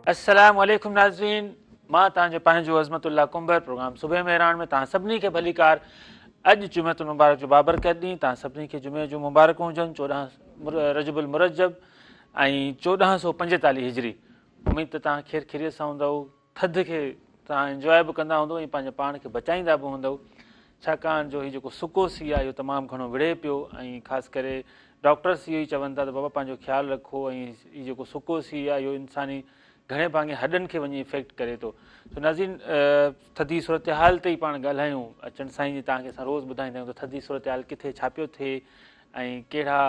अस्सलाम वालेकुम नाज़रीन, मां तव्हांजो पंहिंजो अज़मतुल्लाह कुंबर प्रोग्राम सुबह मेहरान में तव्हां सभिनी खे भलीकार। अॼु जुमेतुल मुबारक जो बाबरकत ॾींहुं, तव्हां सभिनी खे जुमे जूं मुबारकूं हुजनि। 14 रजबुल मुरजब ऐं 1445 हिजरी। उमेद त तव्हां ख़ैर ख़ैरियत सां हूंदव, थधि खे तव्हां इंजॉय बि कंदा हूंदव ऐं पंहिंजे पाण खे बचाईंदा बि हूंदव, छाकाणि जो हीउ जेको सुको सी आहे इहो तमामु घणो विढ़े पियो ऐं ख़ासि करे डॉक्टर्स इहो ई चवनि था त बाबा पंहिंजो ख़्यालु रखो। ऐं हीउ जेको सुको सी आहे इहो इंसानी घणे भाङे हॾनि खे वञी इफेक्ट करे थो। सो नाज़रीन, थधी सूरत हाल ते ई पाण ॻाल्हायूं। अचनि साईं जी तव्हांखे असां रोज़ु ॿुधाईंदा आहियूं त थधी सूरत हाल किथे छा पियो थिए ऐं कहिड़ा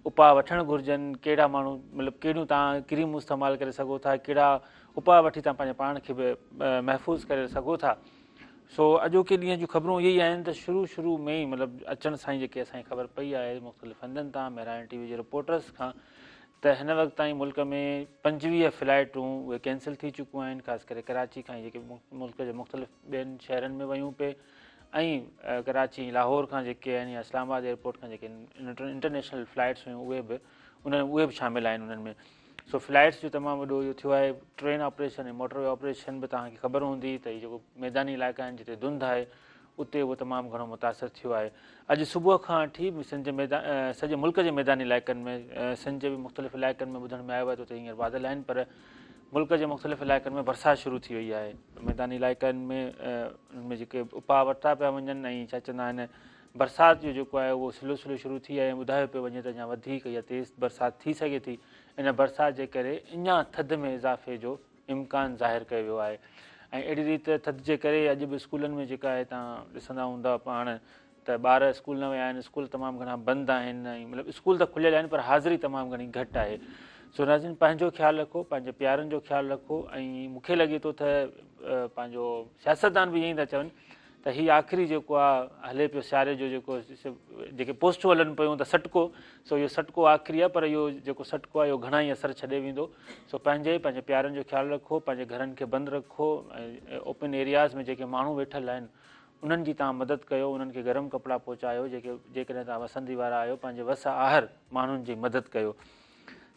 उपाउ वठणु घुरिजनि, कहिड़ा माण्हू मतिलबु कहिड़ियूं तव्हां क्रीमूं इस्तेमालु करे सघो था, कहिड़ा उपाउ वठी तव्हां पंहिंजे पाण खे बि महफ़ूज़ करे सघो था। सो अॼोके ॾींहं जूं ख़बरूं इहे ई आहिनि त शुरू में ई मतिलबु अचनि साईं जेके असांखे ख़बर पई आहे मुख़्तलिफ़ हंधनि तां, मेहरान टीवी जे रिपोर्टर्स खां, त हिन वक़्तु ताईं मुल्क में 25 फ्लाइटूं उहे कैंसिल थी चुकियूं आहिनि, ख़ासि करे कराची खां जेके मुल्क जे मुख़्तलिफ़ ॿियनि शहरनि में वयूं पे, ऐं कराची लाहौर खां जेके आहिनि या इस्लामाबाद एयरपोर्ट खां जेके इंटरनेशनल फ्लाइट्स हुयूं उहे बि शामिलु आहिनि उन्हनि में। सो फ्लाइट्स जो तमामु वॾो इहो थियो आहे। ट्रेन ऑपरेशन ऐं मोटरवे ऑपरेशन बि तव्हांखे ख़बर हूंदी त हीउ जेको मैदानी इलाइक़ा आहिनि जिते धुंध आहे उते उहो तमामु घणो मुतासिर थियो आहे। अॼु सुबुह खां वठी सिंध जे सॼे मुल्क जे मैदानी इलाइक़नि में, सिंध जे बि मुख़्तलिफ़ इलाइक़नि में ॿुधण में आयो आहे त उते हींअर बादल आहिनि, पर मुल्क जे मुख़्तलिफ़ इलाइक़नि में बरसाति शुरू थी वई आहे। मैदानी इलाइक़नि में उनमें जेके उपाउ वरिता पिया वञनि ऐं छा चवंदा आहिनि, बरसाति जो जेको आहे उहो स्लो शुरू थी आहे ऐं ॿुधायो पियो वञे त अञा वधीक या तेज़ बरसाति थी सघे थी। इन बरसाति जे करे अञा थधि में इज़ाफ़े जो इम्कानु ज़ाहिरु कयो वियो आहे। ऐं अहिड़ी रीति थधि जे करे अॼु बि स्कूलनि में जेका आहे तव्हां ॾिसंदा हूंदा पाण त ॿार स्कूल न विया आहिनि, स्कूल तमामु घणा बंदि आहिनि ऐं मतिलबु स्कूल त खुलियल आहिनि पर हाज़िरी तमामु घणी घटि आहे। सो नाज़रीन, पंहिंजो ख़्यालु रखो, पंहिंजे प्यारनि जो ख़्यालु रखो। ऐं मूंखे लॻे थो त पंहिंजो सियासतदान बि ईअं ई था चवनि त हीउ आख़िरी जेको आहे हले पियो सियारे जो जेको जेके पोस्टूं हलनि पियूं त सटको, सो इहो सटको आख़िरी आहे, पर इहो जेको सटको आहे इहो घणा ई असरु छॾे वेंदो। सो पंहिंजे प्यारनि जो ख़्यालु रखो, पंहिंजे घरनि खे बंदि रखो ऐं ओपन एरियाज़ में जेके माण्हू वेठल आहिनि उन्हनि जी तव्हां मदद कयो, उन्हनि खे गरम कपिड़ा पहुचायो, जेकॾहिं तव्हां वसंदी वारा आहियो पंहिंजे वस आहर माण्हुनि जी मदद कयो।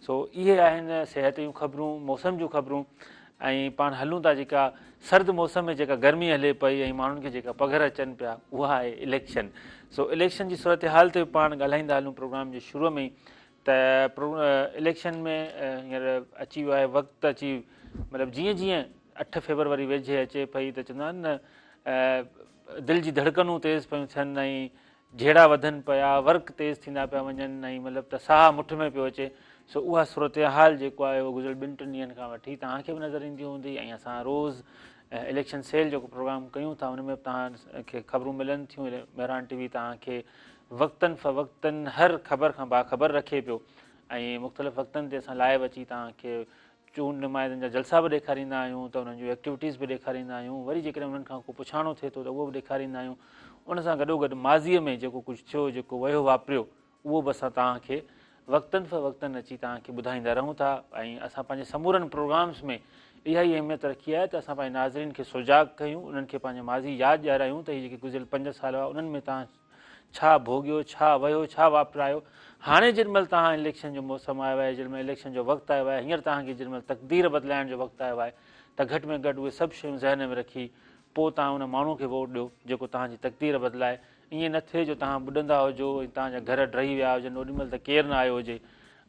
सो इहे आहिनि सिहत जूं ख़बरूं, मौसम जूं ख़बरूं। ऐं पाण हलूं था जेका सर्द मौसम में जेका गर्मी हले पई ऐं माण्हुनि खे जेका पघर अचनि पिया उहा आहे इलेक्शन। सो इलेक्शन जी सूरत हाल ते पाण ॻाल्हाईंदा हलूं प्रोग्राम जे शुरूअ में ई त इलेक्शन में हींअर अची वियो आहे वक़्तु, अची मतिलबु जीअं 8 फेबरवरी वेझे अचे पई त चवंदा आहिनि न दिलि जी धड़कनूं तेज़ पियूं थियनि ऐं जहिड़ा वधनि पिया, वर्क तेज़ थींदा पिया वञनि ऐं मतिलबु त साह मुठ में पियो अचे। सो उहा सूरत हाल जेको आहे उहो गुज़िरियल 2-3 ॾींहंनि खां वठी तव्हांखे बि नज़र ईंदी हूंदी ऐं असां रोज़ु इलेक्शन सेल जेको प्रोग्राम कयूं था उन में तव्हांखे ख़बरूं मिलनि थियूं। मेहरान टीवी तव्हांखे वक़्तनि फ़वक़्तनि हर ख़बर खां बाख़बर रखे पियो ऐं मुख़्तलिफ़ वक़्तनि ते असां लाइव अची तव्हांखे चूंड नुमाइंदनि जा जलसा बि ॾेखारींदा आहियूं, त उन्हनि जूं एक्टिविटीज़ बि ॾेखारींदा आहियूं। वरी जेकॾहिं उन्हनि खां को पुछाणो थिए थो त उहो बि ॾेखारींदा आहियूं। उन सां गॾोगॾु माज़ीअ में जेको कुझु थियो, जेको वियो वापिरियो, उहो बि असां तव्हांखे वक़्तनि फ़वक़्तनि अची तव्हांखे ॿुधाईंदा रहूं था। ऐं असां पंहिंजे समूरनि प्रोग्राम्स में इहा ई अहमियत रखी आहे त असां पंहिंजे नाज़रीन खे सुजाग कयूं, उन्हनि खे पंहिंजो माज़ी यादि ॾियारायूं त हीअ जेके गुज़िरियल 5 साल हुआ उन्हनि में तव्हां छा भोॻियो, छा वियो, छा वापिरायो। हाणे जेॾीमहिल तव्हां इलेक्शन जो मौसमु आयो आहे, जेॾीमहिल इलेक्शन जो वक़्तु आयो आहे, हींअर तव्हांखे जेॾीमहिल तक़दीर बदिलाइण जो वक़्तु आयो आहे त घटि में घटि उहे सभु शयूं ज़हन में रखी पोइ तव्हां उन माण्हू खे वोट ॾियो जेको तव्हांजी तक़दीर बदिलाए। ईअं न थिए जो तव्हां ॿुॾंदा हुजो ऐं तव्हांजा घर ड्रही विया हुजनि, ओॾीमहिल त केरु न आयो हुजे।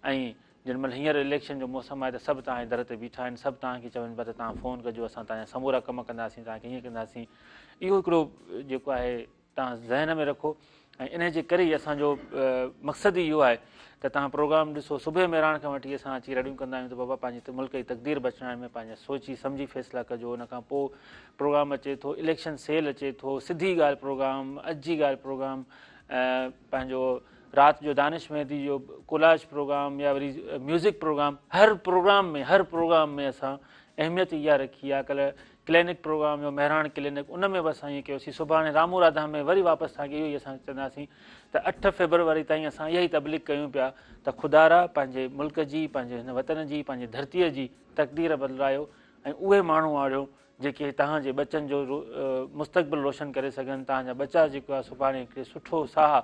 ऐं जेॾीमहिल हींअर इलेक्शन जो मौसमु आहे त सभु तव्हांजे दर ते बीठा आहिनि, सभु तव्हांखे चवनि पिया त तव्हां फ़ोन कजो, असां तव्हांजा समूरा कमु कंदासीं, तव्हांखे हीअं कंदासीं। इहो हिकिड़ो जेको आहे तव्हां ज़हन में रखो। ऐं इन जे करे ई असांजो मक़सदु ई इहो आहे त तव्हां प्रोग्राम ॾिसो। सुबुह मेहरान खां वठी असां अची रेडियूं कंदा आहियूं त बाबा पंहिंजे मुल्क जी तक़दीर बचाइण में पंहिंजे सोची सम्झी फ़ैसिला कजो। उन खां पोइ प्रोग्राम अचे थो, इलेक्शन सेल अचे थो, सिधी ॻाल्हि प्रोग्राम, अॼु जी ॻाल्हि प्रोग्राम, पंहिंजो राति जो दानिश मेहदी जो कोलाज प्रोग्राम या वरी म्यूज़िक प्रोग्राम। हर प्रोग्राम में असां अहमियत इहा रखी आहे। कल्ह क्लिनिक प्रोग्राम जो मेहरान क्लिनिक, उन में बि असां ईअं कयोसीं। सुभाणे रामू राधा में वरी वापसि तव्हांखे इहो ई असां चवंदासीं त 8 फेबरवरी ताईं असां इहा ई तबलीग कयूं पिया त ख़ुदारा पंहिंजे मुल्क जी, पंहिंजे हिन वतन जी, पंहिंजे धरतीअ जी तक़दीर बदिलायो ऐं उहे माण्हू आणियो जेके तव्हांजे बचनि जो मुस्तक़बिल रोशन करे सघनि। तव्हांजा बचा जेको आहे सुभाणे हिकिड़े सुठो साह,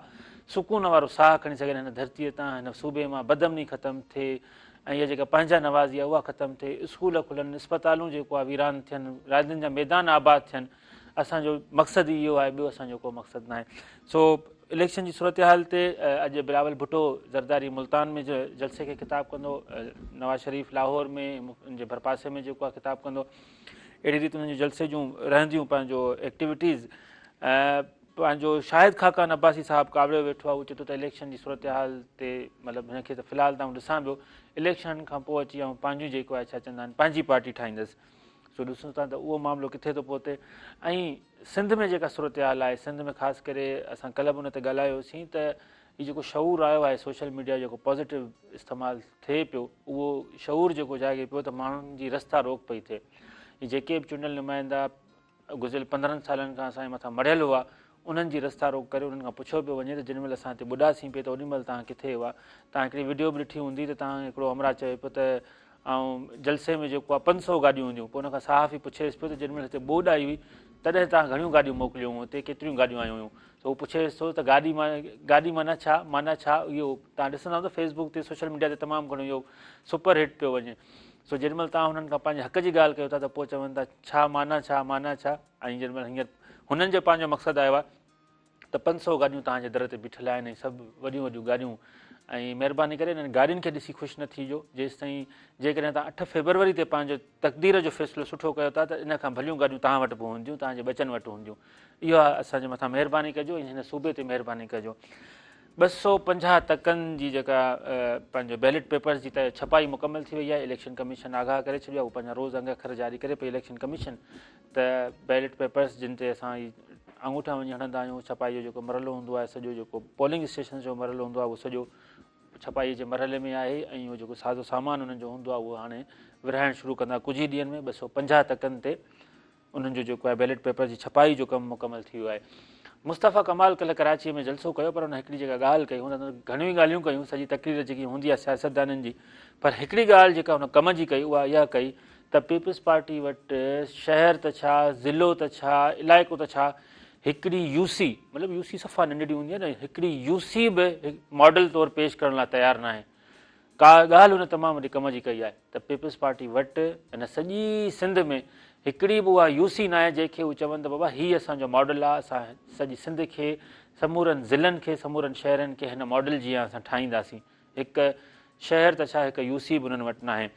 सुकून वारो साह खणी सघनि हिन धरतीअ तां, हिन सूबे मां बदमनी ख़तमु थिए, ऐं इहा जेका पंहिंजा नवाज़ी आहे उहा ख़तमु थिए, स्कूल खुलनि, इस्पतालूं जेको आहे वीरान थियनि, रांदियुनि जा मैदान आबाद थियनि। असांजो मक़सदु ई इहो आहे, ॿियो असांजो को मक़सदु न आहे। सो इलेक्शन जी सूरत हाल ते अॼु बिलावल भुट्टो ज़रदारी मुल्तान में जलसे खे ख़िताबु कंदो, नवाज़ शरीफ़ लाहौर में उनजे भरपासे में जेको आहे ख़िताबु कंदो। अहिड़ी रीति उन्हनि जूं जलसे जूं रहंदियूं पंहिंजो एक्टिविटीज़। पंहिंजो शाहिद ख़ाक़ान अब्बासी साहिबु कावड़े वेठो आहे, उहो चए थो त इलेक्शन जी सूरत हाल ते मतिलबु हिनखे त फ़िलहालु त ॾिसां पियो, इलेक्शन खां पोइ अची ऐं पंहिंजूं जेको आहे छा चवंदा आहिनि पंहिंजी पार्टी ठाहींदुसि। सो ॾिसूं था त उहो मामिलो किथे थो पहुते। ऐं सिंध में जेका सूरत हाल आहे, सिंध में ख़ासि करे असां कल्ह बि उन ते ॻाल्हायोसीं त हीउ जेको शऊर आयो आहे, सोशल मीडिया जेको पॉज़िटिव इस्तेमालु थिए पियो, उहो शऊर जेको जाॻे पियो त माण्हुनि जी रस्ता रोक पई थिए। हीअ जेके बि चूंडियल नुमाइंदा गुज़िरियल 15 सालनि खां असांजे मथां मढ़ियल हुआ, उन्हनि जी रस्ता रोक करे उन्हनि खां पुछियो पियो वञे त जेॾी महिल असां हिते ॿुॾासीं पिए त ओॾीमहिल तव्हां किथे हुआ। तव्हां हिकिड़ी वीडियो बि ॾिठी हूंदी त तव्हां हिकिड़ो अमरा चए पियो त ऐं जलसे में जेको आहे 500 गाॾियूं हूंदियूं, पोइ हुनखां साफ़ ई पुछेसि पियो त जेॾी महिल हिते ॿोॾ आई हुई तॾहिं तव्हां घणियूं गाॾियूं मोकिलियूं हुयूं, हिते केतिरियूं गाॾियूं आयूं हुयूं। त उहो पुछेसि थो त गाॾी माना छा, माना छा। इहो तव्हां ॾिसंदा त फेसबुक ते सोशल मीडिया ते तमामु घणो इहो सुपर हिट पियो वञे। सो जेॾी महिल तव्हां हुननि खां पंहिंजे हक़ जी ॻाल्हि कयो था त पोइ चवनि था छा माना छा, माना छा। ऐं जेॾी महिल हींअर हुननि जो पंहिंजो मक़सदु आयो आहे त 500 गाॾियूं तव्हांजे दर ते बीठल आहिनि ऐं सभु वॾियूं वॾियूं गाॾियूं। ऐं महिरबानी करे हिननि गाॾियुनि खे ॾिसी ख़ुशि न थीजो, जेसि ताईं जेकॾहिं तव्हां 8 फेबरवरी ते पंहिंजो तक़दीर जो फ़ैसिलो सुठो कयो था त इन खां भलियूं गाॾियूं तव्हां वटि बि हूंदियूं, तव्हांजे बचनि वटि हूंदियूं। इहो आहे असांजे मथां महिरबानी कजो ऐं हिन सूबे ते महिरबानी कजो। 250 तकनि जी जेका पंहिंजो बैलेट पेपर्स जी त छपाई मुकमल थी वई आहे। इलेक्शन कमीशन आगाह करे छॾियो आहे, उहो पंहिंजा रोज़ अंग अखर जारी करे पई इलेक्शन कमीशन, त बैलेट पेपर्स जिन ते असां अंगूठा वञी हणंदा आहियूं, छपाई जो जेको मरहलो हूंदो आहे, सॼो जेको पोलिंग स्टेशन जो मरहलो हूंदो आहे उहो सॼो छपाई जे मरहले में आहे। ऐं उहो जेको साज़ो सामान उन्हनि जो हूंदो आहे उहो हाणे विरहाइणु शुरू कंदा कुझु ई ॾींहंनि में। 250 तकनि ते उन्हनि जो जेको आहे बैलेट पेपर जी छपाई जो कमु मुकमल थी वियो आहे। मुस्तफ़ा कमाल कल्ह कराचीअ में जलसो कयो, पर हुन हिकिड़ी जेका ॻाल्हि कई, हुन घणियूं ई ॻाल्हियूं कयूं, सॼी तक़रीर जेकी हूंदी आहे सियासतदाननि जी, पर हिकिड़ी ॻाल्हि जेका हुन कम जी कई उहा इहा कई त पीपल्स पार्टी वटि शहर त छा, ज़िलो त छा, इलाइक़ो त छा, हिकिड़ी यूसी, मतिलबु यूसी सफ़ा नंढड़ी हूंदी आहे न, हिकिड़ी यूसी बि मॉडल तौरु पेश करण लाइ तयारु न आहे। का ॻाल्हि हुन तमामु वॾी कम जी कई आहे त पीपल्स पार्टी वटि हिन सॼी सिंध में हिकिड़ी बि उहा यूसी न आहे जंहिंखे उहे चवनि त बाबा हीअ असांजो मॉडल आहे, असां सॼी सिंध खे, समूरनि ज़िलनि खे, समूरनि शहरनि खे हिन मॉडल जीअं असां ठाहींदासीं। हिकु शहर त छा, हिकु यूसी बि उन्हनि वटि न आहे।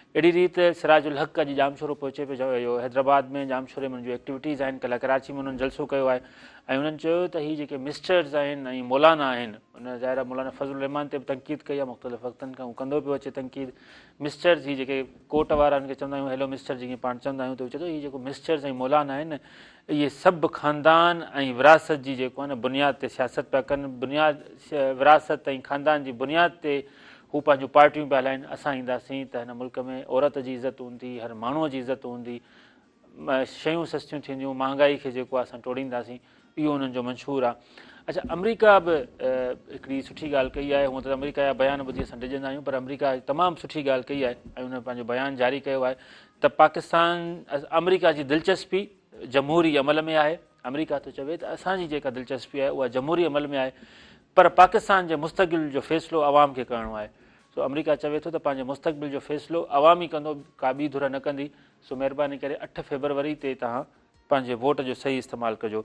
अहिड़ी रीति सिराजुल हक़ अॼु जामशोरो पहुचे पियो, इहो हैदराबाद में जामशोरे में हुननि जूं एक्टिविटीज़ आहिनि। कल्ह कराची में हुननि जलसो कयो आहे ऐं हुननि चयो त हीअ जेके मिस्टर्स आहिनि ऐं मौलाना आहिनि, हुन ज़ाहिर मौलाना फज़लुर रहमान ते बि तनक़ीद कई आहे, मुख़्तलिफ़ वक़्तनि खां उहो कंदो पियो अचे तनक़ीद। मिस्टर्स ही जेके कोर्ट वारा हुनखे चवंदा आहियूं हेलो मिस्टर जीअं पाण चवंदा आहियूं, त उहो चए थो हीअ जेको मिस्टर्स ऐं मौलाना आहिनि इहे सभु ख़ानदान ऐं विरासत जी जेको आहे न बुनियाद ते सियासत पिया कनि। विरासत ऐं ख़ानदान जी बुनियाद ते हू पंहिंजूं पार्टियूं पिया हलाइनि। असां ईंदासीं त हिन मुल्क में औरत जी इज़त हूंदी, हर माण्हूअ जी इज़त हूंदी, शयूं सस्तियूं थींदियूं, महांगाई खे जेको आहे असां टोड़ींदासीं, इहो हुननि जो मंशूर आहे। अच्छा, अमरीका बि हिकिड़ी सुठी ॻाल्हि कई आहे। हूअं त अमरीका जा बयान ॿुधी असां डिॼंदा आहियूं, पर अमरीका तमामु सुठी ॻाल्हि कई आहे ऐं हुन पंहिंजो बयानु जारी कयो आहे त पाकिस्तान अमरीका जी दिलचस्पी जमहूरी अमल में आहे। अमरीका थो चवे त असांजी जेका दिलचस्पी आहे उहा जमहूरी अमल में आहे, पर पाकिस्तान जे मुस्तक़बिल जो फ़ैसिलो अवाम खे करिणो आहे। सो अमरीका चवे थो त पंहिंजे मुस्तक़बिल जो फ़ैसिलो अवाम ई कंदो, का ॿी धुर न कंदी। सो महिरबानी करे 8 फेबरवरी ते तव्हां पंहिंजे वोट जो सही इस्तेमालु कजो।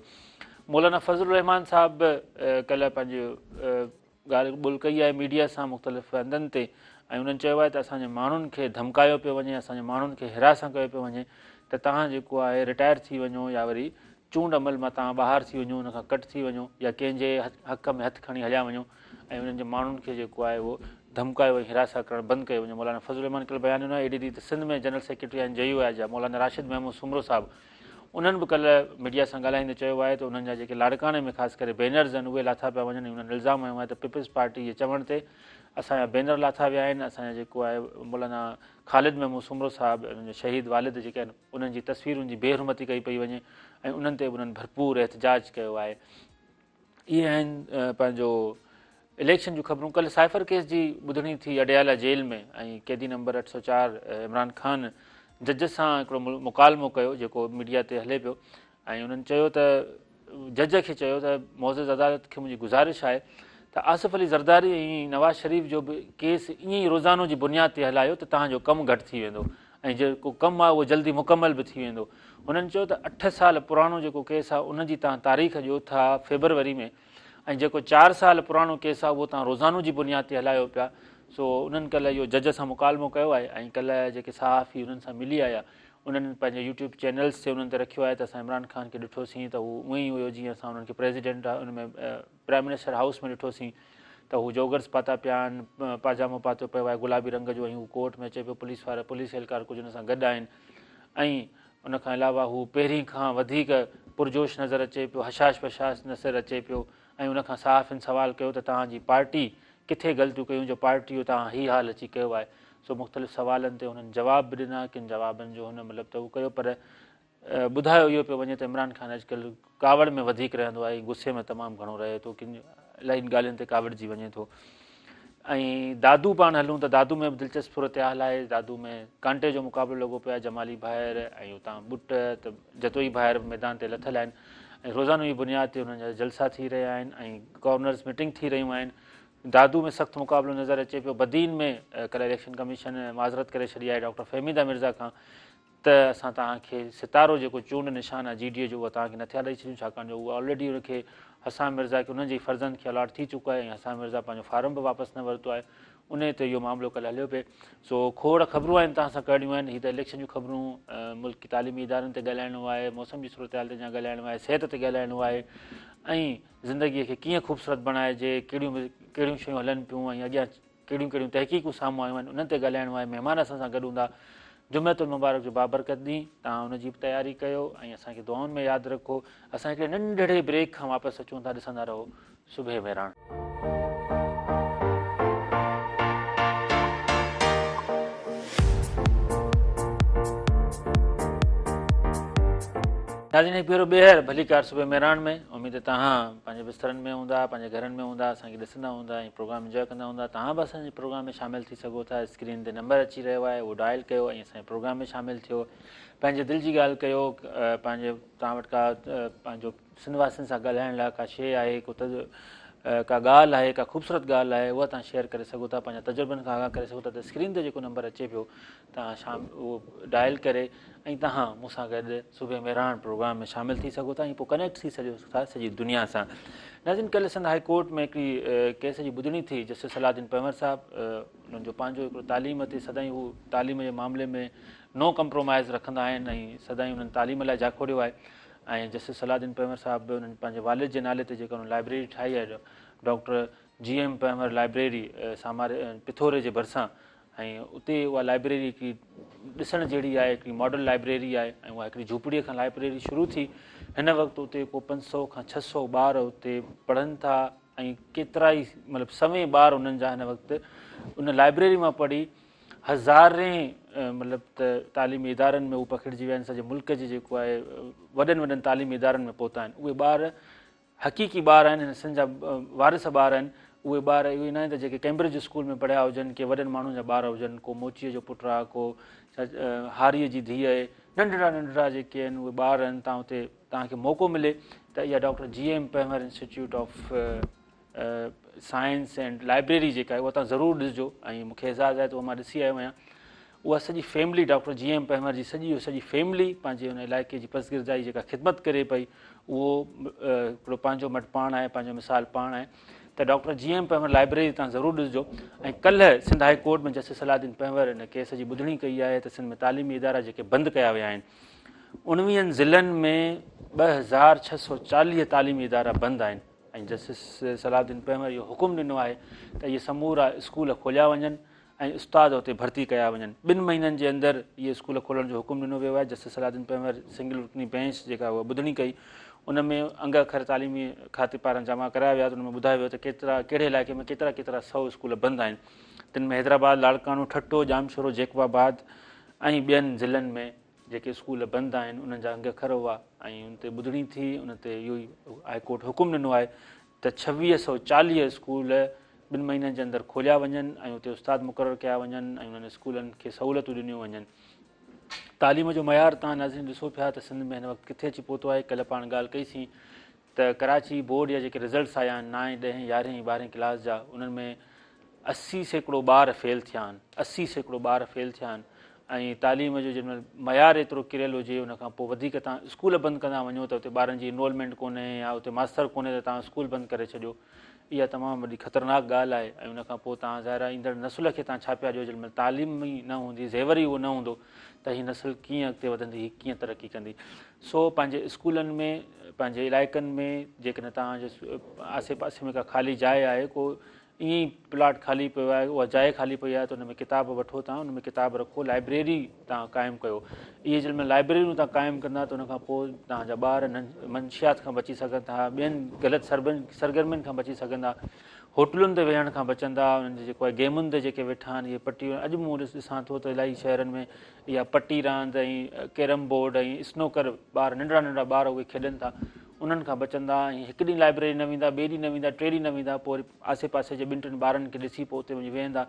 मौलाना फज़लुर रहमान साहिब कल्ह पंहिंजो ॻाल्हि ॿोल कई आहे मीडिया सां मुख़्तलिफ़ हंधनि ते, ऐं उन्हनि चयो आहे त असांजे माण्हुनि खे धमकायो पियो वञे, असांजे माण्हुनि खे हिरास कयो पियो वञे त तव्हां जेको आहे रिटायर थी वञो या वरी चूंड अमल मां तव्हां ॿाहिरि थी वञो, हुनखां कट थी वञो या कंहिंजे हक़ में हथु खणी हलिया वञो ऐं उन्हनि जे माण्हुनि खे जेको आहे उहो धमकायो ऐं हिरास करणु बंदि कयो वञे। मौलाना फज़लुर रहमान कल्ह बयानु ॾिनो आहे। अहिड़ी रीति सिंध में जनरल सेक्रेटरी आहिनि जयू आहे जा मौलाना राशिद महमूद सुमरो साहिबु, उन्हनि बि कल्ह मीडिया सां ॻाल्हाईंदे चयो आहे त उन्हनि जा जेके लाड़काने में ख़ासि करे बैनर्स आहिनि उहे लाथा पिया वञनि। उन्हनि इल्ज़ाम हयो आहे त पीपल्स पार्टी जे चवण ते असांजा बैनर लाथा विया आहिनि। असांजा जेको आहे मौलाना ख़ालिद महमूद सुमरो साहिबु, उन्हनि जो शहीद वालिद जेके आहिनि उन्हनि जी तस्वीरुनि जी बेहरमती कई पई वञे ऐं उन्हनि ते बि उन्हनि भरपूर एहतजाज कयो आहे। इहे आहिनि पंहिंजो इलेक्शन जूं ख़बरूं। कल्ह साइफ़र केस जी ॿुधणी थी अडयाला जेल में ऐं कैदी नंबर 804 इमरान ख़ान जज सां हिकिड़ो मुकालमो कयो जेको मीडिया ते हले पियो ऐं उन्हनि चयो त जज खे चयो त मुअज़्ज़िज़ अदालत खे मुंहिंजी गुज़ारिश आहे त त आसिफ़ अली ज़रदारी ऐं नवाज़ शरीफ़ जो बि केस ईअं ई रोज़ानो जी बुनियाद ते हलायो त तव्हांजो कमु घटि थी वेंदो ऐं जेको कमु आहे उहो जल्दी मुकमल बि थी वेंदो। हुननि चयो त 8 साल पुराणो जेको केस आहे उनजी तव्हां तारीख़ ॾियो था फेबरवरी में, ऐं जेको 4 साल पुराणो केस आहे उहो तव्हां रोज़ानो जी बुनियाद ते हलायो पिया। सो उन्हनि कल्ह इहो जज सां मुकालमो कयो आहे ऐं कल्ह जेके सहाफ़ी उन्हनि सां मिली आया उन्हनि पंहिंजे यूट्यूब चैनल्स ते उन्हनि ते रखियो आहे त असां इमरान ख़ान खे ॾिठोसीं त हू उअं ई हुयो जीअं असां उन्हनि खे प्रेसिडेंट आहे उन में प्राइम मिनिस्टर हाउस में ॾिठोसीं त हू जोगर्स पाता पिया आहिनि, पाजामो पातो पियो आहे गुलाबी रंग जो, ऐं हू कोर्ट में अचे पियो पुलिस वारा पुलिस एहलकार कुझु हुन सां गॾु आहिनि। ऐं उनखां अलावा हू पहिरीं खां वधीक पुरजोश नज़र अचे पियो, हशाश बशाश नज़र अचे पियो। ऐं उनखां सहाफ़ियुनि सवाल कयो त तव्हांजी पार्टी किथे ग़लतियूं कयूं जो पार्टी जो तव्हां हीअ हाल अची कयो आहे। सो मुख़्तलिफ़ सवालनि ते हुननि जवाब बि ॾिना, किन जवाबनि जो हुन मतिलबु त उहो कयो, पर ॿुधायो इहो पियो वञे त इमरान ख़ान अॼुकल्ह कावड़ में वधीक रहंदो आहे ऐं गुस्से में तमामु घणो रहे थो, किन इलाही ॻाल्हियुनि ते कावड़जी वञे थो। ऐं दादू पाण हलूं त दादू में बि दिलचस्प सूरत हाल आहे। दादू में कांटे जो मुक़ाबिलो लॻो पियो आहे, जमाली भाइर ऐं उतां बुट त जतोई भाइर मैदान ते लथियल आहिनि ऐं रोज़ानो जी बुनियाद ते हुननि जा जलसा थी रहिया आहिनि ऐं गवर्नर्स मीटिंग थी रहियूं आहिनि। दादू में सख़्तु मुक़ाबिलो नज़र अचे पियो। बदीन में कल्ह इलेक्शन कमीशन माज़रत करे छॾी आहे डॉक्टर फ़हमीदा मिर्ज़ा खां त असां तव्हांखे सितारो जेको चूंड निशान आहे GDA जो उहो तव्हांखे नथा ॾेई छॾियूं, छाकाणि जो उहो ऑलरेडी हुनखे हसान मिर्ज़ा खे हुननि जे फर्ज़नि खे अलॉट थी चुको आहे ऐं हसान मिर्ज़ा पंहिंजो फार्म बि वापसि न वरितो आहे। उन ते इहो मामिलो कल्ह हलियो पिए। सो खोड़ ख़बरूं आहिनि तव्हां सां करणियूं आहिनि। हीअ त इलेक्शन जूं ख़बरूं, मुल्की तालीमी इदारनि ते ॻाल्हाइणो आहे, मौसम जी सूरत हाल ते अञा ॻाल्हाइणो आहे, सिहत ते ॻाल्हाइणो आहे ऐं ज़िंदगीअ खे कीअं ख़ूबसूरत बणाइजे, कहिड़ियूं शयूं हलनि पियूं ऐं अॻियां कहिड़ियूं तहक़ीक़ूं साम्हूं आयूं आहिनि उन्हनि ते ॻाल्हाइणो आहे। महिमान असां सां गॾु हूंदा। जुमेतुल मुबारक जो बाबरकत ॾींहुं, तव्हां हुनजी बि तयारी कयो ऐं असांखे दुआउनि में यादि रखो। असां हिकिड़े नंढड़े ब्रेक खां वापसि अचूं था, ॾिसंदा रहो सुबह मेराण। नाज़रीन हिकु भेरो ॿीहर भलीकार सुबह मेराण में। उमेद तव्हां पंहिंजे बिस्तरनि में हूंदा, पंहिंजे घरनि में हूंदा, असांखे ॾिसंदा हूंदा ऐं प्रोग्राम इंजॉय कंदा हूंदा। तव्हां बि असांजे प्रोग्राम में शामिलु थी सघो था। स्क्रीन ते नंबर अची रहियो आहे, उहो डायल कयो ऐं असांजे प्रोग्राम में शामिलु थियो, पंहिंजे दिलि जी ॻाल्हि कयो। पंहिंजे तव्हां वटि का पंहिंजो सिंध वासियुनि सां ॻाल्हाइण लाइ का शइ आहे, का ॻाल्हि आहे, का ख़ूबसूरत ॻाल्हि आहे, उहा तव्हां शेयर करे सघो था, पंहिंजा तजुर्बनि खां आगाह करे सघो था। त स्क्रीन ते जेको नंबर अचे पियो तव्हां उहो डायल करे ऐं तव्हां मूंसां गॾु सुबह मेराण प्रोग्राम में शामिलु थी सघो था ऐं पोइ कनेक्ट थी सघो था सॼी दुनिया सां। नाज़रीन कल्ह सिंध हाई कोर्ट में हिकिड़ी केस जी ॿुधणी थी। जस्टिस सलाउद्दीन पंवर साहिबु उन्हनि जो पंहिंजो हिकिड़ो तालीम ते सदाईं हू तालीम जे मामले में नो कम्प्रोमाइज़ रखंदा आहिनि ऐं सदाईं उन्हनि तालीम लाइ जाखोड़ियो आहे। ऐं जस्टिस सलाउद्दीन पंवर साहिबु बि उन्हनि पंहिंजे वालिद जे नाले ते जेका उन्हनि लाइब्रेरी ठाही आहे, डॉक्टर GM पंवर लाइब्रेरी सामारे पिथोरे जे भरिसां, ऐं उते उहा लाइब्रेरी हिकिड़ी ॾिसण जहिड़ी आहे, हिकिड़ी मॉडल लाइब्रेरी आहे ऐं उहा हिकिड़ी झूपड़ीअ खां लाइब्रेरी शुरू थी। हिन वक़्तु उते पोइ 500 खां 600 ॿार उते पढ़नि था ऐं केतिरा ई मतिलबु सवें ॿार उन्हनि जा हिन वक़्तु उन लाइब्रेरी मां पढ़ी हज़ारे मतिलबु त तालीमी इदारनि में उहे पखिड़िजी विया आहिनि। सॼे मुल्क जे जेको आहे वॾनि वॾनि तालीमी इदारनि में पहुता आहिनि। उहे ॿार हक़ीक़ी ॿार आहिनि, हिन सिंध जा वारिस ॿार आहिनि। उहे ॿार इहे न आहिनि त जेके कैम्ब्रिज स्कूल में पढ़िया हुजनि, के वॾनि माण्हुनि जा ॿार हुजनि, को मोचीअ जो पुटु आहे, को हारीअ जी धीअ आहे, नंढड़ा नंढड़ा जेके आहिनि उहे ॿार आहिनि। तव्हां उते तव्हांखे मौक़ो मिले त इहा doctor GM Panwar institute of science and library जेका आहे उहा तव्हां ज़रूरु ॾिसिजो। ऐं मूंखे एज़ाज़ आहे त उहा मां ॾिसी आयो आहियां। उहा सॼी फैमिली डॉक्टर GM पंवर जी सॼी फैमिली पंहिंजे हुन इलाइक़े जी पसगिरदाई जेका ख़िदमत करे पई, उहो हिकिड़ो पंहिंजो मट पाण आहे, पंहिंजो मिसाल पाण आहे। त डॉक्टर GM पंवर लाइब्रेरी तव्हां ज़रूरु ॾिसिजो। ऐं कल्ह सिंध हाई कोर्ट में जस्टिस सलाउद्दीन पंवर हिन केस जी ॿुधणी कई आहे त सिंध में तालीमी इदारा जेके बंदि कया विया आहिनि, 19 ज़िलनि में 2640 तालीमी इदारा बंदि आहिनि। ऐं जस्टिस सलाउद्दीन पंवर इहो हुकुम ॾिनो आहे त इहे समूरा स्कूल खोलिया वञनि ऐं उस्ताद उते भर्ती कया वञनि। 2 महीननि जे अंदरि इहे स्कूल खोलण जो हुकुम ॾिनो वियो आहे। जस्टिस सलाउद्दीन पंवर सिंगल रुकनी बेंच जेका उहा ॿुधणी कई, उन में अंग अखर तालीमी खाते पारां जमा कराया विया त उन में ॿुधायो वियो त कहिड़े इलाइक़े में केतिरा 100 स्कूल बंदि आहिनि। तिन में हैदराबाद, लाड़कानो, ठट्टो, जामशोरो, जेकबाबाद ऐं ॿियनि ज़िलनि में जेके स्कूल बंदि आहिनि उन्हनि जा अंग अखर हुआ। ऐं उन ते ॿुधणी थी, उन ते इहो ई हाई कोर्ट हुकुम ॾिनो आहे त 2640 स्कूल 2 महीननि जे अंदरि खोलिया वञनि ऐं उते उस्ताद मुक़ररु कया वञनि ऐं उन्हनि स्कूलनि खे सहूलियतूं ॾिनियूं वञनि। तालीम जो मयार तव्हां नाज़रीन ॾिसो पिया त सिंध में हिन वक़्तु किथे अची पहुतो आहे। कल्ह पाण ॻाल्हि कईसीं त कराची बोर्ड जा जेके रिज़ल्ट्स आया आहिनि 9, 10, 11, 12 क्लास जा, उन्हनि में 80% ॿार फेल थिया आहिनि, 80% ॿार फेल थिया आहिनि। ऐं तालीम जो जंहिंमहिल मयारु एतिरो किरियल हुजे, उनखां पोइ वधीक तव्हां स्कूल बंदि कंदा वञो त उते ॿारनि जी इनरोलमेंट कोन्हे या उते मास्तर कोन्हे त तव्हां स्कूल बंदि करे छॾियो। इहा तमामु वॾी ख़तरनाक ॻाल्हि आहे। ऐं उनखां पोइ तव्हां ज़ाहिर ईंदड़ नसुल खे तव्हां छा पिया ॾियो, जंहिंमहिल तालीम ई न हूंदी, ज़ेवर ई उहो न हूंदो, त हीअ नसुल कीअं अॻिते वधंदी, हीअ कीअं तरक़ी कंदी। सो पंहिंजे स्कूलनि में, पंहिंजे इलाइक़नि में जेकॾहिं तव्हांजे आसे पासे में का ख़ाली जाइ आहे, को ईअं ई प्लाट ख़ाली पियो आहे, उहा जाइ ख़ाली पई आहे, त उन में किताब वठो, तव्हां उन में किताब रखो, लाइब्रेरी तव्हां क़ाइमु कयो। इहे जंहिंमहिल लाइब्रेरियूं तव्हां क़ाइमु कंदा त उनखां पोइ तव्हांजा ॿार मंशियात खां बची सघनि था, ॿियनि ग़लति सरगर्मियुनि खां बची सघंदा, होटलुनि ते वेहण खां बचंदा, उन्हनि जे जेको आहे गेमुनि ते जेके वेठा आहिनि, इहे पटियूं, अॼु मूं ॾिसां थो त इलाही शहरनि में इहा पटी रांदि ऐं कैरम बोर्ड ऐं स्नोकर ॿार, नंढड़ा नंढड़ा ॿार उहे खेॾनि था, उन्हनि खां बचंदा। ऐं हिकु ॾींहुं लाइब्रेरी न वेंदा, ॿिए ॾींहुं न वेंदा, टे ॾींहुं न वेंदा, पोइ वरी आसे पासे जे 2-3 ॿारनि खे ॾिसी पोइ उते वञी वेहंदा,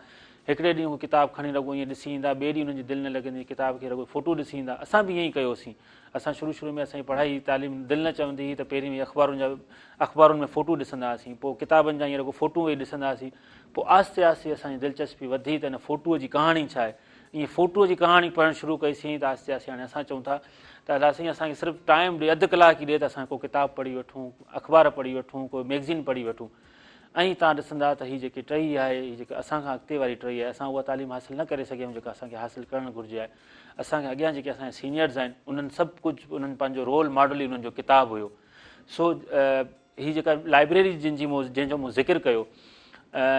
हिकिड़े ॾींहुं उहो किताबु खणी रुॻो ईअं ॾिसी ईंदा, ॿिए ॾींहुं उन्हनि जी दिलि न लॻंदी, किताब खे रुॻो फ़ोटो ॾिसी ईंदा। असां बि ईअं ई कयोसीं। असां शुरू में असांजी पढ़ाई तालीम दिलि न चवंदी हुई त पहिरीं अख़बारुनि में फ़ोटो ॾिसंदा हुआसीं, पोइ किताबनि जा ईअं रुॻो फ़ोटू वेही ॾिसंदा हुआसीं, पोइ आस्ते आस्ते असांजी दिलचस्पी वधी त हिन फ़ोटूअ जी कहाणी छा आहे, ईअं फ़ोटूअ जी कहाणी पढ़णु शुरू कईसीं। त आस्ते आस्ते हाणे असां चऊं था त अलाए साईं असांखे सिर्फ़ु टाइम ॾे, अधु कलाक ई ॾे त असां को किताबु पढ़ी वठूं, अख़बार पढ़ी वठूं, कोई मैगज़ीन पढ़ी वठूं। ऐं तव्हां ॾिसंदा त हीअ जेकी टही आहे, हीअ जेका असांखां अॻिते वारी टही आहे, असां उहा तालीम हासिलु न करे सघियूं जेका असांखे हासिलु करणु घुरिजे आहे। असांखे अॻियां जेके असांजा सीनियर्स आहिनि, उन्हनि सभु कुझु उन्हनि पंहिंजो रोल मॉडल ई उन्हनि जो किताबु हुयो। सो हीअ जेका लाइब्रेरी जंहिंजो मूं ज़िक्र कयो,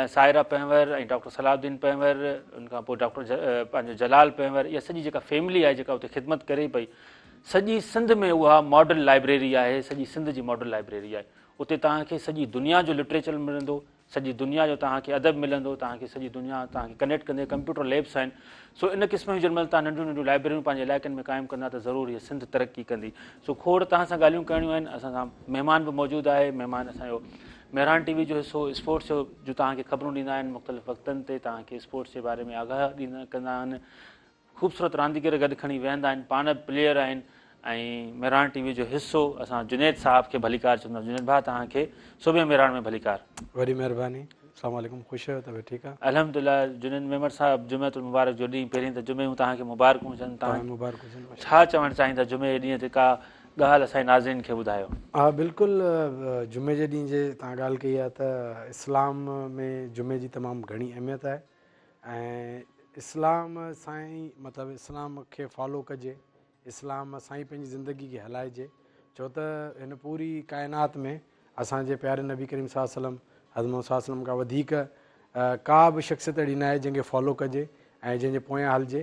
सायरा पंहिंवर ऐं डॉक्टर सलाउद्दीन पंहिंवर, उनखां पोइ डॉक्टर पंहिंजो जलाल पंहिंवर, इहा सॼी जेका फैमिली आहे जेका उते ख़िदमत करे पई, सॼी सिंध में उहा मॉडल लाइब्रेरी आहे, सॼी सिंध जी मॉडल लाइब्रेरी आहे। उते तव्हांखे सॼी दुनिया जो लिटरेचर मिलंदो, सॼी दुनिया जो तव्हांखे अदब मिलंदो, तव्हांखे सॼी दुनिया तव्हांखे कनेक्ट कंदे, कंप्यूटर लैब्स आहिनि। सो इन क़िस्म जूं जंहिंमहिल तव्हां नंढियूं नंढियूं लाइब्रेरियूं पंहिंजे इलाइक़नि में क़ाइमु कंदा त ज़रूरु इहा सिंध तरक़ी कंदी। सो खोड़ तव्हां सां ॻाल्हियूं करणियूं आहिनि। असां सां महिमान बि मौजूदु आहे, महिमान असांजो मेहरान टीवी जो हिसो स्पोर्ट्स जो तव्हांखे ख़बरूं ॾींदा आहिनि, मुख़्तलिफ़ वक़्तनि ते तव्हांखे स्पोर्ट्स जे बारे में आगाह कंदा आहिनि। ख़ूबसूरत रांदीगर गॾु खणी वेहंदा आहिनि, पाण प्लेयर आहिनि। ऐं मेहरान टीवी जो हिसो असां जुनेद साहब खे भलीकार चवंदा। जुनेद भाउ तव्हांखे सुबह मेहरान में भलीकार। वॾी महिरबानी। अस्सलाम वालेकुम। ख़ुशि आहियो? तबियत ठीकु आहे? अल्हम्दुलिल्लाह। जुनेद मेमर साहब, जुमेतुल मुबारक जो ॾींहुं, पहिरीं त जुमे तव्हांखे मुबारक हुजनि। तव्हां मुबारक हुजनि। छा चवणु चाहींदा जुमे जे ॾींहं ते, का ॻाल्हि असांजे नाज़रीन खे ॿुधायो? हा बिल्कुलु, जुमे जे ॾींहुं जे तव्हां ॻाल्हि कई आहे त इस्लाम में जुमे जी तमामु घणी अहमियत आहे। ऐं इस्लाम सां ई मतिलबु इस्लाम खे फॉलो कजे, इस्लाम सां ई पंहिंजी ज़िंदगी खे हलाइजे। छो त हिन पूरी काइनात में असांजे प्यारे नबी करीम सल्लल्लाहु अलैहि वसल्लम, हज़रत मोहम्मद सल्लल्लाहु अलैहि वसल्लम खां वधीक का बि शख़्सियत अहिड़ी न आहे जंहिंखे फॉलो कजे ऐं जंहिंजे पोयां हलिजे।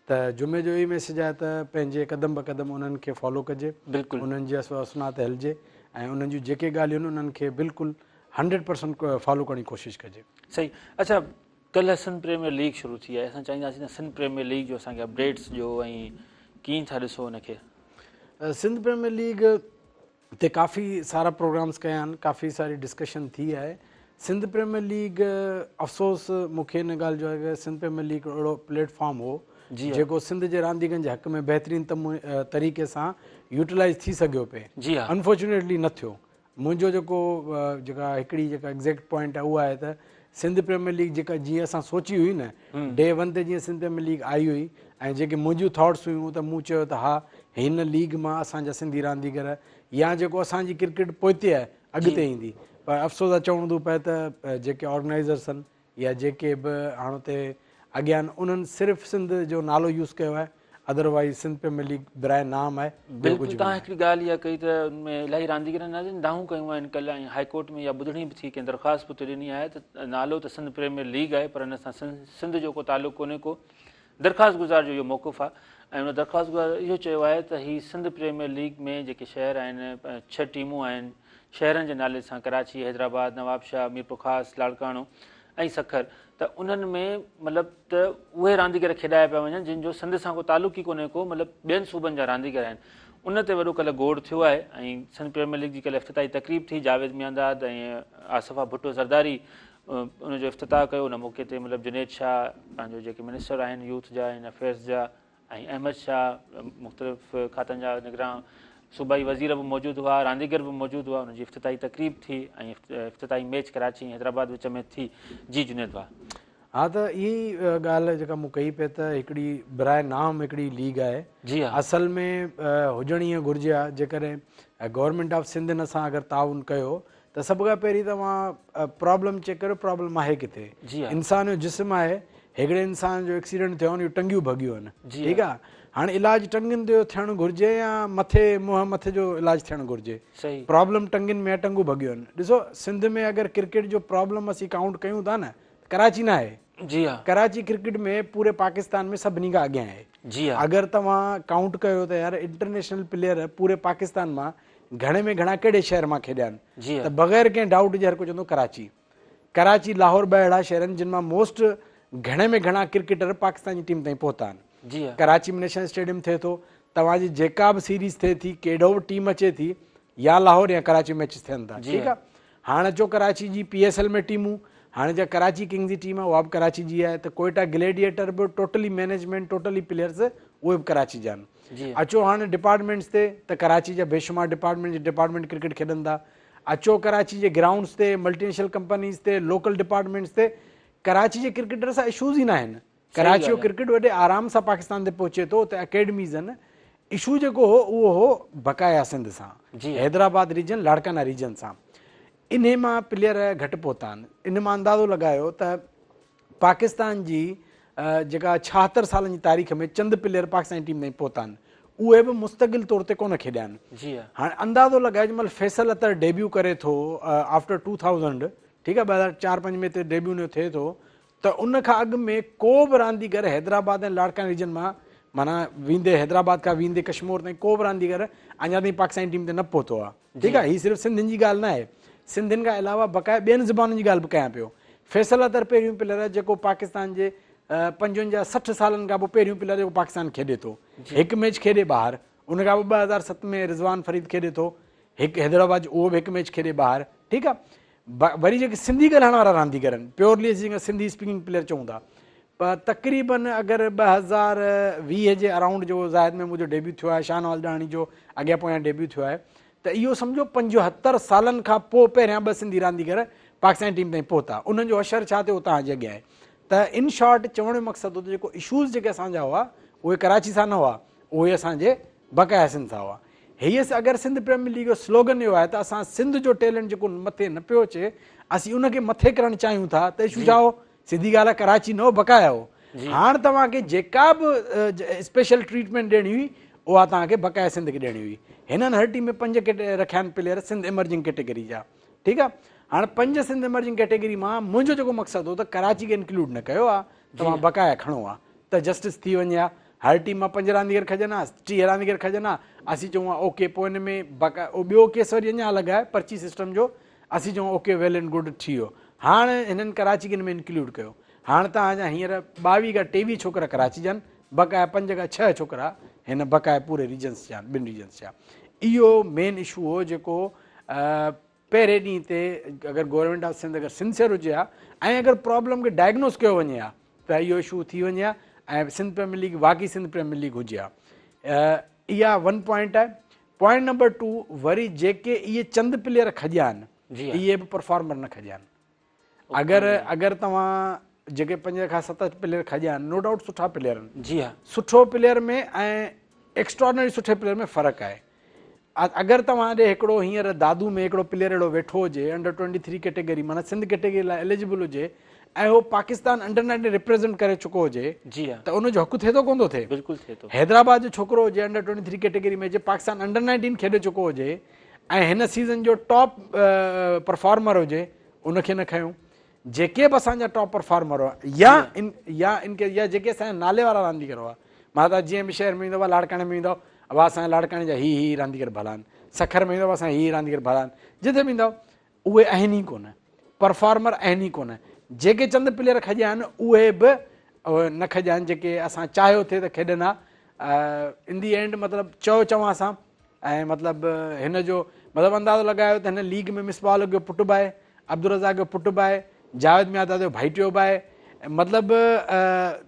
त जुमे जो इहो मैसेज आहे त पंहिंजे क़दम ब क़दम उन्हनि खे फॉलो कजे, बिल्कुलु उन्हनि जे असना ते हलिजे ऐं उन्हनि जूं जेके ॻाल्हियूं आहिनि उन्हनि खे बिल्कुलु 100% फॉलो करण जी कोशिशि कजे। सही। अच्छा, कल्ह सिंध प्रीमियर लीग शुरू थी आहे। असां चाहींदासीं त सिंध प्रीमियर लीग जो असांखे अपडेट्स ॾियो ऐं कीअं था ॾिसो हुनखे? सिंध प्रीमियर लीग ते काफ़ी सारा प्रोग्राम्स कया आहिनि, काफ़ी सारी डिस्कशन थी आहे। सिंध प्रीमियर लीग, अफ़सोस मूंखे हिन ॻाल्हि जो आहे कि सिंध प्रीमियर लीग अहिड़ो प्लेटफॉर्म हो जेको सिंध जे रांदीगरनि जे हक़ में बहितरीन तरीक़े सां यूटिलाइज़ थी सघियो पिए। जी हा। अनफॉर्चुनेटली न थियो। मुंहिंजो जेका हिकिड़ी जेका एग्ज़ैक्ट पॉइंट आहे उहा आहे त सिंध प्रीमियर लीग जेका जीअं असां सोची हुई न, डे 1 ते जीअं सिंध प्रीमियर लीग आई हुई ऐं जेके मुंहिंजियूं थॉट्स हुयूं त मूं चयो त हा हिन लीग मां असांजा सिंधी रांदीगर या जेको असांजी क्रिकेट पोइते आहे अॻिते ईंदी। पर अफ़सोस आहे चवणो थो पए त जेके ऑर्गेनाइज़र्स आहिनि या जेके बि हाणे हुते अॻियां आहिनि उन्हनि सिर्फ़ु सिंध जो नालो यूज़ कयो आहे, अदरवाइज़ सिंध प्रीमियर लीग बराए नाम आहे। बिल्कुलु। तव्हां हिकिड़ी ॻाल्हि इहा कई त उनमें इलाही रांदीगरनि दाहूं कयूं आहिनि कल्ह, ऐं हाईकोर्ट में इहा ॿुधणी बि थी, कंहिं दरख़्वास्त बि ॾिनी आहे त नालो त सिंध प्रीमियर लीग आहे पर हिन सां सिंध जो को तालुक़ु कोन्हे को। दरख़्वास्त गुज़ार जो इहो मौक़ुफ़ आहे ऐं हुन दरख़्वास्त गुज़ार इहो चयो आहे त हीअ सिंध प्रीमियर लीग में जेके शहर आहिनि, 6 टीमूं आहिनि शहरनि जे नाले सां, कराची, हैदराबाद, नवाबशाह, मीरपुर ख़ास, लाड़काणो ऐं सखर, त उन्हनि में मतिलबु त उहे रांदीगर खेॾाया पिया वञनि जिन जो सिंध सां को तालुक़ु ई कोन्हे को, मतिलबु ॿियनि सूबनि जा रांदीगर आहिनि। उन ते वॾो कल्ह गोड़ थियो आहे ऐं सिंध प्रीमियर लीग जी कल्ह इफ़्तिताही तक़रीब थी। जावेद मियांदाद ऐं आसिफ़ा भुट्टो ज़रदारी उनजो इफ़्तिताह कयो। उन मौक़े ते मतिलबु जुनेद शाह पंहिंजो जेके मिनिस्टर आहिनि यूथ जा, इन अफेयर्स जा, ऐं अहमद शाह मुख़्तलिफ़ खातनि जा निगरान, सूबाई वज़ीर बि मौजूदु हुआ, रांदीगर बि मौजूदु हुआ, उनजी इफ़्तिताही तक़रीब थी ऐं इफ़्तिताही मैच कराची ऐं हैदराबाद विच में थी। जी जुनेद भाउ। हाँ, त इहा ॻाल्हि जेका मूं कई पे त हिकिड़ी बराए नाम हिकिड़ी लीग आहे। जी हा। असल में हुजणी ईअं घुरिजे आहे, जेकॾहिं गवर्नमेंट ऑफ सिंध हिन सां अगरि ताउन कयो त सभ खां पहिरीं तव्हां प्रॉब्लम चेक करियो, प्रॉब्लम आहे किथे। जी हा। इंसान जो जिस्म आहे, हिकिड़े इंसान जो एक्सीडेंट थियो आहे, टंगियूं भॻियूं आहिनि, जी ठीकु आहे। हाणे इलाजु टंगियुनि जो थियणु घुरिजे या मथे मुंहं मथे जो इलाजु थियणु घुरिजे? सही। प्रॉब्लम टंगियुनि में, टंगूं भॻियूं आहिनि। ॾिसो, सिंध में अगरि क्रिकेट जो प्रॉब्लम असीं काउंट कयूं था न, कराची न आहे। जी हा। कराची क्रिकेट में पूरे पाकिस्तान में सभिनी खां अॻियां आहे। जी हा। अगरि तव्हां काउंट कयो त यार इंटरनेशनल प्लेयर पूरे पाकिस्तान मां घणे में घणा कहिड़े शहर मां खेॾिया आहिनि, जी त बग़ैर कंहिं डाउट जे हर कोई चवंदो कराची। कराची, लाहौर ॿ अहिड़ा शहर आहिनि जिन मां मोस्ट घणे में घणा क्रिकेटर पाकिस्तान जी टीम ताईं पहुता आहिनि। जी हा। कराची में नेशनल स्टेडियम थिए थो, तव्हांजी जेका बि सीरीज़ थिए थी, केॾो बि टीम अचे थी, या लाहौर या कराची मैचिस थियनि था, ठीकु आहे। हाणे अचो कराची जी PSL में टीमूं, हाणे जा कराची किंग्स जी टीम आहे उहा बि कराची जी आहे, त कोयटा ग्लेडिएटर बि टोटली मैनेजमेंट, टोटली प्लेयर्स उहे बि कराची जा आहिनि। अचो हाणे डिपार्टमेंट्स ते, त कराची जा बेशुमार डिपार्टमेंट क्रिकेट खेॾनि था। अचो कराची जे ग्राउंड्स ते, मल्टीनेशनल कंपनीज़ ते, लोकल डिपार्टमेंट्स ते, कराची जे क्रिकेटर सां इशूज़ ई न आहिनि। कराची जो क्रिकेट वॾे आराम सां पाकिस्तान ते पहुचे थो, त अकेडमीज़ आहिनि। इशू जेको हो उहो हो बकाया सिंध सां, हैदराबाद रीजन, लाड़काना रीजन सां। इन मां प्लेयर घटि पहुता आहिनि। इन मां अंदाज़ो लॻायो त पाकिस्तान जी जेका 76 सालनि जी तारीख़ में चंद प्लेयर पाकिस्तान जी टीम ताईं पहुता आहिनि, उहे बि मुस्तक़िल तौर ते कोन खेॾिया आहिनि। हाणे अंदाज़ो लॻाए जंहिं महिल फैसल अतर डेब्यू करे थो आफ्टर 2000, ठीकु आहे, 2004-05 में त डेब्यू न थिए थो, त उन खां अॻु में को बि रांदीगर हैदराबाद ऐं लाड़काना रीजन मां, माना वेंदे हैदराबाद खां वेंदे कश्मीर ताईं, को बि रांदीगर अञा ताईं पाकिस्तानी टीम ते न पहुतो आहे, ठीकु आहे। हीअ सिर्फ़ु सिंधियुनि जी ॻाल्हि न आहे, सिंधियुनि खां अलावा बक़ाया ॿियनि ज़बानुनि जी ॻाल्हि बि कयां पियो। फैसल अतर पहिरियों प्लेयर जेको पाकिस्तान जे 55-60 सालनि खां पोइ पहिरियों प्लेयर जेको पाकिस्तान खेॾे थो, हिकु मैच खेॾे ॿाहिरि। उन खां पोइ 2007 में रिज़वान फरीद खेॾे थो, हिकु हैदराबाद जो उहो बि हिकु मैच खेॾे ॿाहिरि, ठीकु आहे। वरी जेके सिंधी ॻाल्हाइण वारा रांदीगर आहिनि, प्योरली असीं सिंधी स्पीकिंग प्लेयर चऊं था, पर तक़रीबन अगरि 2020 जे अराउंड जो ज़ाहिद में मुंहिंजो डेब्यू थियो आहे, शाहनवाज़ ॾाणी जो अॻियां पोयां डेब्यू थियो आहे, त इहो सम्झो 75 सालनि खां पोइ पहिरियां 2 सिंधी रांदीगर पाकिस्तानी टीम ताईं पहुता। उन्हनि जो असरु छा थियो तव्हांजे अॻियां आहे। त इन शॉर्ट चवण जो मक़सदु हो, जेको इशूज़ जेके असांजा हुआ उहे कराची सां न हुआ, उहे असांजे बक़ाया सिंध सां हुआ। हीअ अगरि सिंध प्रीमियर लीग जो स्लोगन इहो आहे त असां सिंध जो टैलेंट जेको मथे न पियो अचे, असीं उनखे मथे करणु चाहियूं था, त इशू छा हो? सिधी ॻाल्हि आहे, कराची न हो, बक़ाया हो। हाणे तव्हांखे जेका बि स्पेशल ट्रीटमेंट ॾियणी हुई, उहा तव्हांखे बक़ाया सिंध खे ॾियणी हुई। हिननि हर टीम में 5 रखिया आहिनि प्लेयर सिंध एमर्जिंग कैटेगरी जा, ठीकु आहे। हाणे 5 सिंध एमर्जिंग कैटेगरी मां मुंहिंजो जेको मक़सदु हो त कराची खे इंक्लूड न कयो आहे, तव्हां बक़ाया खणो आहे, त जस्टिस थी वञे हा। हर टीम मां 5 रांदीगर खजनि हा, 30 रांदीगर खजनि हा, असीं चऊं ओके, पोइ हिन में बक़ाया ॿियो केस वरी अञा अलॻि आहे पर्ची सिस्टम जो, असीं चऊं ओके वेल एंड गुड थी वियो। हाणे हिननि कराची खे हिन में इंक्लूड कयो। हाणे तव्हांजा हींअर 22 खां 23 छोकिरा कराची जा आहिनि, बक़ाया 5 खां 6 छोकिरा हिन बक़ाया पूरे रीजन्स जा, 2 रीजन्स जा। इहो मेन इशू हो जेको पहिरें ॾींहं ते अगरि गवर्नमेंट ऑफ सिंध अगरि सिंसियर हुजे हा, ऐं अगरि प्रॉब्लम खे डायग्नोस कयो वञे हा, त इहो इशू थी वञे हा, ऐं सिंध प्रीमियर लीग वाक़ई सिंध प्रीमियर लीग हुजे हा। इहा 1 पॉइंट आहे। पॉइंट नंबर 2, वरी जेके इहे चंद प्लेयर खॼिया आहिनि, इहे बि परफॉर्मर न खॼिया आहिनि। अगरि तव्हां जेके 5 खां 7 प्लेयर खॼिया आहिनि, नो डाउट सुठा प्लेयर आहिनि। जी हा, सुठो प्लेयर में ऐं एक्स्ट्रॉर्डनरी सुठे प्लेयर में फ़र्क़ु आहे। अगरि तव्हां ॾे हिकिड़ो हींअर दादू में हिकिड़ो प्लेयर अहिड़ो वेठो हुजे, अंडर 23 कैटेगरी, माना सिंध कैटेगरी लाइ एलिजिबल हुजे, ऐं उहो पाकिस्तान अंडर 19 रिप्रेज़ेंट करे चुको हुजे, जी हा, त उनजो हक़ु थिए थो कोन थो थिए? बिल्कुलु थिए थो। हैदराबाद जो छोकिरो हुजे, अंडर 23 कैटेगरी में, जे पाकिस्तान अंडर 19 खेॾे चुको हुजे ऐं हिन सीज़न जो टॉप परफॉर्मर हुजे, उनखे न खयूं। जेके बि असांजा टॉप परफॉर्मर हुआ, या जेके असांजा नाले वारा रांदीगर हुआ, मां त जीअं बि शहर में ईंदो आहे, लाड़काणे में ईंदो, अब असांजे लाड़काणे जा ही रांदीगर भला आहिनि, सखर में ईंदो असां ही रांदीगर भला आहिनि, जिते बि ईंदो उहे आहिनि ई कोन, परफॉर्मर आहिनि ई कोन। जेके चंद प्लेयर खॼिया आहिनि उहे बि न खॼिया आहिनि जेके असां चाहियो थिए त खेॾनि हा। इन दी एंड मतिलबु चवां सां, ऐं मतिलबु हिन जो मतिलबु अंदाज़ो लॻायो त हिन लीग में मिसबाह जो पुटु बि आहे, अब्दुल रज़ाक जो पुटु बि आहे, जावेद मियादाद जो भाइटियो बि आहे, मतिलबु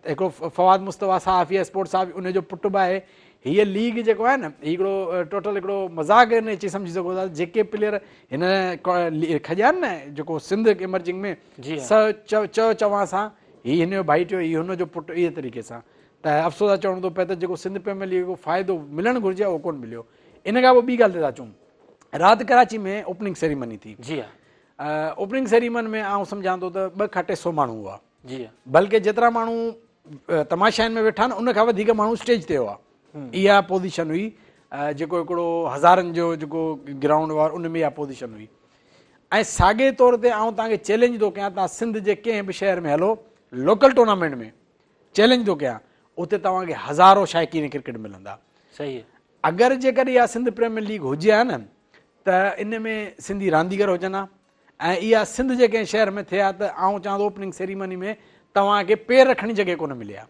हिकिड़ो फवाद मुस्तफ़ा साहब या स्पोर्ट्स साहब उनजो पुटु बि आहे। हीअ लीग जेको आहे न हिकिड़ो टोटल हिकिड़ो मज़ाक न अची सम्झी सघो था। जेके प्लेयर हिन खॼा आहिनि न जेको सिंध इमर्जिंग में जी चवां सां हीउ हिन जो भाइटियो हीउ हुनजो पुटु, इहे तरीक़े सां त अफ़सोस आहे चवणो थो पए त जेको सिंध प्रीमियर लीग जो फ़ाइदो मिलणु घुरिजे उहो कोन मिलियो। इन खां पोइ ॿी ॻाल्हि ते था अचूं, राति कराची में ओपनिंग सेरेमनी थी। जी हा ओपनिंग सेरेमनी में आउं सम्झां थो त 200 खां 300 माण्हू हुआ, जी हा बल्कि जेतिरा माण्हू तमाशाइनि में वेठा आहिनि उन खां वधीक माण्हू स्टेज ते हुआ। इहा पोज़ीशन हुई जेको हिकिड़ो हज़ारनि जो जेको ग्राउंड हुआ उन में इहा पोज़ीशन हुई। ऐं साॻे तौर ते आउं तव्हांखे चैलेंज थो कयां, तव्हां सिंध जे कंहिं बि शहर में हलो लोकल टूर्नामेंट में, चैलेंज थो कयां, उते तव्हांखे हज़ारो शाइक़ीन क्रिकेट मिलंदा। सही है। अगरि जेकॾहिं इहा सिंध प्रीमियर लीग हुजे हा न त इन में सिंधी रांदीगर हुजनि हा ऐं इहा सिंध जे कंहिं शहर में थिए हा त आउं चवां थो ओपनिंग सेरेमनी में तव्हांखे पेर रखण जी जॻह कोन मिले हा।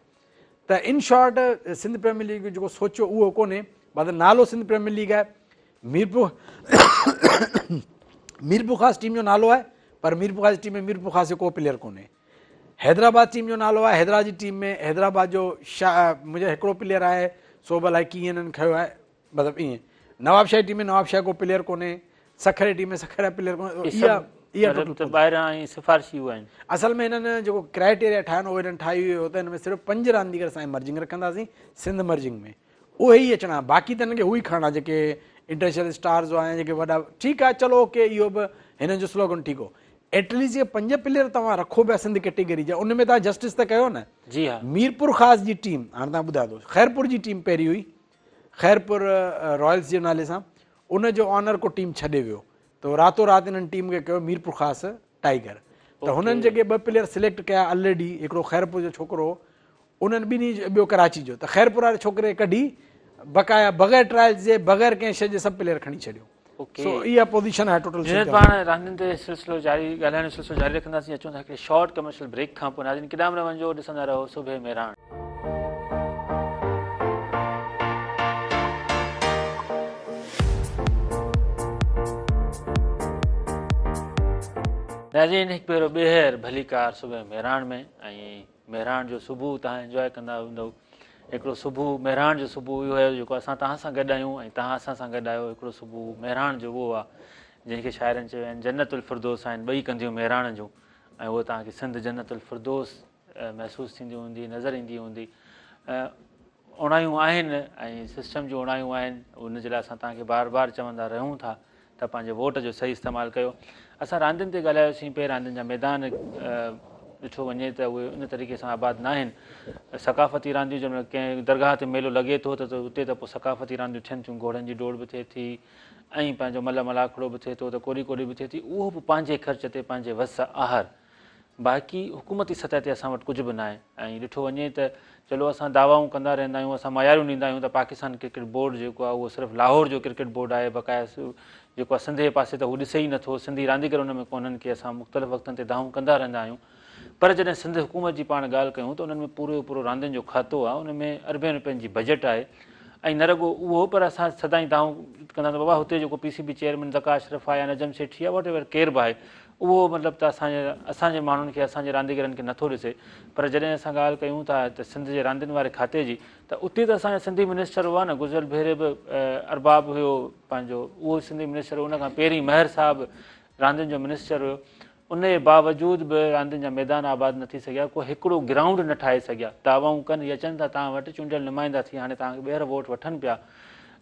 त in short Sindh premier league जेको सोचियो उहो कोन्हे, मतिलबु नालो सिंध प्रीमियर लीग आहे, मीरपुर ख़ासि टीम जो नालो आहे, पर मीरपुर ख़ासि टीम में मीरपुर ख़ासि जो को प्लेयर कोन्हे। हैदराबाद टीम जो नालो आहे, हैदराबाद जी टीम में हैदराबाद जो मुंहिंजो हिकिड़ो प्लेयर आहे, सो भला कीअं हिननि खयो आहे, मतिलबु ईअं। नवाबशाही टीम में नवाबशाह को प्लेयर कोन्हे, सखरे टीम में सखरा प्लेयर कोन्हे। इहा ॿाहिरां सिफ़ारिशियूं आहिनि। असल में हिननि जेको क्राइटेरिया ठाहिनि उहो हिननि ठाही हुई हो त हिन में सिर्फ़ु 5 रांदीगर असां इमर्जिंग रखंदासीं सिंध मर्जिंग में, उहे ई अचणा, बाक़ी त हिननि खे उहो ई खणणा जेके इंटरनेशनल स्टार्स आहिनि जेके वॾा। ठीकु आहे, चलो ओके, इहो बि हिननि जो स्लोगन ठीकु हो। एटलीस्ट इहे 5 प्लेयर तव्हां रखो पिया सिंध कैटेगरी जा, उन में तव्हां जस्टिस त कयो न। जी हा मीरपुर ख़ासि जी टीम, हाणे तव्हां ॿुधायो थो, ख़ैरपुर जी टीम पहिरीं हुई, ख़ैरपुर रॉयल्स जे नाले सां, उन जो ऑनर को टीम छॾे वियो त रातो राति हिननि टीम खे कयो मीरपुर ख़ासि टाइगर। त हुननि जेके 2 प्लेयर सिलेक्ट कया ऑलरेडी, हिकिड़ो ख़ैरपुर जो छोकिरो, उन्हनि ॿिन्ही, ॿियो कराची जो, त ख़ैरपुर वारे छोकिरे कढी बक़ाया बग़ैर ट्रायल्स जे बग़ैर कंहिं शइ जे सभु प्लेयर खणी छॾियो। सो इहा पोज़ीशन आहे टोटल। पाण रांदियुनि ते सिलसिलो जारी, ॻाल्हाइण जो सिलसिलो जारी रखंदासीं। अचूं था हिकिड़े शॉर्ट कमर्शियल ब्रेक खां पोइ। नाज़रीन केॾांहुं न वञिजो, ॾिसंदा रहो सुबह मेहरान। नाज़रीन हिकु भेरो ॿीहर भलीकार सुबह मेहरान में, ऐं मेहरान जो सुबुह तव्हां इंजॉय कंदा हूंदव। हिकिड़ो सुबुह मेहरान जो सुबुह इहो हुयो जेको असां तव्हां सां गॾु आहियूं ऐं तव्हां असां सां गॾु आहियो। हिकिड़ो सुबुह मेहरान जो उहो आहे जंहिंखे शाइरनि चयो आहिनि जन्नतुल फिरदौस आहिनि ॿई कंदियूं मेहरान जूं, ऐं उहो तव्हांखे सिंध जन्नतुल फिरदौस महसूसु थींदी हूंदी, नज़र ईंदी हूंदी। उणायूं आहिनि ऐं सिस्टम जूं उणायूं आहिनि, उनजे लाइ असां तव्हांखे बार बार चवंदा रहूं था त पंहिंजे वोट जो सही इस्तेमालु कयो। असां रांदियुनि ते ॻाल्हायोसीं पे, रांदियुनि जा मैदान ॾिठो वञे त उहे उन तरीक़े सां आबाद न आहिनि। सकाफ़ती रांदियूं जंहिंमहिल कंहिं दरगाह ते मेलो लॻे थो त उते त पोइ सकाफ़ती रांदियूं थियनि थियूं, घोड़नि जी डोड़ बि थिए थी ऐं पंहिंजो मल मलाखड़ो बि थिए थो, त कोड़ी कोड़ी बि थिए थी, उहो बि पंहिंजे ख़र्च ते पंहिंजे वस आहर। बाक़ी हुकूमती सतह ते असां वटि कुझु बि न आहे। ऐं ॾिठो वञे त चलो असां दावाऊं कंदा रहंदा आहियूं, असां मयारियूं ॾींदा आहियूं त पाकिस्तान क्रिकेट बोर्ड जेको आहे उहो सिर्फ़ु लाहौर जो क्रिकेट बोर्ड आहे, बक़ाया जेको आहे सिंध जे पासे त उहो ॾिसे ई नथो, सिंधी रांदीगर हुन में कोन्हनि की असां मुख़्तलिफ़ वक़्तनि ते दावूं कंदा रहंदा आहियूं। पर जॾहिं सिंध हुकूमत जी पाण ॻाल्हि कयूं त उन्हनि में पूरो पूरो रांदियुनि जो खातो आहे, उन में अरबनि रुपयनि जी बजट आहे। ऐं न रुगो उहो, पर असां सदाईं दाऊं कंदा बाबा हुते जेको PCB चेयरमैन ज़का अशरफ आहे या नजम सेठी आहे, वॉट एवर केर बि आहे, उहो मतिलबु त असांजे माण्हुनि खे, असांजे रांदीगरनि खे नथो ॾिसे। पर जॾहिं असां ॻाल्हि कयूं था त सिंध जे रांदियुनि वारे खाते जी, त उते त असांजो सिंधी मिनिस्टर हुआ न, गुज़िरियल भेरे बि अरबाब हुयो पंहिंजो, उहो सिंधी मिनिस्टर, उनखां पहिरीं महर साहिबु रांदियुनि जो मिनिस्टर हुयो। उन जे बावजूदि बि रांदियुनि जा मैदान आबाद न थी सघिया, को हिकिड़ो ग्राउंड न ठाहे सघिया। दावाऊं कनि, अचनि था तव्हां वटि चूंडियल नुमाइंदा थी, हाणे तव्हांखे ॿीहर वोट वठनि पिया।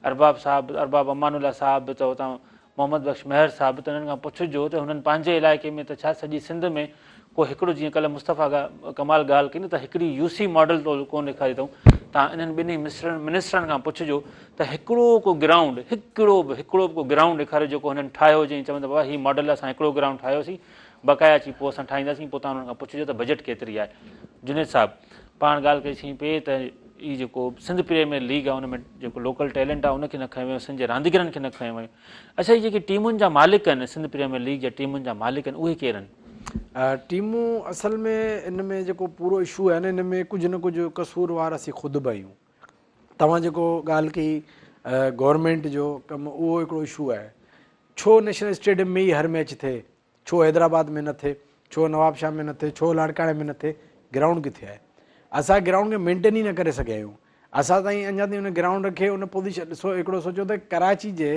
अरबाब साहिबु, अरबाब अमानुल्ला साहिबु चओ था, मोहम्मद बख़्श महर साहिबु, त हिननि खां पुछिजो त हुननि पंहिंजे इलाइक़े में त छा सॼी सिंध में को हिकिड़ो, जीअं कल्ह मुस्तफ़ा कमाल ॻाल्हि कई न त हिकिड़ी UC मॉडल तो कोन ॾेखारी अथऊं, तव्हां इन्हनि ॿिन्ही मिनिस्टरनि खां पुछिजो त हिकिड़ो को ग्राउंड, हिकिड़ो बि को ग्राउंड ॾेखारियो जेको हुननि ठाहियो हुजे, चवंदा बाबा हीउ मॉडल असां हिकिड़ो ग्राउंड ठाहियोसीं, बक़ाया अची पोइ असां ठाहींदासीं। पोइ तव्हां हुननि खां पुछिजो त बजट केतिरी आहे। जुनेद साहिबु पाण ॻाल्हि कईसीं पे त हीअ जेको सिंध प्रीमियर लीग आहे, उन में जेको लोकल टैलेंट आहे उनखे न खयो वियो, सिंध जे रांदीगरनि खे न खयो वियो। अच्छा, हीअ जेकी टीमुनि जा मालिक आहिनि, सिंध प्रीमियर लीग जा टीमुनि जा मालिक आहिनि, उहे केरु आहिनि? टीमूं असल में इन में जेको पूरो इशू आहे न, इन में कुझु न कुझु कसूरवार असीं ख़ुदि बि आहियूं। तव्हां जेको ॻाल्हि कई गवर्नमेंट जो कमु, उहो हिकिड़ो इशू आहे। छो नेशनल स्टेडियम में ई हर मैच थिए, छो हैदराबाद में न थिए, छो नवाबशाह में न थिए, छो लाड़काणे में न थिए, ग्राउंड किथे आहे? असां ग्राउंड खे मेंटेन ई न करे सघिया आहियूं। असां ताईं अञा ताईं उन ग्राउंड खे उन पोज़ीशन ॾिसो हिकिड़ो सोचो त कराची जे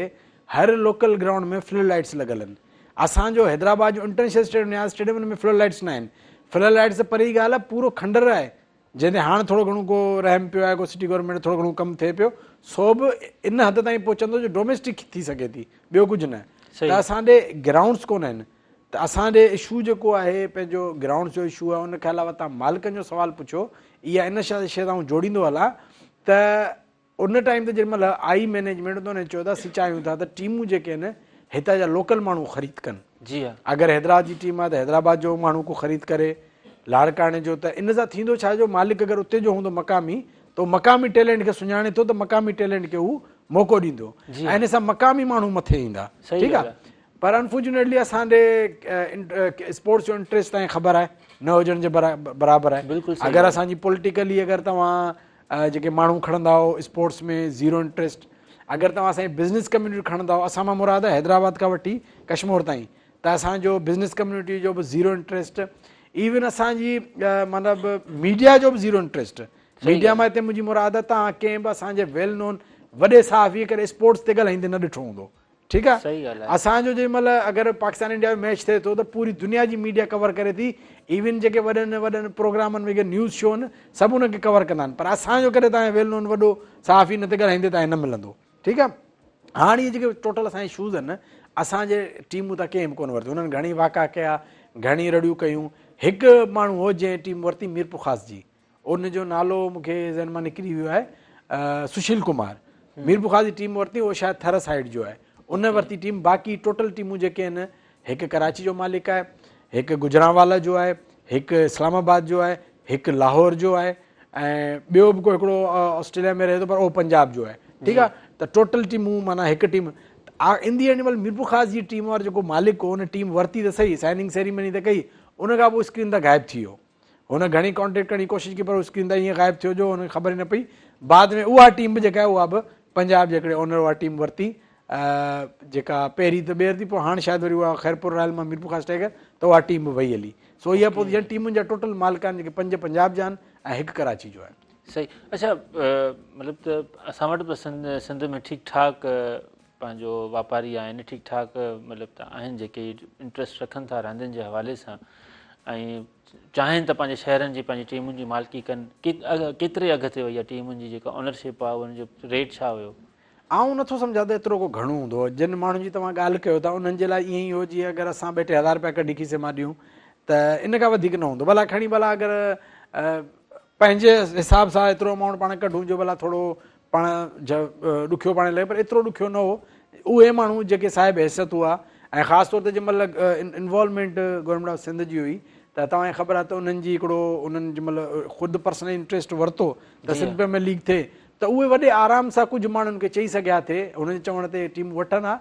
हर लोकल ग्राउंड में फ्लड लाइट्स लॻल आहिनि। असांजो हैदराबाद जो इंटरनेशनल स्टेडियम न्याज़ स्टेडियम में फ्लड लाइट्स न आहिनि। फ्लड लाइट्स त परे जी ॻाल्हि आहे, पूरो खंडर आहे जंहिंते हाणे थोरो घणो को रहम पियो आहे, को सिटी गवर्नमेंट थोरो घणो कमु थिए पियो, सो बि इन हद ताईं पहुचंदो जो डोमेस्टिक थी सघे थी, ॿियो कुझु न। त असांजे ग्राउंड्स कोन आहिनि, त असांजे इशू जेको आहे पंहिंजो ग्राउंड्स जो इशू आहे। उनखे अलावा तव्हां मालिकनि जो सुवालु पुछो, इहा इन शइ सां जोड़ींदो हलां त उन टाइम ते जेॾी महिल आई मैनेजमेंट त उन चयो था असीं चाहियूं था त टीमूं जेके आहिनि हितां जा लोकल माण्हू ख़रीद कनि। जी हा, अगरि हैदराबाद जी टीम आहे त हैदराबाद जो माण्हू को ख़रीद करे, लाड़काणे जो, त इन सां थींदो छा जो मालिक अगरि उते जो हूंदो मक़ामी, त मक़ामी टैलेंट खे सुञाणे थो, त मक़ामी टैलेंट खे हू मौक़ो ॾींदो ऐं इन सां मक़ामी माण्हू मथे ईंदा। ठीकु आहे, पर अनफॉर्चुनेटली असांजे स्पोर्ट्स जो इंट्रस्ट तव्हांखे ख़बर आहे न हुजण जे बराबरि आहे। अगरि असांजी पॉलिटिकली अगरि तव्हां जेके माण्हू खणंदा हो स्पोर्ट्स में ज़ीरो इंट्रस्ट, अगरि तव्हां असांजी बिज़नेस कम्यूनिटी खणंदा हो, असां मां मुराद आहे हैदराबाद खां वठी कश्मीर ताईं, त असांजो बिज़नेस कम्यूनिटी जो बि ज़ीरो इंट्रस्ट, इवन असांजी मतिलबु मीडिया जो बि ज़ीरो इंट्रस्ट। मीडिया मां हिते मुंहिंजी मुराद आहे तव्हां कंहिं बि असांजे वेल नोन वॾे सहाफ़ी करे स्पोर्ट्स ते ॻाल्हाईंदे न ॾिठो हूंदो। ठीकु आहे, असांजो जेॾी महिल अगरि पाकिस्तान इंडिया में मैच थिए थो त पूरी दुनिया जी मीडिया कवर करे थी, इवन जेके वॾनि वॾनि प्रोग्रामनि में जेके न्यूज़ शो आहिनि सभु उनखे कवर कंदा आहिनि, पर असांजो करे तव्हांजे वेल नोन वॾो सहाफ़ी न ते ॻाल्हाईंदे तव्हांखे न मिलंदो। ठीकु आहे, हाणे इहे जेके टोटल असांजे इशूज़ आहिनि, असांजे टीमूं त कंहिं बि कोन वरितियूं, उन्हनि घणी वाक़ा कया, घणी रड़ियूं कयूं। हिकु माण्हू हो जंहिं टीम वरिती मीरपुर ख़ास जी, उनजो नालो मूंखे ज़हन मां निकिरी वियो आहे, सुशील कुमार। मीरपुर ख़ास जी टीम वरिती, उहो शायदि थर साइड जो आहे, उन वरिती टीम। बाक़ी टोटल टीमूं जेके आहिनि, हिकु कराची जो मालिक आहे, हिकु गुजरांवाला जो आहे, हिकु इस्लामाबाद जो आहे, हिकु लाहौर जो आहे, ऐं ॿियो बि को हिकिड़ो ऑस्ट्रेलिया में रहे थो पर उहो पंजाब जो आहे। ठीकु आहे, त टोटल टीमूं माना हिकु टीम इन दी एंड महिल मीरपुर ख़ास जी टीम वारो जेको मालिक हो, उन टीम वरिती त सही, साइनिंग सेरेमनी त कई, उन खां पोइ स्क्रीन त गाइबु थी वियो। हुन घणी कॉन्टेक्ट करण जी कोशिशि कई पर स्क्रीन त ईअं गाइबु थियो जो हुनखे ख़बर ई न पई। बाद में उहा टीम बि जेका आहे उहा बि पंजाब जे हिकिड़े ओनर उहा टीम वरिती, जेका पहिरीं त ॿेर थी, पोइ हाणे शायदि वरी उहा ख़ैरपुर रॉयल मां मीरपुर ख़ास टाइगर, त उहा टीम बि वई हली। सो इहा पोइ टीमुनि जा टोटल मालिक आहिनि जेके 5 पंजाब जा आहिनि ऐं हिकु कराची जो आहे। सही। अच्छा, मतिलबु त असां वटि बि सिंध में ठीकु ठाक पंहिंजो वापारी आहिनि, ठीकु ठाक मतिलबु त आहिनि जेके इंट्रस्ट रखनि था रांदियुनि जे हवाले सां ऐं चाहिनि त पंहिंजे शहरनि जी पंहिंजी टीमुनि जी मालिकी कनि। केतिरे अॻिते वई आहे टीमुनि जी जेका ओनरशिप आहे, उनजो रेट छा हुयो? आउं नथो सम्झां त एतिरो को घणो हूंदो। जिन माण्हुनि जी तव्हां ॻाल्हि कयो था उन्हनि जे लाइ ईअं ई हो जीअं अगरि असां वेठे 1000 रुपया कढी खीसे मां ॾियूं त इन खां वधीक न हूंदो। भला खणी भला अगरि पंहिंजे हिसाब सां एतिरो अमाउंट पाण कढूं जो भला थोरो पाण ॾुखियो पाण लॻे, पर एतिरो ॾुखियो न हो। उहे माण्हू जेके साहिब हैसियत हुआ ऐं ख़ासि तौर ते जंहिं महिल इन्वॉल्वमेंट गवर्नमेंट ऑफ सिंध जी हुई, त तव्हांखे ख़बर आहे त उन्हनि जी हिकिड़ो उन्हनि जंहिं महिल ख़ुदि पर्सनल इंट्रस्ट वरितो त सिंध प्रीमियर लीग थिए, त उहे वॾे आराम सां कुझु माण्हुनि खे चई सघिया थिए, हुनजे चवण ते टीम वठंदा।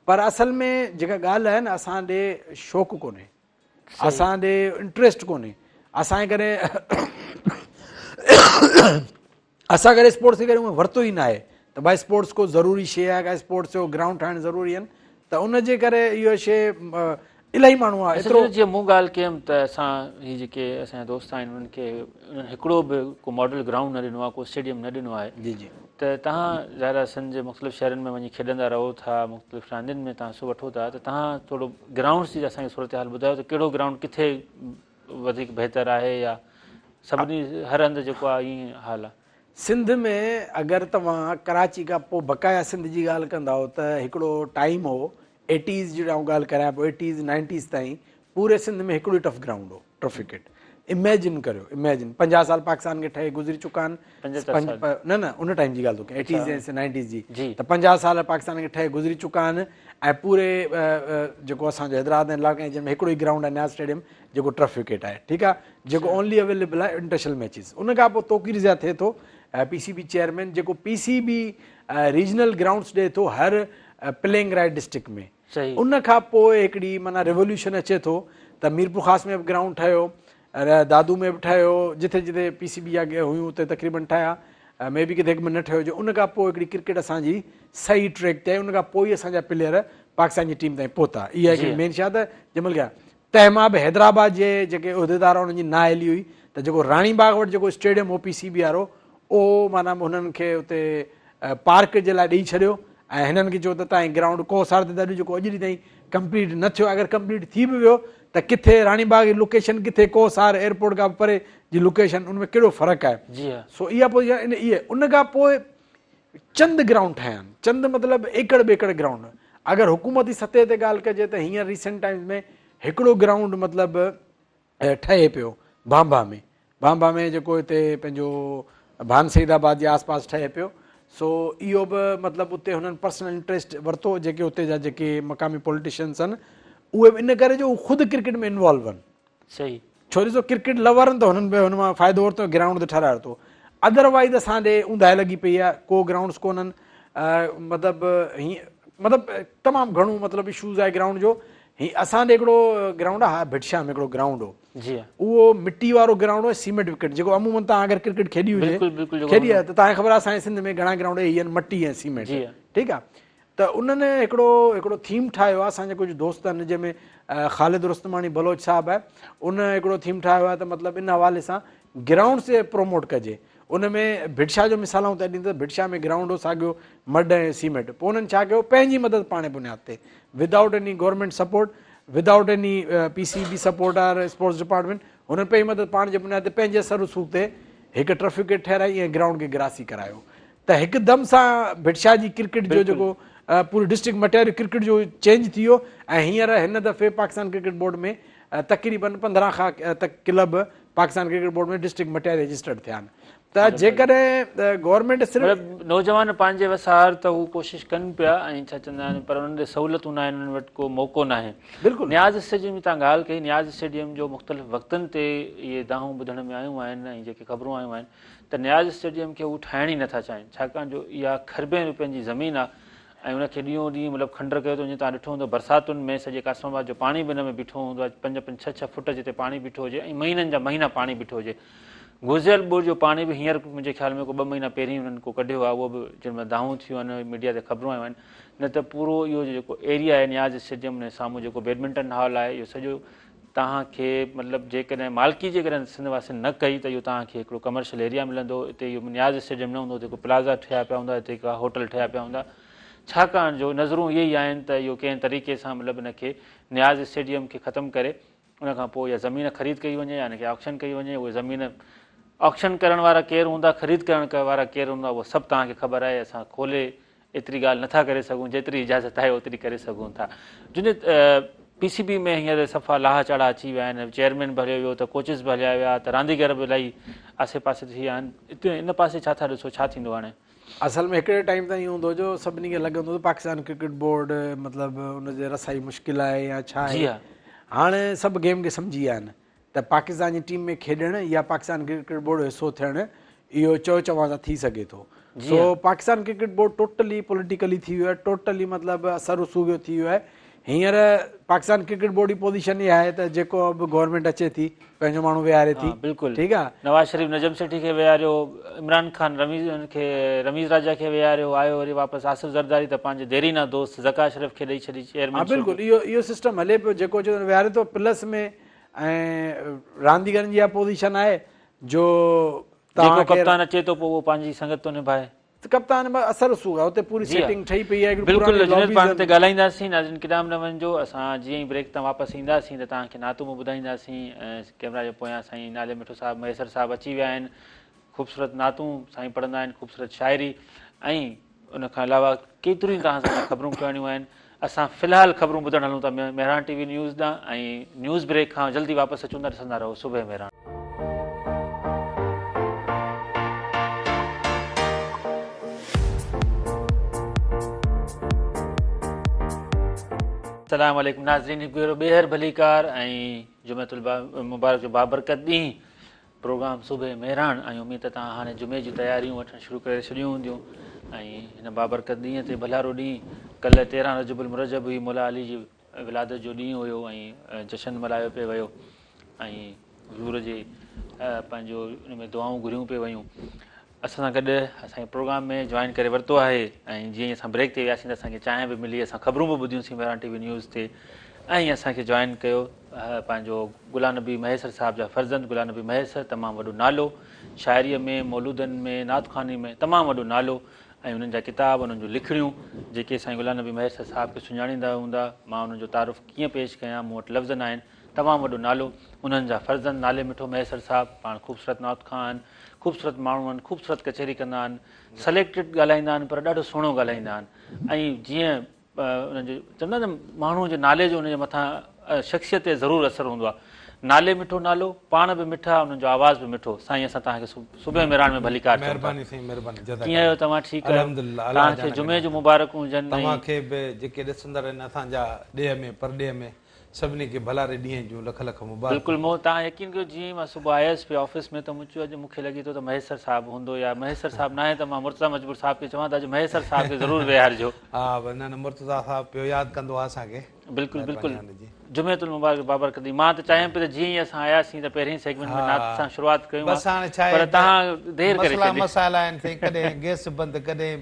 पर असल में जेका ॻाल्हि आहे न, असां ॾे शौक़ु कोन्हे, असां ॾे इंट्रस्ट कोन्हे। असांजे करे असां करे स्पोर्ट्स जे करे उहे वरितो ई न आहे त भाई स्पोर्ट्स को ज़रूरी शइ आहे, का स्पोर्ट्स जो ग्राउंड ठाहिणु ज़रूरी आहिनि, त उनजे करे इहो शइ इलाही माण्हू आहे। एतिरो जीअं मूं ॻाल्हि कयमि त असां हीअ जेके असांजा दोस्त आहिनि उन्हनि खे उन्हनि हिकिड़ो बि को मॉडल ग्राउंड न ॾिनो आहे, को स्टेडियम न ॾिनो आहे। जी जी। त तव्हां ज़ाहिर सिंध जे मुख़्तलिफ़ शहरनि में वञी खेॾंदा रहो था, मुख़्तलिफ़ रांदियुनि में तव्हां हिसो वठो था, त तव्हां थोरो ग्राउंड्स जी असांखे सूरत हाल ॿुधायो त कहिड़ो ग्राउंड किथे वधीक बहितर आहे, या सभिनी हर हंधि जेको आहे ईअं हाल आहे? सिंध में अगरि तव्हां कराची खां पोइ बक़ाया सिंध जी ॻाल्हि कंदा हो त हिकिड़ो टाइम हो 80s जी आउं ॻाल्हि करां पोइ 80s 90s ताईं पूरे सिंध में हिकिड़ो ई टफ ग्राउंड हो, टफ विकेट। इमेजिन करियो, इमेजिन 50 साल पाकिस्तान खे ठहे गुज़री चुका आहिनि, न उन टाइम जी ॻाल्हि थो कयां 80s ऐं 90s जी, त 50 साल पाकिस्तान खे ठहे गुज़री चुका आहिनि ऐं पूरे जेको असांजो हैदराबाद इलाइक़े जे में हिकिड़ो ई ग्राउंड आहे न्याज़ स्टेडियम जेको टफ विकेट आहे। ठीकु आहे, जेको ओनली अवेलेबल आहे इंटरनेशनल मैचिस। उन खां पोइ तोकीर ज़िया थिए थो PCB चेयरमैन, जेको PCB रीजनल ग्राउंड्स ॾिए थो हर प्लेइंग राइट डिस्ट्रिक्ट में। उन खां पोइ हिकिड़ी माना रेवोल्यूशन अचे थो त मीरपुर ख़ास में बि ग्राउंड ठहियो, दादू में बि ठहियो, जिथे जिथे PCB अॻे हुयूं उते तक़रीबन ठहिया, मे बि किथे हिकु में न ठहियो हुजे। उन खां पोइ हिकिड़ी क्रिकेट असांजी सही ट्रैक ते, उन खां पोइ ई असांजा प्लेयर पाकिस्तान जी टीम ताईं पहुता। इहा हिकिड़ी मेन शइ त जंहिंमहिल क्या तंहिंमां बि हैदराबाद जे जेके उहिदेदार उन्हनि जी ना हली हुई, त जेको राणी बाग वटि जेको स्टेडियम हो PCB वारो, उहो माना हुननि खे उते पार्क जे लाइ ॾेई छॾियो ऐं हिननि खे चयो त तव्हांजी ग्राउंड कोसार ते ॾाढो जेको अॼु ॾींहुं ताईं कंप्लीट न थियो। अगरि कंप्लीट थी बि वियो त किथे रानीबाग जी लोकेशन किथे कोसार एयरपोर्ट खां परे जी लोकेशन उनमें कहिड़ो फ़र्क़ु आहे। जी हा सो इहा पोइ इहे उन खां पोइ चंद ग्राउंड ठाहिया आहिनि। चंद मतिलबु एकड़ ॿेकड़ ग्राउंड। अगरि हुकूमती सतह ते ॻाल्हि कजे त हींअर रिसेंट टाइम्स में हिकिड़ो ग्राउंड मतिलबु ठहे पियो बांबा में जेको हिते पंहिंजो भान सईदाबाद जे आसपास ठहे पियो। सो इहो बि मतिलबु उते हुननि पर्सनल इंट्रस्ट वरितो जेके उते जा जेके मक़ामी पॉलिटिशियन्स आहिनि उहे बि इन करे जो उहे ख़ुदि क्रिकेट में इन्वॉल्व आहिनि। सही छो ॾिसो क्रिकेट लवर आहिनि त हुननि बि हुन मां फ़ाइदो वरितो ग्राउंड ते ठाराए वरितो। अदरवाइज़ असां ॾे ऊंधाए लॻी पई आहे को ग्राउंड्स कोन्हनि। मतिलबु हीअं मतिलबु तमामु घणो मतिलबु इशूज़ आहे ग्राउंड जो। हीअं असां ॾे हिकिड़ो ग्राउंड आहे भिटशा में हिकिड़ो ग्राउंड हो। जी हा उहो मिटी वारो ग्राउंड हो सीमेंट विकेट जेको अमूमन तव्हां अगरि क्रिकेट खेॾी हुजे खेॾी आहे त तव्हांखे ख़बर आहे असांजे सिंध में घणा ग्राउंड इहे आहिनि मटी ऐं सीमेंट। ठीकु आहे त उन्हनि हिकिड़ो थीम ठाहियो आहे। असांजा कुझु दोस्त आहिनि जंहिंमें ख़ालिद रुस्तमानी बलोच साहिबु आहे। उन हिकिड़ो थीम ठाहियो आहे त मतिलबु इन हवाले सां ग्राउंड से प्रोमोट कजे। उन में भिटशा जो मिसालूं त ॾींदो भिटशा में ग्राउंड हो साॻियो मड ऐं सीमेंट। पोइ उन्हनि छा कयो पंहिंजी मदद पाणे बुनियाद ते without any government support without any PCB support or sports department हुननि पंहिंजी मदद पाण जे बुनियाद ते पंहिंजे असर रसूख़ ते हिकु टर्फ विकेट ठहिराई ऐं ग्राउंड खे ग्रासी करायो त हिकदमि सां भिटशा जी क्रिकेट जो जेको पूरी डिस्ट्रिक्ट मटियारी क्रिकेट जो चेंज थी वियो। ऐं हींअर हिन दफ़े पाकिस्तान क्रिकेट बोर्ड में तक़रीबन 15 खां क्लब पाकिस्तान क्रिकेट बोर्ड में डिस्ट्रिक्ट मटियारी रजिस्टर्ड थिया आहिनि। त जेकॾहिं गवर्नमेंट सिर्फ़ु नौजवान पंहिंजे वसार त हू कोशिशि कनि पिया ऐं छा चवंदा आहिनि पर उन्हनि ॾे सहूलियतूं न आहिनि उन्हनि वटि को मौक़ो न आहे। बिल्कुलु न्याज़ स्टेडियम जी तव्हां ॻाल्हि कई न्याज़ स्टेडियम जो मुख़्तलिफ़ वक़्तनि ते इहे दाहूं ॿुधण में आयूं आहिनि ऐं जेके ख़बरूं आयूं आहिनि त न्याज़ स्टेडियम खे हू ठाहिण ई नथा चाहिनि छाकाणि जो इहा खरबे रुपयनि जी ज़मीन आहे ऐं उनखे ॾींहों ॾींहुं मतिलबु खंडर कयो थो। जीअं तव्हां ॾिठो हूंदो बरसातुनि में सॼे कासमाबाद जो पाणी बि हिन में बीठो हूंदो आहे 5-5 6-6 फुट जिते पाणी बीठो हुजे ऐं महीननि जा महीना पाणी बीठो हुजे। गुज़िरियल बोर्ड जो पाणी बि हींअर मुंहिंजे ख़्याल में को 2 महीना पहिरीं हुननि को कढियो आहे उहो बि जंहिंमहिल दाहूं थियूं आहिनि मीडिया ते ख़बरूं आयूं आहिनि। न त पूरो इहो जेको एरिया आहे न्याज़ स्टेडियम जे साम्हूं जेको बैडमिंटन हॉल आहे इहो सॼो तव्हांखे मतिलबु जेकॾहिं मालिकी जेकॾहिं सिंध वासी न कई त इहो तव्हांखे हिकिड़ो कमर्शियल एरिया मिलंदो। हिते इहो न्याज़ स्टेडियम न हूंदो हिते को प्लाज़ा ठहिया पिया हूंदा हिते का होटल ठहिया पिया हूंदा। छाकाणि जो नज़रूं इहे ई आहिनि त इहो कंहिं तरीक़े सां मतिलबु हिनखे न्याज़ स्टेडियम खे ख़तमु करे उनखां पोइ इहा ज़मीन ख़रीद कई वञे या हिनखे ऑक्शन कई वञे। उहे ज़मीन ऑक्शन करण वारा केरु हूंदा ख़रीद करण वारा केरु हूंदा उहो सभु तव्हांखे ख़बर आहे। असां खोले एतिरी ॻाल्हि नथा करे सघूं जेतिरी इजाज़त आहे ओतिरी करे सघूं था। जिन PCB में हींअर सफ़ा लाह चढ़ा अची विया आहिनि। चेयरमैन बि हलियो वियो त कोचिस बि हलिया विया त रांदीगर बि इलाही आसे पासे थी विया आहिनि। हिते इन पासे छा था ॾिसो छा थींदो हाणे? असल में हिकिड़े टाइम ताईं हूंदो जो सभिनी खे लॻंदो पाकिस्तान क्रिकेट बोर्ड मतिलबु हुनजे रसाई मुश्किल आहे या छा आहे। हाणे सभु गेम खे सम्झी विया आहिनि त पाकिस्तान जी टीम में खेॾणु या पाकिस्तान क्रिकेट बोर्ड जो हिसो थियणु इहो चओ चवां सां थी सघे थो। सो Pakistan cricket board totally politically थी वियो आहे टोटली मतिलबु असर रसूख़ियो थी वियो आहे। हींअर पाकिस्तान क्रिकेट बोर्ड जी पोज़ीशन इहा आहे त जेको बि गवर्नमेंट अचे थी पंहिंजो माण्हू विहारे थी। बिल्कुलु ठीकु आहे। नवाज़ शरीफ़ नजम सेठी खे विहारियो इमरान ख़ान रमीज़ राजा खे विहारियो आयो वरी वापसि आसिफ ज़रदारी त पंहिंजे देरीना दोस्त ज़का अशरफ खे ॾेई छॾी चेयरमैन। हा बिल्कुलु इहो सिस्टम हले पियो जेको विहारे थो प्लस में ऐं रांदीगरनि जी इहा पोज़ीशन आहे जो जेको कप्तान अचे थो पोइ उहो पंहिंजी संगत थो निभाए। कप्तान में असर रसूख़ आहे हुते पूरी सेटिंग ठही पई आहे। बिल्कुलु पाण ते ॻाल्हाईंदासीं नाज़रीन किराम न वञिजो। असां जीअं ई ब्रेक तां वापसि ईंदासीं त तव्हांखे नातूं बि ॿुधाईंदासीं ऐं कैमरा जे पोयां साईं नाले मिठो साहिबु महेसर साहिबु अची विया आहिनि। ख़ूबसूरत नातूं साईं पढ़ंदा आहिनि ख़ूबसूरत शाइरी ऐं उनखां अलावा केतिरियूं तव्हां सां ख़बरूं करणियूं आहिनि। असां फ़िलहालु ख़बरूं ॿुधणु हलूं था मेहरान TV न्यूज़ ॾांहुं ऐं न्यूज़ ब्रेक खां जल्दी वापसि अचूं था। ॾिसंदा रहो सुबुह मेहरान। अस्सलाम वालेकुम नाज़रीन हिकु ॿेहर भलीकार ऐं जुमेतुल मुबारक जो बाबरकत ॾींहुं प्रोग्राम सुबुह मेहरान ऐं उमेद त तव्हां हाणे जुमे जूं तयारियूं वठणु शुरू करे छॾियूं हूंदियूं ऐं हिन बाबरकत ॾींहं ते भलारो ॾींहुं कल्ह 13 रजबुल मुरजब हुई मौला अली जी विलादत जो ॾींहुं हुयो ऐं जशन मल्हायो पियो वियो ऐं हज़ूर जे पंहिंजो हुन में दुआऊं घुरियूं पियूं वयूं। असां सां गॾु असांजे प्रोग्राम में जॉइन करे वरितो आहे ऐं जीअं ई असां ब्रेक ते वियासीं त असांखे चांहि बि मिली असां ख़बरूं बि ॿुधियूंसीं मेहरान TV न्यूज़ ते ऐं असांखे जॉइन कयो पंहिंजो गुलाम नबी महेसर साहिब जा फर्ज़ंद गुलाम नबी महेसर तमामु वॾो नालो शाइरीअ में, मौलूदनि में, नातख़ानी में तमामु वॾो नालो ऐं उन्हनि जा किताब, उन्हनि जूं लिखणियूं जेके साईं गुलाम नबी मैसर साहिब खे सुञाणींदा हूंदा, मां उन्हनि जो तारुफ़ कीअं पेश कयां, मूं वटि लफ़्ज़ न आहिनि। तमामु वॾो नालो उन्हनि जा फर्ज़ंद, नाले मिठो मैसर साहिबु पाण ख़ूबसूरत नातख़ां आहिनि, ख़ूबसूरत माण्हू आहिनि, ख़ूबसूरत कचहरी कंदा आहिनि, सलेक्टेड ॻाल्हाईंदा आहिनि पर ॾाढो सुहिणो ॻाल्हाईंदा आहिनि। ऐं जीअं उन्हनि जो चवंदा आहिनि माण्हू जे नाले जो उनजे मथां शख़्सियत ते ज़रूरु असरु हूंदो आहे। नाले मिठो नालो, पाण बि मिठा, उन्हनि जो आवाज़ बि मिठो। साईं असां तव्हांखे सुबुह मेरान में भलीकार चऊं था। महिरबानी साईं, महिरबानी। कीअं आहियो तव्हां? ठीकु आहियो? अल्हम्दुलिल्लाह, तव्हांखे जुमे जूं मुबारकूं हुजनि। तव्हांखे बि जेके ॾिसंदड़ आहिनि असांजा ॾेह में परॾेह में सभिनी खे भलारे ॾींहं जूं लख लख मुबारक। बिल्कुलु मूं तव्हां यकीन कयो, जीअं मां सुबुह आयुसि पियो ऑफिस में त मूं चयो अॼु मूंखे लॻे थो त महेसर साहिबु हूंदो, या महेसर साहिबु न आहे त मां मुर्तज़ा मजबूर साहिब खे चवां त अॼु महेसर साहिब खे ज़रूरु विहारिजो। हा न न, मुर्तज़ा साहिबु पियो यादि कंदो आहे असांखे। बिल्कुलु बिल्कुलु, जुमेतुल मुबारक बाबरकत दी। मां त चाहियां पियो त जीअं ई असां आयासीं त पहिरीं सेगमेंट में नात सां शुरूआति कयूं, बसि हाणे छा आहे, पर तव्हां देरि करे मसला छॾी। मसाइला आहिनि साईं, कॾहिं गैस बंदि, कॾहिं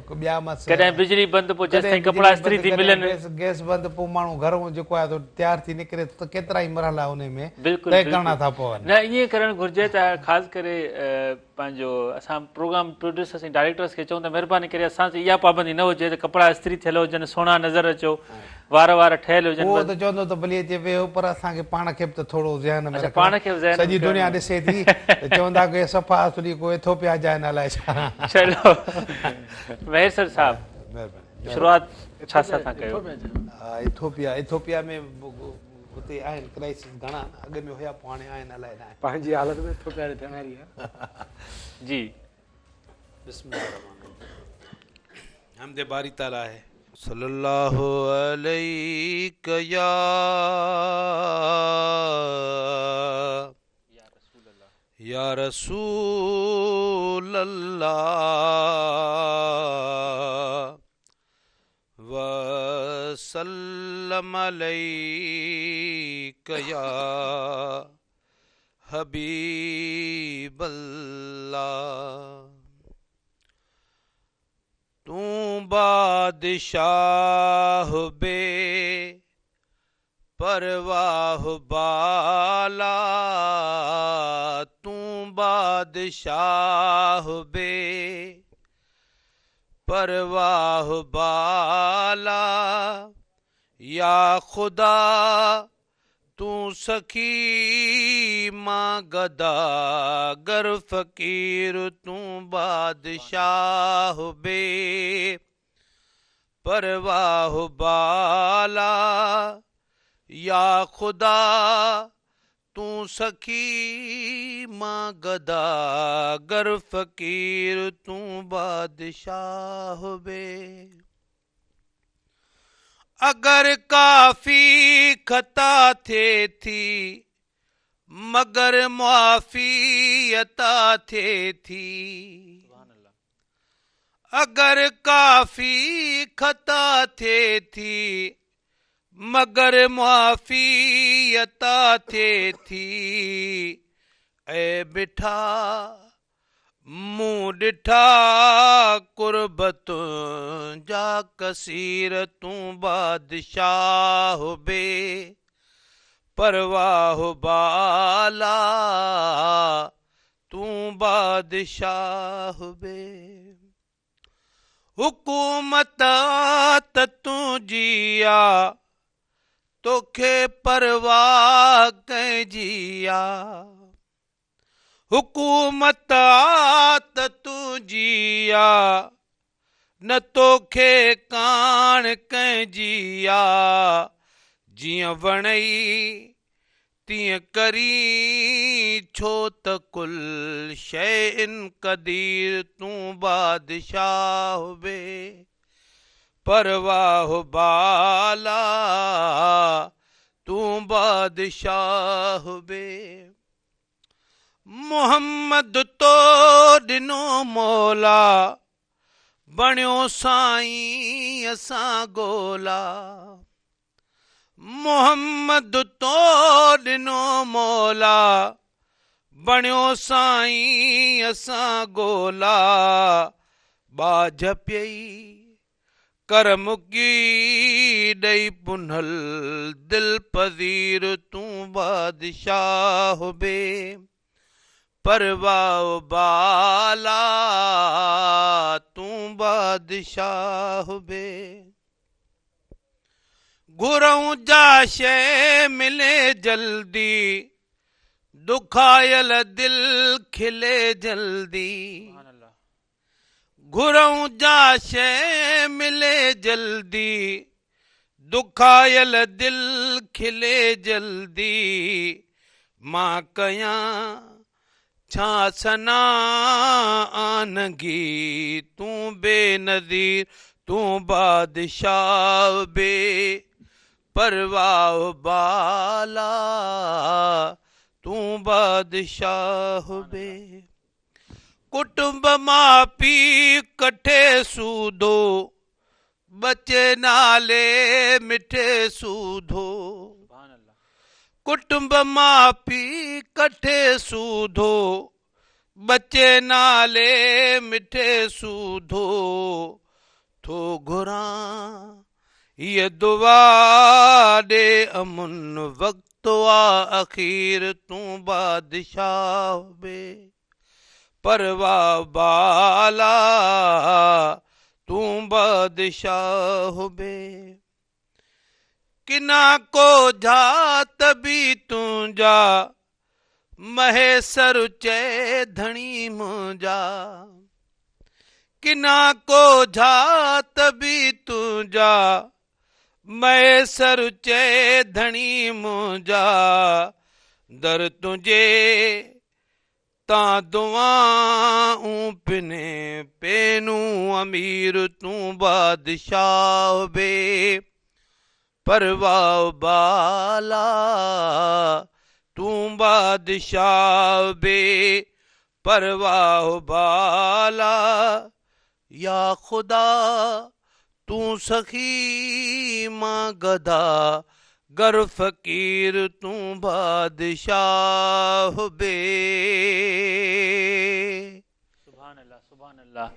ॿिया मसइला, कॾहिं बिजली बंदि, पोइ जेसि ताईं कपिड़ा इस्त्री थी मिलनि। गैस बंदि, पोइ माण्हू घरों जेको आहे तयारु थी निकिरे त केतिरा ई मरहला उन में बिल्कुलु तय करणा था पवनि। न ईअं करणु घुरिजे त ख़ासि करे पंहिंजो असां प्रोग्राम प्रोड्यूसर्स ऐं डायरेक्टर्स खे चऊं त महिरबानी करे असां ते इहा पाबंदी न हुजे त कपिड़ा इस्त्री थियल हुजनि, सुहिणा नज़र अचो, वार ठहियल हुजनि। उहो त चवंदो त भली अचे वियो, पर असांखे पाण खे बि त थोरो ज़हन में रखणो। पाण खे बि सॼी दुनिया ॾिसे थी त चवंदा की सफ़ा असुरी को इथोपिया जा आहिनि अलाए छा। चलो महेसर साहिबु, महिरबानी। शुरूआति छा सां था कयो? हा, इथोपिया में हुते आहिनि क्राइसिस घणा, अॻ में हुया पोइ हाणे आहिनि अलाए न। पंहिंजी हालत में इथोपिया ॾिठण वारी आहे। जी हमदे बारी ताला है। सल्लल्लाहु अलैहि या रसूल अल्लाह वसल्लम अलैका या हबीब अल्लाह। तू बादशाह बे परवाह बाला, तू बादशाह बे परवाह बाला, या खुदा तू सखी मां गदा गर फकीर, तू बादशाह बे परवाह बाला, या खुदा तू सखी मां गदा गर फकीर, तू बादशाह बे। अगर काफी खता थे थी मगर मुआफी अता थे थी, अगर काफी खता थे थी मगर मुआफी अता थे थी, ए बिठा मूं ॾिठा कुर्बत जा कसीर, तू बादशाह बे परवाह बाला, तू बादशाह बे। हुकूमत त तू जिया तोखे परवाह कंहिंजिया, हुकूमत त तू जिया न तोखे कान कंहिंजिया, जीअं वणई तीअं करी छो त कुल शैइन क़दीर, तू बादशाह बे परवाह बाला, तू बादशाह बे। मोहम्मद तो ॾिनो मौला बणियो साईं असां गोला, मोहम्मद तो ॾिनो मौला बणियो साईं असां गोला, बाझ पियई कर मुकी ॾई पुनल दिल पज़ीर, तू बादशाह बे परवाह बाला तूं बादशाह बे घुरऊं जा शइ मिले जल्दी दुखायल दिल खिले जल्दी घुरऊं जा शइ मिले जल्दी दुखायल दिल खिले जल्दी मां कयां छा सना आनगी तूं बेनज़ीर तूं बादशाह बे परवाह बाला तूं बादशाह बे कुटुंब मां पी कठे सूधो बचे नाले मिठे सूधो कुटुंब मां पी कठे सूधो बचे नाले मिठे सूधो थो घुरां ये दुआ दे अमुन वक्त आ अखीर तूं बादशाह बे परवाह बाला तूं बादशाह बे किना को जात भी तुंजा महेसर चे धनी मुंजा किना को जात भी तुंजा महेसर चे धनी मुंजा दर तुझे ता दुआऊं पिने पेनू अमीर तूं बादशाह बे परवाह बाला तूं बादशाह बे परवाह बाला या खुदा तूं सखी मां गदा गर फकीर तूं बादशाह बे सुभान अल्लाह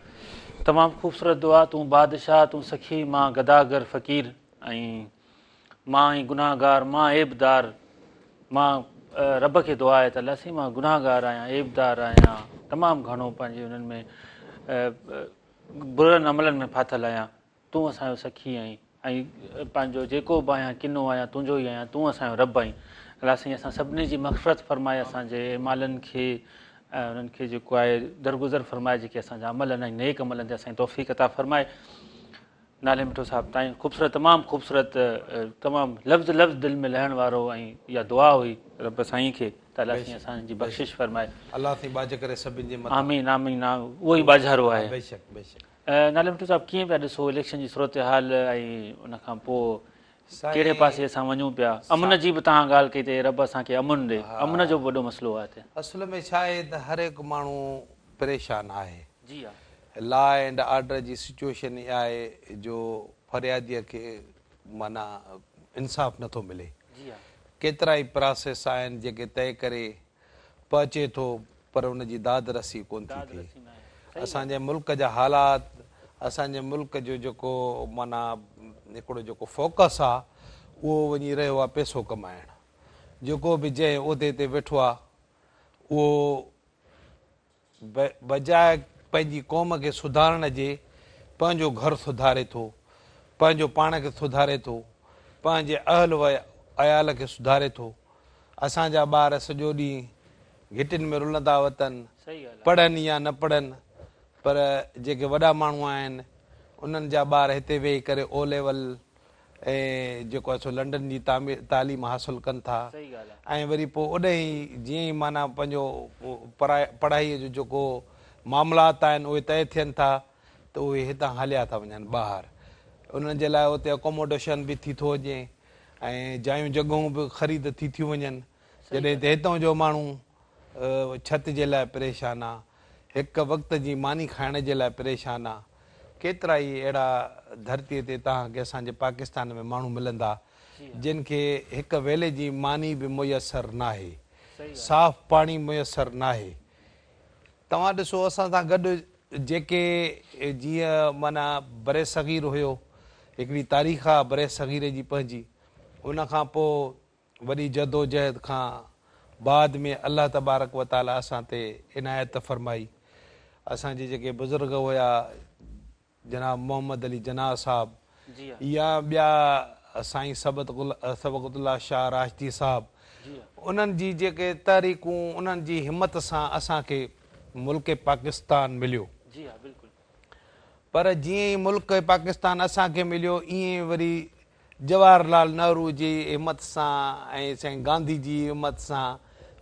तमाम खूबसूरत दुआ तूं बादशाह तूं सखी मां गदागर फ़कीर ऐं मां ई गुनाहगार मां एबदार मां रब खे दुआ आहे त अलाह मां गुनाहगार आहियां एबदार आहियां तमामु घणो पंहिंजे उन्हनि में बुरनि अमलनि में फाथल आहियां तूं असांजो सखी आहीं ऐं पंहिंजो जेको बि आहियां किनो आहियां तुंहिंजो ई आहियां तूं असांजो रब आहीं अलाह साईं असां सभिनी जी मग़फ़िरत फरमाए असांजे मालनि खे ऐं उन्हनि खे जेको आहे दरगुज़र फरमाए जेके असांजा अमल आहिनि ऐं नेक अमलनि ते असांजी तौफ़ीक़ अता फरमाए नाले मिठो साहिबु तव्हांजी ख़ूबसूरत तमामु ख़ूबसूरत तमामु लफ़्ज़ लफ़्ज़ दिलि में लहण वारो ऐं इहा दुआ हुई रब साईं खे त अलाह साईं असांजी बख़्शिश फरमाए अलाह साईं बाज करे सभिनि जे मथां आमीन आमीन उहो ई बाज़ारो आहे बेशक बेशक नाले मिठो साहिबु कीअं पिया ॾिसो इलेक्शन जी सूरत हाल ऐं उनखां पोइ कहिड़े पासे असां वञूं पिया अमुन जी बि तव्हां ॻाल्हि कई त रब असांखे अमुन ॾे अमुन जो बि वॾो मसइलो आहे हिते असल में छा आहे त हर हिकु माण्हू परेशान आहे जी हा लॉ एंड ऑर्डर जी सिचुएशन इहा आहे जो फरियादीअ खे माना इंसाफ़ नथो मिले जी हा केतिरा ई प्रोसेस आहिनि जेके तइ करे पहुचे थो पर उनजी दाद रसी कोन थी थिए असांजे मुल्क जा हालात असांजे मुल्क जो जेको माना हिकिड़ो जेको फोकस आहे उहो वञी रहियो आहे पैसो कमाइण जेको बि जंहिं उहिदे ते वेठो आहे उहो बजाए पंहिंजी क़ौम खे सुधारण जे पंहिंजो घरु सुधारे थो पंहिंजो पाण खे सुधारे थो पंहिंजे अहल अयाल खे सुधारे थो असांजा ॿार सॼो ॾींहुं घिटियुनि में रुलंदा वतनि पढ़नि या न पढ़नि पर जेके वॾा माण्हू आहिनि उन्हनि जा ॿार हिते वेही करे ओ लेवल ऐं जेको आहे सो लंडन जी तालीम हासिलु कनि था ऐं वरी पोइ ओॾे ई जीअं ई माना पंहिंजो पढ़ाईअ जो जेको मामलात आहिनि उहे तइ थियनि था त उहे हितां हलिया था वञनि ॿाहिरि उन्हनि जे लाइ उते अकोमोडेशन बि थी थो वञे ऐं जायूं जॻहियूं बि ख़रीद थी थियूं वञनि जॾहिं त हितां जो माण्हू छत जे लाइ परेशान आहे हिकु वक़्त जी मानी खाइण जे लाइ परेशान आहे केतिरा ई अहिड़ा धरतीअ ते तव्हांखे असांजे पाकिस्तान में माण्हू मिलंदा जिन खे हिकु वेले जी मानी बि मुयसरु न आहे साफ़ पाणी मुयसरु न आहे तव्हां ॾिसो असां सां गॾु जेके जीअं माना बरे सग़ीर हुयो हिकिड़ी तारीख़ आहे बरे सग़ीर जी पंहिंजी उनखां पोइ वॾी जदोजहद खां बाद में अल्लाह तबारक व ताला असां ते इनायत फरमाई। असांजे जेके बुज़ुर्ग हुया जनाब मोहम्मद अली जना साहब जी हाँ या ॿिया साईं सबक़तुल्लाह शाह राशदी साहब, जी हाँ उन्हनि जी जेके तहरीकूं उन्हनि जी हिमत सां असांखे मुल्क पाकिस्तान मिलियो। जी हाँ बिल्कुलु। पर जीअं ई मुल्क पाकिस्तान असांखे मिलियो ईअं वरी जवाहरलाल नेहरू जी हिमत सां ऐं साईं गांधी जी हिमत सां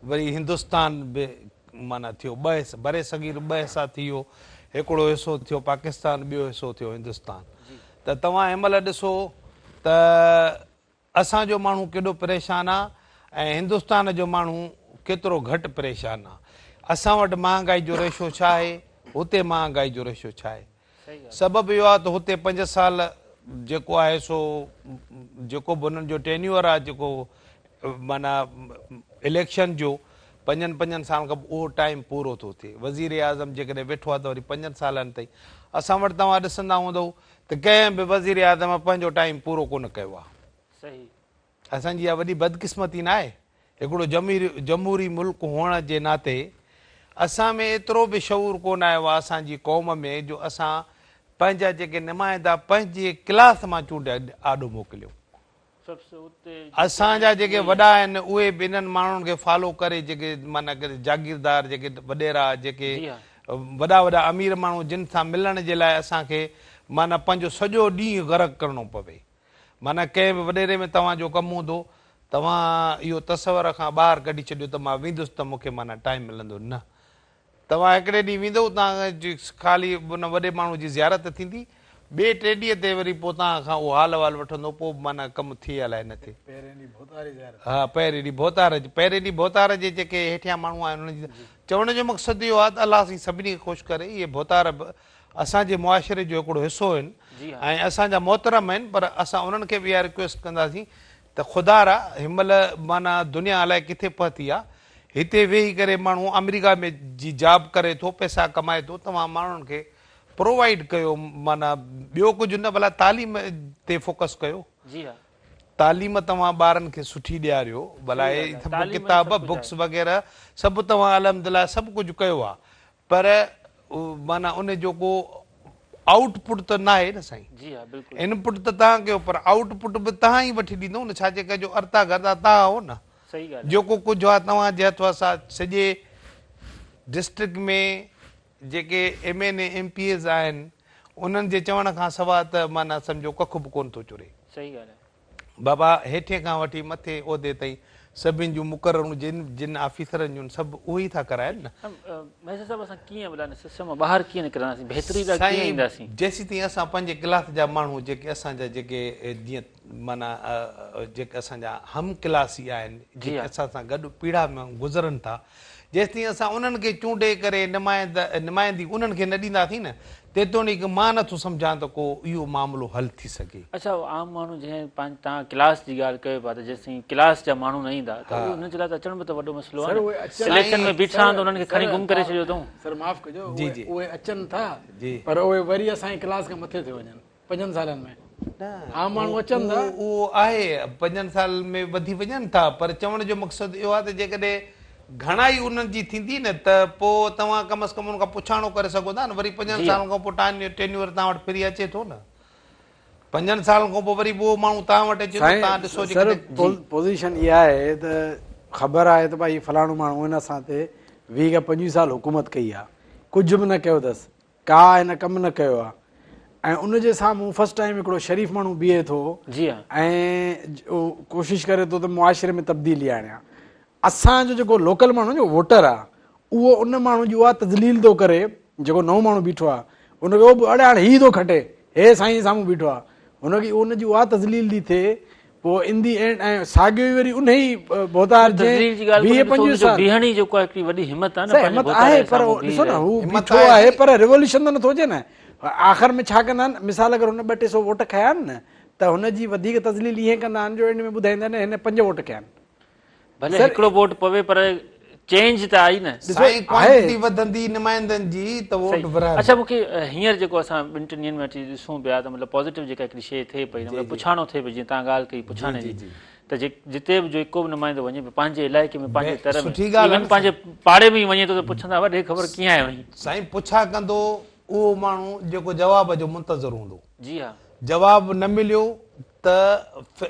वरी हिंदुस्तान बि माना थियो, ॿ बरे सगीर ॿ हिसा थी वियो, हिकिड़ो हिसो थियो पाकिस्तान, ॿियो हिसो थियो हिंदुस्तान। त तव्हां हिन महिल ॾिसो त असांजो माण्हू केॾो परेशान आहे ऐं हिंदुस्तान जो माण्हू केतिरो घटि परेशान आहे। असां वटि महांगाई जो रेशो छा आहे, हुते महांगाई जो रेशो छा आहे? सबबु इहो आहे त हुते 5 साल जेको आहे सो जेको बि उन्हनि जो टेन्यूअर आहे, जेको माना इलेक्शन जो 5 साल खां उहो टाइम पूरो थो थिए। वज़ीर आज़म जेकॾहिं वेठो आहे त वरी 5 सालनि ताईं। असां वटि तव्हां ॾिसंदा हूंदव त कंहिं बि वज़ीर आज़म पंहिंजो टाइम पूरो कोन कयो आहे। सही। असांजी इहा वॾी बदकिस्मती न आहे? हिकिड़ो जमहूरी मुल्क हुअण जे नाते असां में एतिरो बि शऊर कोन आयो आहे असांजी क़ौम में, जो असां पंहिंजा जेके नुमाइंदा पंहिंजे क्लास मां चूंडिया आॾो मोकिलियो। असांजा जेके वॾा आहिनि उहे बि इन्हनि माण्हुनि खे फॉलो करे, जेके माना जागीरदार, जेके वॾेरा, जेके वॾा वॾा अमीर माण्हू जिन सां मिलण जे लाइ असांखे माना पंहिंजो सॼो ॾींहुं ग़रक़ करिणो पवे। माना कंहिं बि वॾेरे में तव्हांजो कमु हूंदो, तव्हां इहो तस्वर खां ॿाहिरि कढी छॾियो त मां वेंदुसि त मूंखे माना टाइम मिलंदो न। तव्हां हिकिड़े ॾींहुं वेंदव, तव्हां ख़ाली उन वॾे माण्हू जी ज़ियारत थींदी, ॿिए 3 ॾींहं ते वरी पोइ तव्हां खां उहो हाल वाल वठंदो, पोइ माना कमु थी अलाए न थिए। हा, पहिरें ॾींहुं भोतार जे जेके हेठियां माण्हू आहिनि उन्हनि जी चवण जो मक़सदु इहो आहे त अलाह साईं सभिनी खे ख़ुशि करे। इहे भोतार असांजे मुआशिरे जो हिकिड़ो हिसो आहिनि ऐं असांजा मोहतरम आहिनि, पर असां उन्हनि खे बि इहा रिक्वेस्ट कंदासीं त ख़ुदा हिनमहिल माना दुनिया अलाए किथे पहुती आहे, हिते वेही करे माण्हू अमेरिका में जी जॉब करे थो, पैसा कमाए थो, तव्हां माण्हुनि खे प्रोवाइड कयो, माना ॿियो कुझु न, भला तालीम ते फोकस कयो। तालीम तव्हां ॿारनि खे सुठी ॾियारियो, भला किताब बुक्स वग़ैरह सभु तव्हां अलहमदिल्ला सभु कुझु कयो आहे, पर माना उन जो को आउटपुट त न आहे न साईं। इनपुट त तव्हां कयो, पर आउटपुट बि तव्हां ई वठी ॾींदव न। छाजे कजो अर्ता गर्दा तव्हां हो न, जेको कुझु आहे तव्हांजे हथ सां। सॼे डिस्ट्रिक्ट में जेके MNA MPs आहिनि उन्हनि जे चवण खां सवाइ त माना सम्झो कख बि कोन थो चुरे। सही ॻाल्हि आहे बाबा, हेठे खां वठी मथे उहिदे ताईं सभिनि जूं मुक़ररूं जिन ऑफिसरनि जूं सभु उहे ई था कराइनि न। जेसीं ताईं असां पंहिंजे क्लास जा माण्हू जेके असांजा जेके जीअं माना जेके असांजा हम क्लासी आहिनि, जेके असां सां गॾु पीढ़ा में गुज़रनि था, जेसिताईं असां उन्हनि खे चूंडे करे नुमाइंदी उन्हनि खे न ॾींदासीं न, तेतोणीक मां नथो सम्झां त को इहो मामिलो हल थी सघे। अच्छा, आम माण्हू जीअं तव्हां क्लास जी ॻाल्हि कयो पिया, त जेसिताईं क्लास जा माण्हू न ईंदा त उन्हनि जे लाइ त अचण बि त वॾो मसइलो आहे। सिलेक्शन में बीठा आहिनि त उन्हनि खे खणी गुम करे छॾियो अथऊं। सर माफ़ कजो, उहे अचनि था पर उहे वरी असांजी क्लास खां मथे थी वञनि 5 सालनि में। आम माण्हू अचनि था, उहो आहे 5 साल में वधी वञनि था, पर चवण जो मक़सदु इहो आहे त जेकॾहिं घणाई उन्हनि जी थींदी न त पोइ तव्हां कम से कम उनखां पुछाणो करे सघो था न। वरी 5 सालनि खां पोइ टेन्यूअर तव्हां वटि फिरी अचे थो न। 5 सालनि खां पोइ वरी उहो माण्हू तव्हां वटि अचे थो। तव्हां ॾिसो पोज़ीशन इहा आहे त ख़बर आहे त भई फलाणो माण्हू हिन असां ते 20 खां 25 साल हुकूमत कई आहे, कुझु बि न कयो अथसि, का हिन कमु न कयो आहे, ऐं उनजे साम्हूं फस्ट टाइम हिकिड़ो शरीफ़ माण्हू बीहे थो ऐं कोशिशि करे थो त मुआशिरे में तब्दीली आणियां। असांजो जेको लोकल माण्हू जो वोटर आहे उहो उन माण्हू जी उहा तज़लील थो करे, जेको नओं माण्हू बीठो आहे उनखे उहो अड़े हाणे हीउ थो खटे, हे साईं साम्हूं बीठो आहे, हुनखे उनजी उहा तज़लील थी थिए। पोइ इन दी एंड ऐं साॻियो ई वरी उन ई भोतार जे 20-25 साल बीहणी जेको हिकिड़ी वॾी हिमत आहे न, हिमत आहे, पर ॾिसो न हू बीठो आहे पर रिवोल्यूशन त नथो अचे न। आख़िर में छा कंदा आहिनि, मिसाल अगरि हुन 200-300 वोट खया आहिनि न त हुनजी वधीक तज़लील ईअं कंदा आहिनि जो एंड में ॿुधाईंदा आहिनि हिन 5 वोट कया आहिनि। भले हिकिड़ो वोट पवे पर चेंज त आई न। क्वांटिटी वधंदी नुमाइंदनि जी त वोट बराबरि। अच्छा, मूंखे हींअर जेको असां 2 ॾींहंनि में अची ॾिसूं पिया त मतिलबु पॉज़िटिव जेका हिकिड़ी शइ थिए पई, मतिलबु पुछाणो थिए पई, जीअं तव्हां ॻाल्हि कई पुछाणे जी, त त जिते बि जेको बि नुमाइंदो वञे पंहिंजे इलाइक़े में पंहिंजे तर में सुठी ॻाल्हि आहे even पंहिंजे पाड़े में ई वञे थो त पुछंदा वॾे ख़बर कीअं आहे वञी। साईं पुछा कंदो उहो माण्हू जेको जवाब जो मुंतज़िर हूंदो, जी हा, जवाब न मिलियो त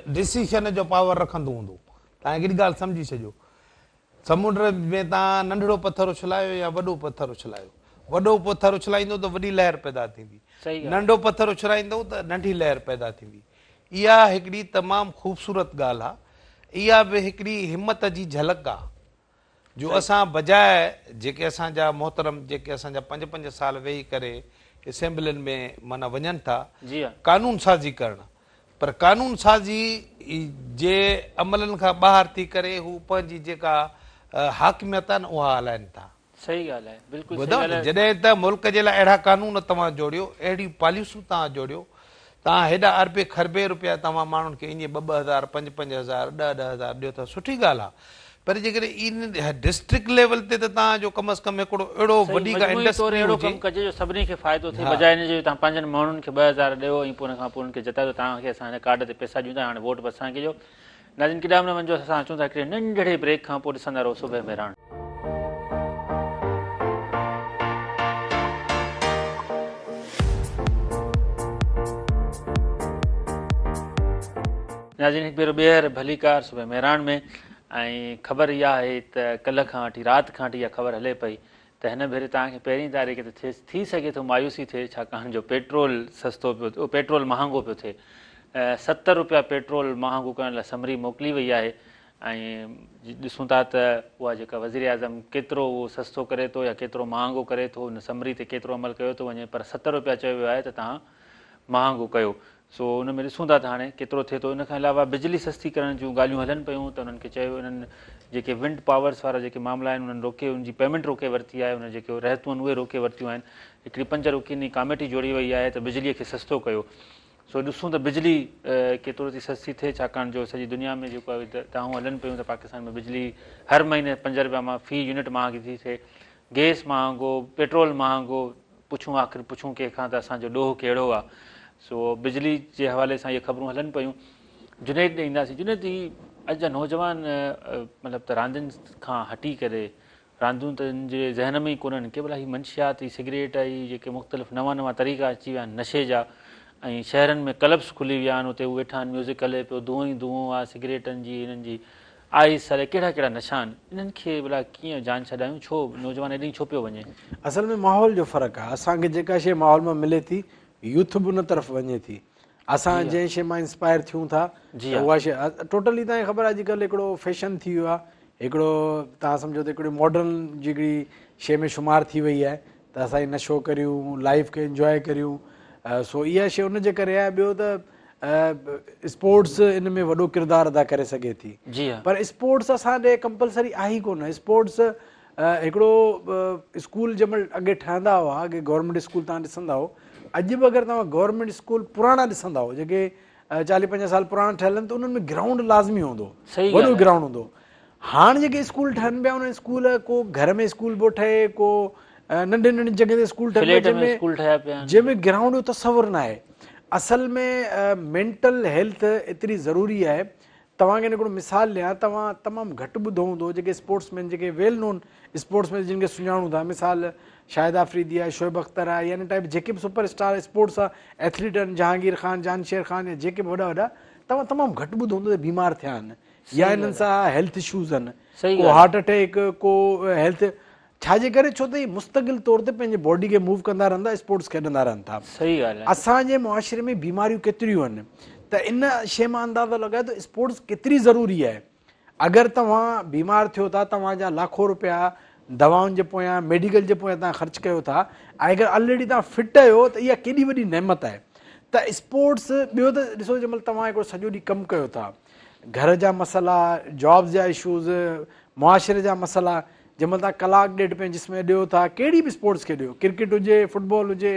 डिसीशन जो पावर रखंदो हूंदो। तव्हां हिकिड़ी ॻाल्हि सम्झी छॾियो, समुंड में तव्हां नंढड़ो पथर उछलायो या वॾो पथर उछलायो, वॾो पथर उछलाईंदो त वॾी लहर पैदा थींदी, सही ॻाल्हि। नंढो पथर उछलाईंदो त नंढी लहर पैदा थींदी। इहा हिकिड़ी तमामु ख़ूबसूरत ॻाल्हि आहे। इहा बि हिकिड़ी हिमत जी झलक आहे जो असां बजाए जेके असांजा मोहतरम जेके असांजा 5-5 साल वेही करे असेंबलियुनि में माना वञनि था जी हा, कानून साज़ी करणु, पर कानून साज़ी जे अमलनि खां ॿाहिरि थी करे हू पंहिंजी जेका हाकिमियत आहे न उहा हलाइनि था। सही ॻाल्हि आहे, बिल्कुलु सही ॿुधो ॻाल्हि न, आहे। जॾहिं त मुल्क जे लाइ अहिड़ा कानून तव्हां जोड़ियो, अहिड़ी पॉलिसियूं तव्हां जोड़ियो, तव्हां हेॾा अरबे खरबे रुपया तव्हां माण्हुनि खे ईअं 2-2 हज़ार 5-5 हज़ार 10-10 हज़ार ॾियो त सुठी ॻाल्हि आहे। पर जेकॾहिं इन डिस्ट्रिक्ट लेवल ते त तव्हांजो कम अज़ कम हिकिड़ो अहिड़ो वॾी का इंडस्ट्री अहिड़ो हुजे कमु कजे जो सभिनी खे फ़ाइदो थिए, बजाए हिन जो तव्हां पंहिंजनि माण्हुनि खे 2000 ॾियो ऐं पोइ हुन खां पोइ हुननि खे जतायो तव्हांखे असां हिन कार्ड ते पैसा ॾींदा हाणे वोट बि असांखे ॾियो। नाज़रीन केॾांहुं न वञो, असां अचूं था हिकिड़े नंढड़े ब्रेक खां पोइ ॾिसंदा रहो सुबुह में रहण। नाज़रीन हिकु भेरो ॿीहर भलीकार सुबुह मेरान में, ऐं ख़बर इहा आहे त कल्ह खां वठी राति खां वठी इहा ख़बर हले पई त हिन भेरे तव्हांखे 1 तारीख़ ते थी सघे थो मायूसी थिए, छाकाणि जो पेट्रोल सस्तो पियो, पेट्रोल महांगो पियो थिए। 70 रुपया पेट्रोल महांगो करण लाइ समरी मोकिली वई आहे, ऐं ॾिसूं था त उहा जेका वज़ीर आज़म केतिरो उहो सस्तो करे थो या केतिरो महांगो करे थो, हुन समरी ते केतिरो अमल कयो थो वञे, पर 70 रुपया चयो वियो आहे त तव्हां महांगो कयो। सो उन में ॾिसूं था त हाणे केतिरो थिए थो। इन खां अलावा बिजली सस्ती करण जूं ॻाल्हियूं हलनि पियूं त उन्हनि खे चयो, उन्हनि जेके विंड पावर्स वारा जेके मामला आहिनि उन्हनि रोके, उनजी पेमेंट रोके वरिती आहे, उन जेके रहतूं आहिनि उहे रोके वरितियूं आहिनि। हिकिड़ी 5 रुकियनि जी कमेटी जोड़ी वई आहे त बिजलीअ खे सस्तो कयो। सो ॾिसूं त बिजली केतिरो थी सस्ती थिए, छाकाणि जो सॼी दुनिया में जेको दाऊं हलनि पियूं त पाकिस्तान में बिजली हर महीने 5 रुपया मां फी यूनिट महांगी थी थिए, गैस महांगो, पेट्रोल महांगो, पुछूं आख़िर पुछूं कंहिंखां त असांजो ॾोह कहिड़ो आहे। सो बिजली जे हवाले सां इहे ख़बरूं हलनि पियूं। जुनैद ॾे ईंदासीं। जुनैद जी अॼु जा नौजवान मतिलबु त रांदियुनि खां हटी करे, रांदियूं त जे ज़हन में ई कोन्हनि, केवल हीअ मंशियात, सिगरेट, ई जेके मुख़्तलिफ़ नवां तरीक़ा अची विया आहिनि नशे जा, ऐं शहरनि में क्लब्स खुली विया आहिनि, उते उहे वेठा आहिनि, म्यूज़िक हले पियो, धुओं ई धुओं आहे सिगरेटनि जी, हिननि जी आइस हले, कहिड़ा कहिड़ा नशा आहिनि, इन्हनि खे भला कीअं जान छॾायूं, छो नौजवान एॾी छो पियो वञे? असल में माहौल जो फ़र्क़ु आहे। असांखे जेका शइ माहौल में मिले थी, यूथ बि उन तरफ़ वञे थी। असां जंहिं शइ मां इंस्पायर थियूं था उहा शइ टोटली तव्हांखे ख़बर आहे अॼुकल्ह हिकिड़ो फैशन थी वियो आहे, हिकिड़ो तव्हां सम्झो त हिकिड़ी मॉडर्न जेकड़ी शइ में शुमार थी वई आहे त असां नशो करियूं, लाइफ खे इंजॉय करियूं। सो इहा शइ उन जे करे आहे। ॿियो त स्पोर्ट्स इन में वॾो किरदारु अदा करे सघे थी, पर स्पोर्ट्स असां ॾे कंपलसरी आहे ई कोन। स्पोर्ट्स हिकिड़ो स्कूल जंहिंमहिल अॻे ठहंदा हुआ, अॻे गवर्नमेंट स्कूल तव्हां ॾिसंदा हो, अॼु बि अगरि तव्हां गवर्नमेंट स्कूल पुराणा ॾिसंदा हो जेके 40-50 साल पुराणा ठहियल आहिनि, त उन्हनि में ग्राउंड लाज़मी हूंदो, वॾो ग्राउंड हूंदो। हाणे जेके स्कूल ठहनि पिया उन स्कूल को घर में स्कूल पियो ठहे, को नंढे नंढी जॻह ते स्कूल ठहे जंहिंमें ग्राउंड जो तसवुरु न आहे। असल में मेंटल हेल्थ एतिरी ज़रूरी आहे। तव्हांखे हिकिड़ो मिसाल ॾियां, तव्हां तमामु घटि ॿुधो हूंदो जेके स्पोर्ट्समैन जेके वेल नोन स्पोर्ट्समैन जिन खे सुञाणूं था, मिसाल शाहिद आफ़रीदी आहे, शोएब अख्तर आहे, या इन टाइप जेके बि सुपर स्टार स्पोर्ट्स आहे एथलीट आहिनि, जहांगीर ख़ान, जानशेर ख़ान, या जेके बि वॾा वॾा, तव्हां तमामु घटि ॿुधो हूंदो त बीमार थिया आहिनि या इन्हनि सां हेल्थ इशूज़ आहिनि, को हार्ट अटैक, को हेल्थ। छाजे करे? छो त इहे मुस्तक़िल तौर ते पंहिंजे बॉडी खे मूव कंदा रहंदा, स्पोर्ट्स खेॾंदा रहनि था। असांजे मुआशिरे में बीमारियूं केतिरियूं आहिनि, त इन शइ मां अंदाज़ो लॻाए त स्पोर्ट्स केतिरी ज़रूरी आहे। अगरि तव्हां बीमार थियो था, तव्हांजा लाखों रुपया दवाउनि जे पोयां, मेडिकल जे पोयां तव्हां ख़र्चु कयो था, ऐं अगरि ऑलरेडी तव्हां फिट आहियो त इहा केॾी वॾी नेमत आहे। त स्पोर्ट्स ॿियो त ॾिसो, जंहिंमहिल तव्हां हिकिड़ो सॼो ॾींहुं कमु कयो था, घर जा मसइला, जॉब्स जा इशूज़, मुआशिरे जा मसइला, जंहिंमहिल तव्हां कलाकु ॾेढ पंहिंजे जिस्म में ॾियो था, कहिड़ी बि स्पोर्ट्स खे ॾियो, क्रिकेट हुजे, फुटबॉल हुजे,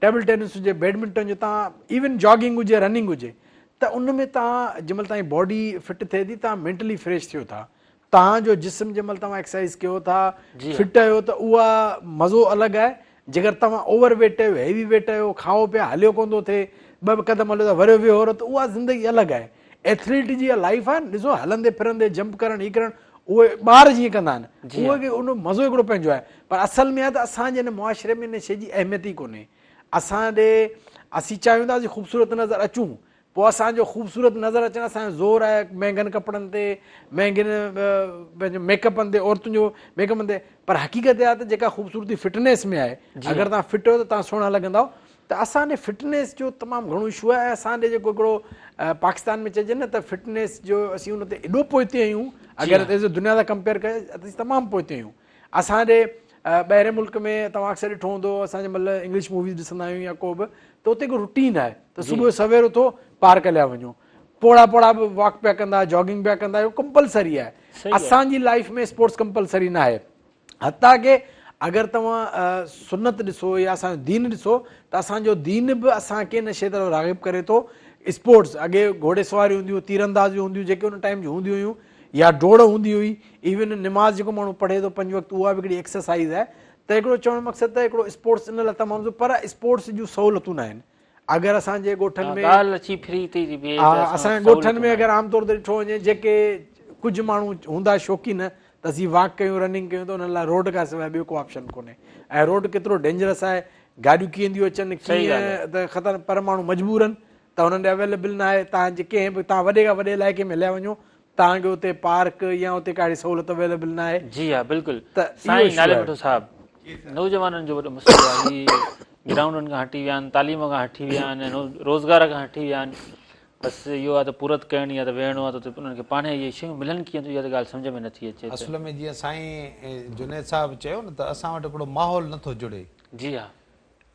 टेबल टेनिस हुजे, बैडमिंटन हुजे, तव्हां इवन जॉगिंग हुजे, रनिंग हुजे, त उन में तव्हां जंहिंमहिल तव्हांजी बॉडी फिट थिए थी, तव्हां मेंटली फ्रेश थियो था, तव्हांजो जिस्म जंहिंमहिल तव्हां एक्सरसाइज़ कयो था, फिट आहियो, त उहा मज़ो अलॻि आहे। जेकर तव्हां ओवर वेट आहियो, हैवी वेट आहियो, खाओ पिया, हलियो कोन थो थिए, ॿ क़दम हलियो था वरियो वियो, त उहा ज़िंदगी अलॻि आहे। एथलीट जी लाइफ आहे, ॾिसो हलंदे फिरंदे जंप करणु हीअ करणु, उहे ॿार जीअं कंदा आहिनि, उहे उन मज़ो हिकिड़ो पंहिंजो आहे। पर असल में आहे त असांजे हिन मुआशिरे में हिन शइ जी अहमियत ई कोन्हे। असां ॾे असीं चाहियूं था असीं ख़ूबसूरत नज़र अचूं, पोइ असांजो ख़ूबसूरत नज़र अचणु असांजो ज़ोर आहे महांगनि कपिड़नि ते, महांगनि पंहिंजो मेकअपनि ते, औरतुनि जो मेकअपनि ते। पर हक़ीक़त आहे त जेका ख़ूबसूरती फिटनेस में आहे, अगरि तव्हां फिट हो त तव्हां सुहिणा लॻंदव। त असां ॾे फिटनेस जो तमामु घणो इशू आहे। ऐं असां ॾे जेको हिकिड़ो पाकिस्तान में चइजे न त फिटनेस जो असीं उन ते एॾो पोइते आहियूं, अगरि दुनिया सां कंपेयर कजे त असीं तमामु पोइते आहियूं। असां ॾे ॿाहिरि मुल्क में तव्हां अक्सर ॾिठो हूंदो, असांजे मतिलबु इंग्लिश मूवीज़ ॾिसंदा आहियूं या को बि, त उते हिकु रुटीन आहे त सुबुह सवेर उथो पार्क हलिया वञो, पोड़ा पोड़ा बि वॉक पिया कंदा, जॉगिंग पिया कंदा, इहो कंपलसरी आहे। असांजी लाइफ में स्पोर्ट्स कंपलसरी न आहे। हता की अगरि तव्हां सुनत ॾिसो या असांजो दीन ॾिसो त असांजो दीन बि असांखे इन शइ तरफ़ राग़िब करे थो। स्पोर्ट्स अॻे घोड़े सवारी हूंदी हुयूं, तीरंदाज़ियूं हूंदियूं जेके उन टाइम जूं हूंदियूं हुयूं, या डोड़ हूंदी हुई, इवन निमाज़ जेको माण्हू पढ़े थो 5 वक़्तु, उहा बि हिकिड़ी एक्सरसाइज़ आहे। त हिकिड़ो चवणु मक़सदु त हिकिड़ो स्पोर्ट्स इन लाइ तमामु, पर स्पोर्ट्स जूं सहूलियतूं न आहिनि। अगरि असांजे ॻोठनि में असांजे ॻोठनि में अगरि आमतौर ते ॾिठो वञे, जेके कुझु माण्हू हूंदा शौक़ीन त असीं वॉक कयूं, रनिंग कयूं, त उन लाइ रोड खां सवाइ ॿियो को ऑप्शन कोन्हे। ऐं रोड केतिरो डेंजरस आहे, गाॾियूं कीअं थियूं अचनि, कीअं त ख़तर, पर माण्हू मजबूर आहिनि त हुननि ॾे अवेलेबल न आहे। तव्हां कंहिं बि तव्हां वॾे खां वॾे इलाइक़े में हलिया वञो, तव्हांखे हुते पार्क या हुते काड़ी सहूलियत अवेलेबल न आहे। जी हा, बिल्कुलु। त साईं नाले वठो साहिबु, नौजवाननि जो वॾो मसइलो आहे, हीअ ग्राउंडनि खां हटी विया आहिनि, तालीम खां हटी विया आहिनि, रोज़गार खां हटी विया आहिनि। बसि इहो आहे त पूरत करणी आहे, त वेहणो आहे, त उन्हनि खे पाणे इहे शयूं मिलनि कीअं थियूं, इहा त ॻाल्हि सम्झ में नथी अचे। असल में जीअं साईं जुनेद साहिबु चयो न, त असां वटि हिकिड़ो माहौल नथो जुड़े। जी हा,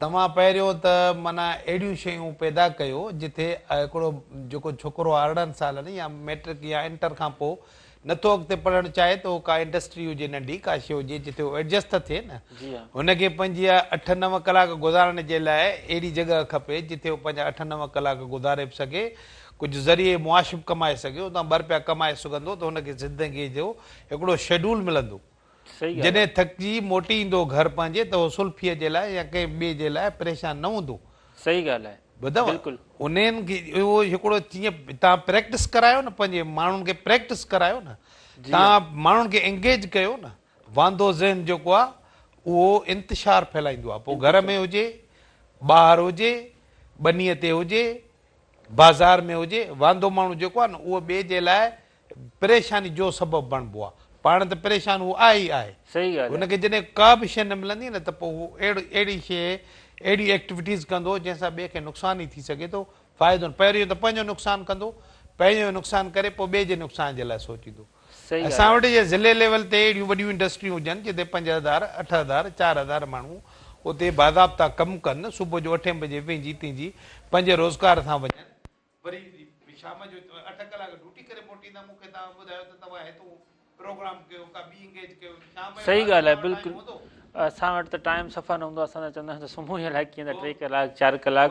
तव्हां पहिरियों त माना अहिड़ियूं शयूं पैदा कयो जिथे हिकिड़ो जेको छोकिरो 18 सालनि या मैट्रिक या इंटर खां पोइ नथो अॻिते पढ़णु चाहे, त उहो का इंडस्ट्री हुजे, नंढी का शइ हुजे जिथे उहो एडजस्ट त थिए न। हुनखे पंहिंजी 8-9 कलाक गुज़ारण जे लाइ अहिड़ी जॻह खपे जिथे उहो पंहिंजा 8-9 कलाक गुज़ारे बि सघे, कुझु ज़रिए मुआश कमाए सघे, उतां 2 रुपया कमाए सघंदो, त हुनखे ज़िंदगीअ जो हिकिड़ो शेड्यूल मिलंदो। जॾहिं थकिजी मोटी ईंदो घर पंहिंजे, त उहो सुल्फीअ जे लाइ या कंहिं ॿिए जे लाइ परेशान न हूंदो। सही ॻाल्हि आहे, ॿुधव, उन्हनि खे उहो हिकिड़ो जीअं तव्हां प्रैक्टिस करायो न, पंहिंजे माण्हुनि खे प्रैक्टिस करायो न, तव्हां माण्हुनि खे एंगेज कयो न, वांदो ज़हन जेको आहे उहो इंतिशार फैलाईंदो आहे। पोइ घर में हुजे, ॿाहिरि हुजे, बनीअ ते हुजे, बाज़ार में हुजे, वांदो माण्हू जेको आहे न उहो ॿिए जे लाइ परेशानी जो सबबु बणिबो आहे। पाण त परेशान उहो आहे ई आहे। सही ॻाल्हि, हुनखे जॾहिं का बि शइ न मिलंदी न, त पोइ उहो अहिड़ी शइ, अहिड़ी एक्टिविटीज़ कंदो जंहिंसां ॿिए खे नुक़सानु ई थी सघे थो, फ़ाइदो न। पहिरियों त पंहिंजो नुक़सानु कंदो, पंहिंजो नुक़सानु करे पोइ ॿिए जे नुक़सान जे लाइ सोचींदो। असां वटि जे ज़िले लेवल ते अहिड़ियूं वॾियूं इंडस्ट्रियूं हुजनि जिते 5000, 8000, 4000 माण्हू उते बाज़ाब्ता कमु कनि, सुबुह जो 8 बजे वेंजी तींजी पंहिंजे रोज़गार सां वञनि, वरी शाम जो 8 कलाक ड्यूटी करे मोटींदा। मूंखे तव्हां ॿुधायो त तव्हां हितां प्रोग्राम कयो, का बि एंगेज कयो, शाम जो। सही ॻाल्हि आहे, बिल्कुलु। असां वटि त टाइम सफ़ा न हूंदो, असां त चवंदा आहियूं त सुम्हूं ई अलाए कीअं त 3 कलाक 4 कलाक।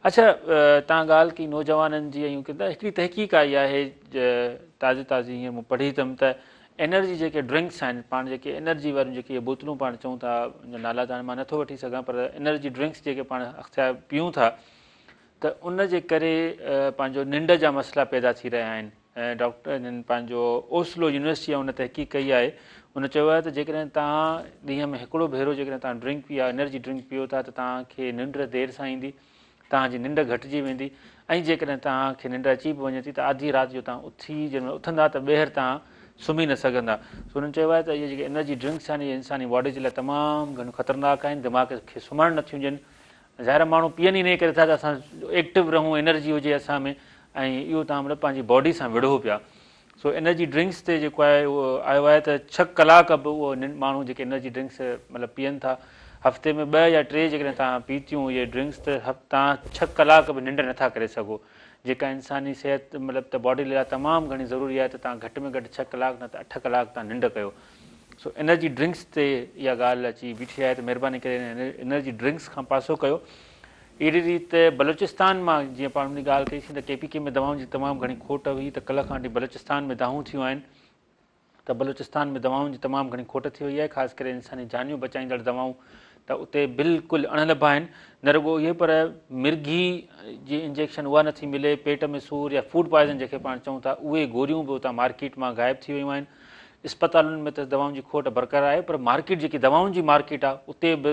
अच्छा, तव्हां ॻाल्हि की नौजवाननि जी, ऐं की त हिकिड़ी तहक़ीक़ आई आहे ताज़ी हीअं मूं पढ़ी अथमि त एनर्जी जेके ड्रिंक्स आहिनि, पाण जेके एनर्जी वारियूं जेके बोतलूं पाण चऊं था, नाला त हाणे मां नथो वठी सघां, पर एनर्जी ड्रिंक्स जेके पाण अख़्तियार पियूं था, त उन जे करे पंहिंजो निंड जा मसइला पैदा थी रहिया आहिनि। ऐं डॉक्टर जिन पंहिंजो ओस्लो यूनिवर्सिटी आहे उन तहक़ीक़ कई आहे, उन चयो आहे त जेकॾहिं तव्हां ॾींहं में हिकिड़ो भेरो जेकॾहिं तव्हां ड्रिंक पिया, एनर्जी ड्रिंक पियो था, त तव्हांखे निंड देरि सां ईंदी, तव्हांजी निंड घटिजी वेंदी, ऐं जेकॾहिं तव्हांखे निंड अची बि वञे थी त आधी राति जो तव्हां उथी जंहिंमहिल उथंदा त ॿीहर तव्हां सुम्ही न सघंदा। हुननि चयो आहे त इहे जेके एनर्जी ड्रिंक्स आहिनि, इहे इंसानी बॉडी जे लाइ तमामु घणियूं ख़तरनाक आहिनि, दिमाग़ खे सुम्हणु नथियूं ॾियनि। ज़ाहिर माण्हू पीअनि ई न करे था त असां एक्टिव रहूं, एनर्जी हुजे असां में, ऐं इहो तव्हां मतिलबु पंहिंजी बॉडी सां विढ़ो पिया। सो एनर्जी ड्रिंक्स ते जेको आहे उहो आयो आहे त 6 कलाक बि उहो माण्हू जेके एनर्जी ड्रिंक्स मतिलबु पीअनि था, हफ़्ते में 2 या 3 जेकॾहिं तव्हां पीतियूं इहे ड्रिंक्स, त तव्हां 6 कलाक बि निंड नथा करे सघो, जेका इंसानी सिहत मतिलबु त बॉडी लाइ तमामु घणी ज़रूरी आहे। त तव्हां घटि में घटि 6 कलाक न त 8 कलाक तव्हां निंड कयो। सो एनर्जी ड्रिंक्स ते इहा ॻाल्हि अची बीठी आहे, त महिरबानी करे एनर्जी ड्रिंक्स खां पासो कयो। अहिड़ी रीति बलूचिस्तान मां जीअं पाण हुन ॻाल्हि कईसीं त KPK में दवाउनि जी तमामु घणी खोट हुई, त कल्ह खां वठी बलूचिस्तान में दाहूं थियूं आहिनि, त बलूचिस्तान में दवाउनि जी तमामु घणी खोट थी वई आहे, ख़ासि करे इंसानी जानियूं बचाईंदड़ दवाऊं त उते बिल्कुलु अणलभ आहिनि। न रुॻो इहे पर मिर्गी जी इंजेक्शन उहा नथी मिले, पेट में सूर या फूड पॉइज़न जेके पाण चऊं था उहे गोरियूं बि उतां मार्केट मां गाइब थी वियूं आहिनि। इस्पतालुनि में त दवाउनि जी खोट बरक़रार आहे, पर मार्केट जेकी दवाउनि जी मार्केट आहे उते बि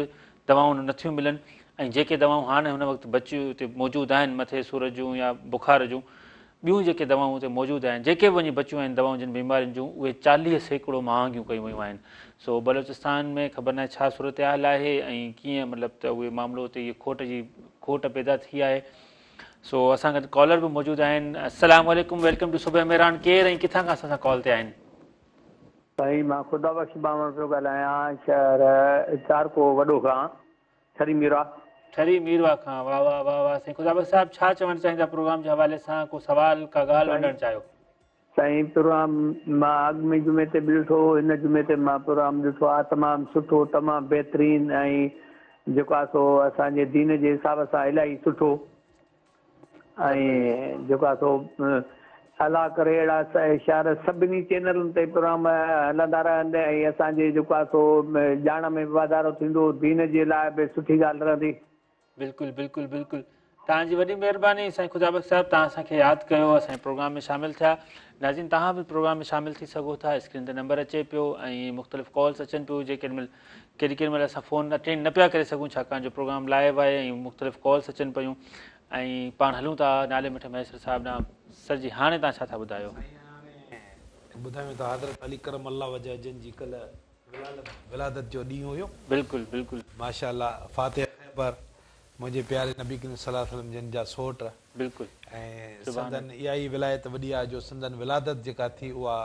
दवाऊं नथियूं मिलनि। ऐं जेके दवाऊं हाणे हुन वक़्तु बचियूं उते मौजूदु आहिनि, मथे सूर जूं या बुखार जूं ॿियूं जेके दवाऊं उते मौजूदु आहिनि, जेके वञी बचियूं आहिनि दवाऊं जिन बीमारियुनि जूं, उहे 40% महांगियूं कयूं वियूं आहिनि। सो बलोचिस्तान में ख़बर न आहे छा सूरत हाल आहे ऐं कीअं मतिलबु त उहे मामिलो उते इहे खोट पैदा थी आहे। सो असां गॾु कॉलर बि मौजूदु आहिनि। अस्सलाम वालेकुम, वेलकम टू सुबह मेहरान। केरु ऐं किथां खां असां सां कॉल ते आहिनि? साईं, मां ख़ुदा बख़्श बामण पियो ॻाल्हायां, शहर चारको वॾो खां, छरी मीरा। ठरी मीरवा खां। वाह वाह वाह वाह। साईं ख़ुदा बख़्श साहिबु छा चवणु चाहींदा प्रोग्राम जे हवाले सां? को सवाल, का ॻाल्हि वंडणु चाहियो? साईं, प्रोग्राम मां अॻु में जुमे ते बि ॾिठो, हिन जुमे ते मां प्रोग्राम ॾिठो आहे, तमामु सुठो, तमामु बहितरीनु ऐं जेको आहे सो असांजे दीन जे हिसाब सां इलाही सुठो। ऐं जेको आहे सो अलाह करे अहिड़ा इशार सभिनी चैनलुनि ते प्रोग्राम हलंदा रहंदा ऐं असांजे जेको आहे सो ॼाण में वाधारो थींदो, दीन जे लाइ बि सुठी ॻाल्हि रहंदी। बिल्कुलु बिल्कुलु बिल्कुलु, तव्हांजी वॾी महिरबानी साईं ख़ुदा बख़्श साहिबु, तव्हां असांखे यादि कयो, असांजे प्रोग्राम में शामिलु थिया। नाज़रीन, तव्हां बि प्रोग्राम में शामिलु थी सघो था। स्क्रीन ते नंबर अचे पियो ऐं मुख़्तलिफ़ कॉल्स अचनि पियूं, जेके केॾी महिल असां फ़ोन अटेंड न पिया करे सघूं छाकाणि जो प्रोग्राम लाइव आहे ऐं मुख़्तलिफ़ कॉल्स अचनि पियूं। ऐं पाण हलूं था नाले मिठे मैसर साहिबु ॾांहुं। सर जी, हाणे तव्हां छा था ॿुधायो? ॿुधायूं त हज़रत अली करम अल्लाह वजह जिन जी कल्ह विलादत जो ॾींहुं हुयो। बिल्कुलु बिल्कुलु माशाअल्लाह, फातिहा पर मुंहिंजे प्यारे नबी करीम सल्लल्लाहु अलैहि वसल्लम जिन जा सोट बिल्कुलु ऐं संदन इहा ई विलायत वॾी आहे जो संदन विलादत जेका थी उहा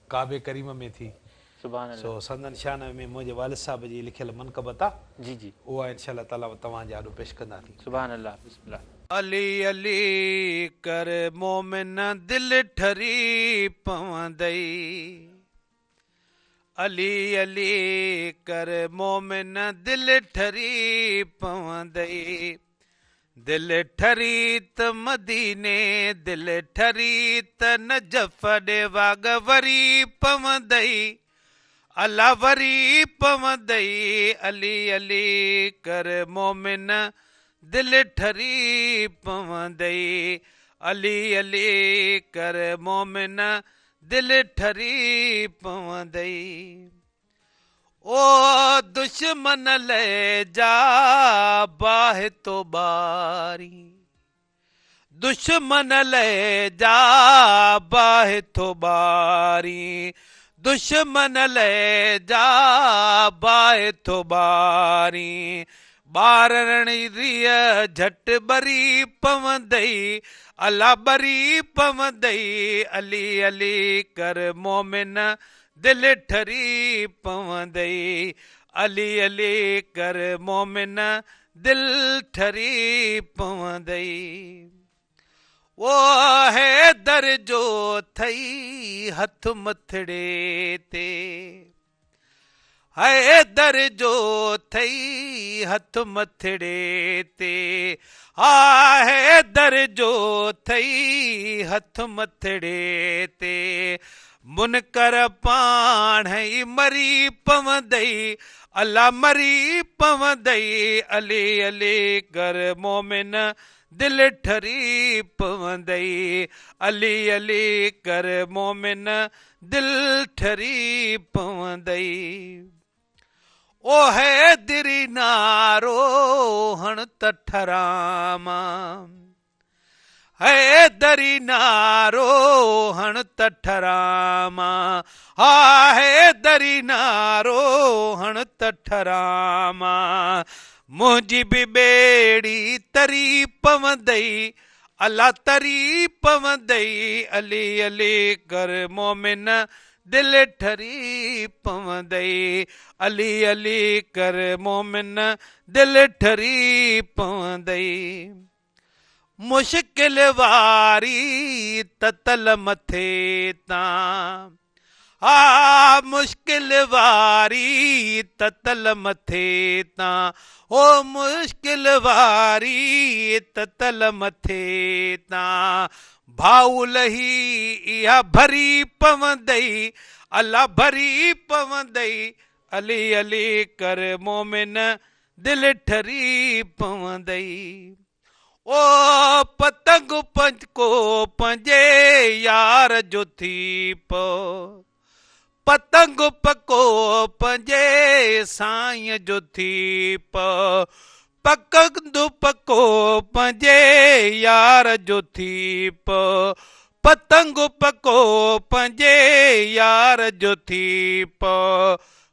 काबे करीम में थी। सुभान अल्लाह। सो संदन शान में मुंहिंजे वालिद साहिब जी लिखियल मनक़बत आहे, जी जी, उहा इंशाअल्लाह ताला तव्हांजे आॾो पेश कंदासीं। सुभान अल्लाह, बिस्मिल्लाह। अली अली कर मोमिन दिल ठरी पवंदई, अली अली कर मोमिन दिल ठरी पवंदई, दिल ठरी त मदीने दिल ठरी त नजफ ॾे वाग वरी पवंदई, अला वरी पवंदई, अली अली कर मोमिन दिल ठरी पवंदई, अली अली कर मोमिन दिल ठरी पवंदई। ओ दुश्मन ले जा बाहि तो बारी, दुश्मन ले जा बाहि तो बारी, दुश्मन ले जा बाहि तो बारी, ॿारनि रिय झट बरी पवंदई, अला बरी पवंदई, अली अली कर मोमिन दिल ठरी पवंदई, अली अली कर मोमिन दिल ठरी पवंदई। ओ है दर जो थई हथ मथड़े ते, है दर जो थई हथ मथड़े ते, है दर जो थई हथ मथड़े ते, मुनकर पाण ही मरी पवंदई, अला मरी पवंदई, अली अली कर मोमिन दिल ठरी पवंदई, अली अली कर मोमिन दिल ठरी पवंदई। ओ है दिरी नारो हण त ठरामा, है दरी नारो हण त ठरामा, हा है दरी नारो हण त ठरामा, मुंहिंजी बि बेड़ी तरी पवंदई, अला तरी पवंदई, अली अली कर मोमिन दिल ठरी पवंदई, अली अली कर मोमिन दिल ठरी पवंदई। मुश्किल वारी ततल मथे तां, आ मुश्किल वारी ततल मथे तां, ओ मुश्किल वारी ततल मथे तां, भाउल ही इहा भरी पवंदई, अला भरी पवंदई, अली अली कर मोमिन दिल ठरी पवंदई। ओ पतंग पंज को पंजे यार जो थी पो, पतंग पको पंजे साईं जो थी पो, पतंग पको पंजे यार जो थी पो, पतंग पको पंजे यार जो थी पो,